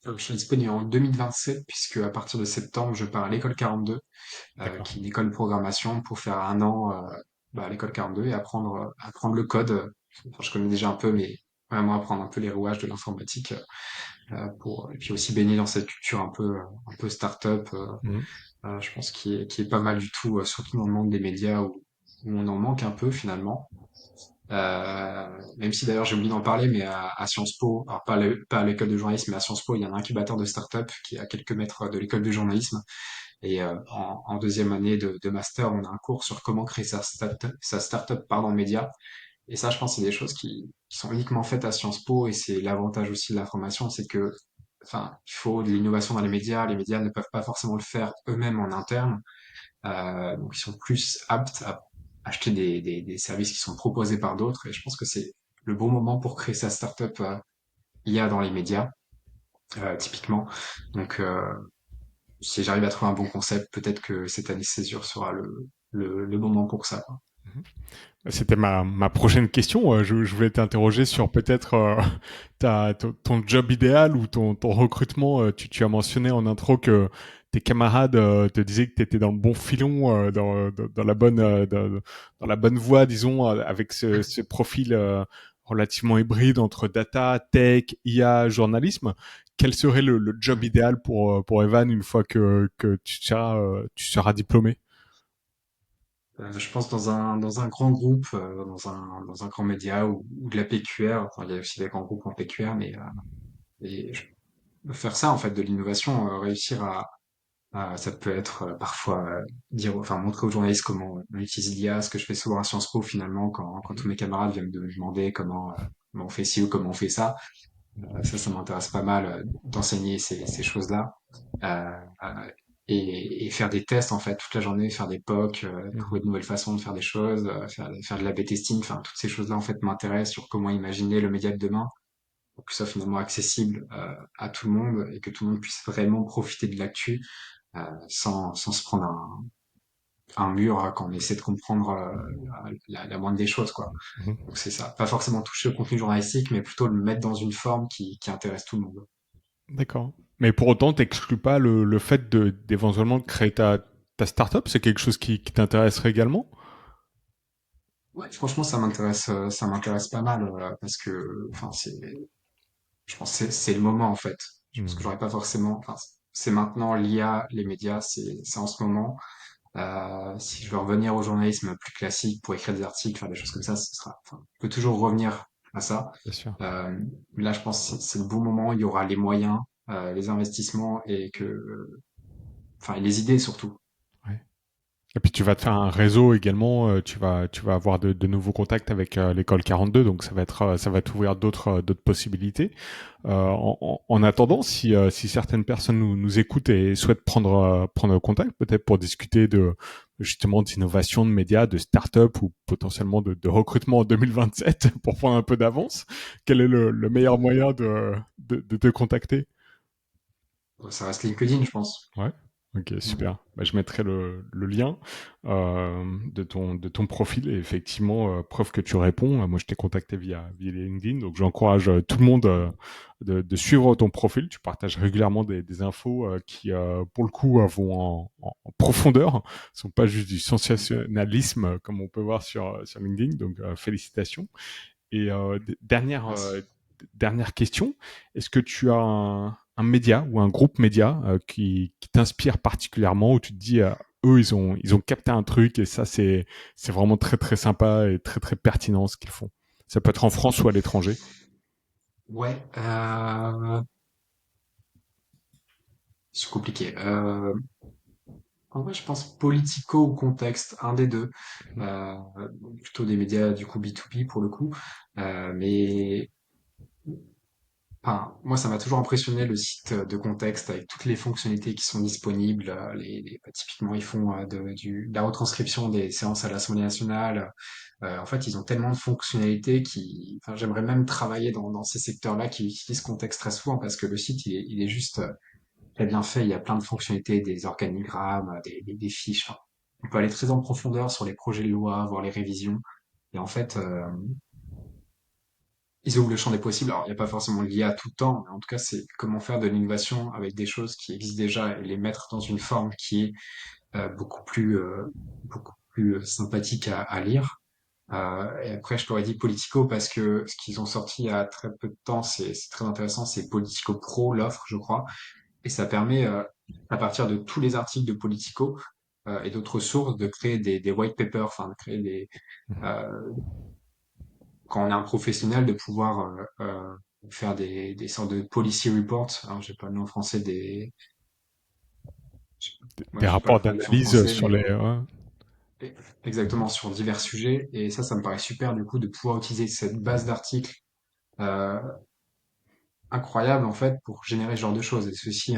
Je suis disponible en 2027 puisque à partir de septembre, je pars à l'école 42, D'accord. qui est une école de programmation pour faire un an à l'école 42 et apprendre le code. Enfin, je connais déjà un peu, mais vraiment apprendre un peu les rouages de l'informatique et puis aussi baigner dans cette culture un peu start-up. Mhm. Je pense qui est pas mal du tout, surtout dans le monde des médias où on en manque un peu finalement. Même si d'ailleurs j'ai oublié d'en parler, mais à Sciences Po, alors pas à l'école de journalisme, mais à Sciences Po, il y a un incubateur de start-up qui est à quelques mètres de l'école de journalisme. Et en deuxième année de master, on a un cours sur comment créer sa start-up pardon, média. Et ça, je pense, c'est des choses qui sont uniquement faites à Sciences Po. Et c'est l'avantage aussi de la formation, c'est que, enfin, il faut de l'innovation dans les médias. Les médias ne peuvent pas forcément le faire eux-mêmes en interne. Donc ils sont plus aptes à acheter des services qui sont proposés par d'autres. Et je pense que c'est le bon moment pour créer sa startup IA dans les médias, typiquement. Donc si j'arrive à trouver un bon concept, peut-être que cette année de césure sera le moment pour ça, quoi. C'était ma prochaine question. Je voulais t'interroger sur peut-être ton job idéal ou ton recrutement. Tu as mentionné en intro que tes camarades te disaient que tu étais dans le bon filon, dans la bonne, dans la bonne voie, disons, avec ce profil relativement hybride entre data, tech, IA, journalisme. Quel serait le job idéal pour Evan une fois que tu seras diplômé? Je pense dans un grand groupe, dans un grand média ou de la PQR. Enfin, il y a aussi des grands groupes en PQR, mais faire ça en fait, de l'innovation, réussir ça peut être parfois enfin montrer aux journalistes comment on utilise l'IA, ce que je fais souvent à Sciences Po finalement quand tous mes camarades viennent de me demander comment on fait ci ou comment on fait ça. Ça m'intéresse pas mal d'enseigner ces choses-là euh, et faire des tests en fait toute la journée, faire des POC, trouver Mhm. de nouvelles façons de faire des choses, faire de l'A/B testing, enfin toutes ces choses-là en fait m'intéressent sur comment imaginer le média de demain pour que ce soit finalement accessible à tout le monde et que tout le monde puisse vraiment profiter de l'actu sans se prendre un mur quand on essaie de comprendre la moindre des choses, quoi. Mhm. Donc c'est ça. Pas forcément toucher au contenu journalistique, mais plutôt le mettre dans une forme qui intéresse tout le monde. D'accord. Mais pour autant, t'exclus pas le fait d'éventuellement créer ta startup. C'est quelque chose qui t'intéresserait également? Ouais, franchement, ça m'intéresse pas mal parce que, enfin, je pense que c'est le moment en fait. Je pense que Hmm. j'aurais pas forcément, enfin, c'est maintenant l'IA, les médias, c'est en ce moment. Si je veux revenir au journalisme plus classique pour écrire des articles, faire des choses comme ça, enfin, je peux toujours revenir à ça. Bien sûr. Euh, mais là, je pense que c'est le bon moment. Il y aura les moyens, les investissements et et les idées surtout. Ouais. Et puis tu vas te faire un réseau également, tu vas avoir de nouveaux contacts avec l'école 42, donc ça va t'ouvrir d'autres possibilités. En attendant, si certaines personnes nous écoutent et souhaitent prendre contact, peut-être pour discuter de justement d'innovation, de médias, de start-up ou potentiellement de recrutement en 2027 pour prendre un peu d'avance, quel est le meilleur moyen de te contacter? Ça reste LinkedIn, je pense. Ouais. Ok, Mm. super. Bah, je mettrai le lien de ton profil et effectivement, preuve que tu réponds. Moi, je t'ai contacté via LinkedIn, donc j'encourage tout le monde de suivre ton profil. Tu partages régulièrement des infos qui, pour le coup, vont en profondeur, sont pas juste du sensationnalisme comme on peut voir sur LinkedIn. Donc, félicitations. Et Merci. dernière question, est-ce que tu as un média ou un groupe média qui t'inspire particulièrement, où tu te dis, eux, ils ont capté un truc et ça, c'est vraiment très, très sympa et très, très pertinent ce qu'ils font. Ça peut être en France ou à l'étranger. Ouais, c'est compliqué. En vrai, je pense politico ou contexte, un des deux. Mhm. Euh, Plutôt des médias du coup B2B pour le coup. Mais enfin, moi, ça m'a toujours impressionné le site de contexte avec toutes les fonctionnalités qui sont disponibles. Typiquement, ils font de la retranscription des séances à l'Assemblée nationale. En fait, ils ont tellement de fonctionnalités enfin, j'aimerais même travailler dans ces secteurs-là qui utilisent contexte très souvent parce que le site, il est juste très bien fait. Il y a plein de fonctionnalités, des organigrammes, des fiches. Enfin, on peut aller très en profondeur sur les projets de loi, voir les révisions. Et en fait, ils ouvrent le champ des possibles. Alors, il n'y a pas forcément l'IA tout le temps, mais en tout cas, c'est comment faire de l'innovation avec des choses qui existent déjà et les mettre dans une forme qui est beaucoup plus sympathique à lire. Et après, je t'aurais dit Politico parce que ce qu'ils ont sorti il y a très peu de temps, c'est très intéressant. C'est Politico Pro, l'offre, je crois. Et ça permet, à partir de tous les articles de Politico et d'autres sources, de créer des white papers, enfin, de créer Mhm. euh, quand on est un professionnel, de pouvoir faire des sortes de policy reports. Alors, j'ai pas le nom en français moi, Des j'ai pas la rapports traduction en d'analyse français, sur mais les. exactement sur divers sujets. Et ça me paraît super du coup de pouvoir utiliser cette base d'articles euh, incroyable en fait pour générer ce genre de choses. Et ceci,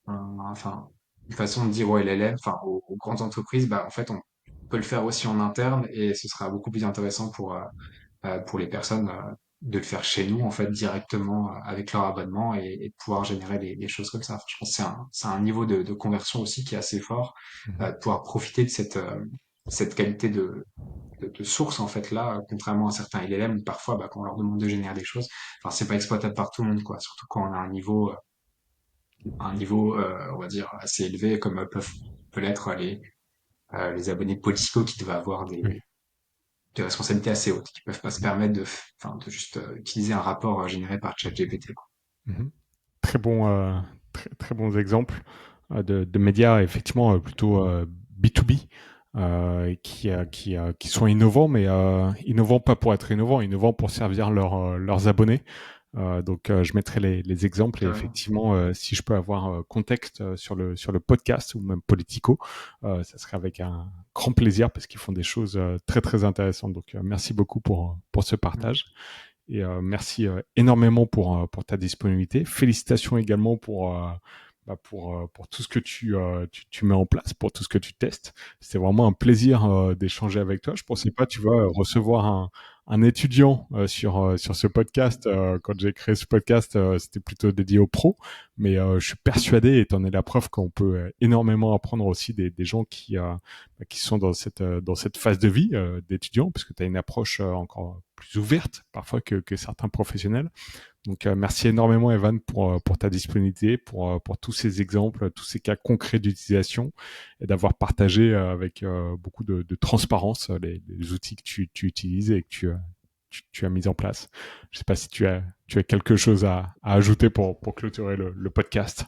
enfin, une façon de dire aux LLM, enfin aux grandes entreprises, bah en fait on peut le faire aussi en interne et ce sera beaucoup plus intéressant pour les personnes de le faire chez nous en fait directement avec leur abonnement et de pouvoir générer des choses comme ça. Enfin, je pense que c'est un niveau de conversion aussi qui est assez fort, Mhm. de pouvoir profiter de cette qualité de source en fait là, contrairement à certains LLM où parfois bah, quand on leur demande de générer des choses, enfin c'est pas exploitable par tout le monde quoi, surtout quand on a un niveau on va dire assez élevé comme peut l'être les abonnés de Politico qui doivent avoir Oui. des responsabilités assez hautes, qui peuvent pas se permettre enfin, de juste utiliser un rapport généré par ChatGPT, quoi. Mhm. Très bon, très bons exemples de médias effectivement plutôt B2B qui sont innovants, mais innovants pas pour être innovants, innovants pour servir leurs abonnés. Donc, je mettrai les exemples et Carrément. effectivement, si je peux avoir contexte sur le podcast ou même Politico, ça serait avec un grand plaisir parce qu'ils font des choses très très intéressantes. Donc, merci beaucoup pour ce Mm. partage. Et merci énormément pour ta disponibilité. Félicitations également pour tout ce que tu mets en place, pour tout ce que tu testes. C'est vraiment un plaisir d'échanger avec toi. Je pensais pas, tu vois, recevoir un étudiant sur ce podcast. Quand j'ai créé ce podcast, c'était plutôt dédié aux pros. Mais je suis persuadé, et t'en es la preuve, qu'on peut énormément apprendre aussi des gens qui sont dans cette phase de vie d'étudiant, parce que tu as une approche encore plus ouverte parfois que certains professionnels. Donc merci énormément Evan pour ta disponibilité, pour tous ces exemples, tous ces cas concrets d'utilisation et d'avoir partagé avec beaucoup de transparence les outils que tu utilises et que tu as mis en place. Je ne sais pas si tu as quelque chose à ajouter pour clôturer le podcast.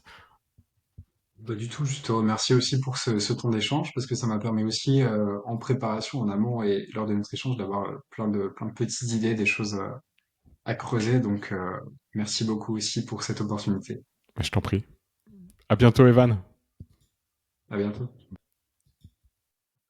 Pas du tout, juste te remercier aussi pour ce temps d'échange, parce que ça m'a permis aussi, en préparation, en amont et lors de notre échange, d'avoir plein de petites idées, des choses à creuser. Donc, merci beaucoup aussi pour cette opportunité. Je t'en prie. À bientôt Evan. À bientôt.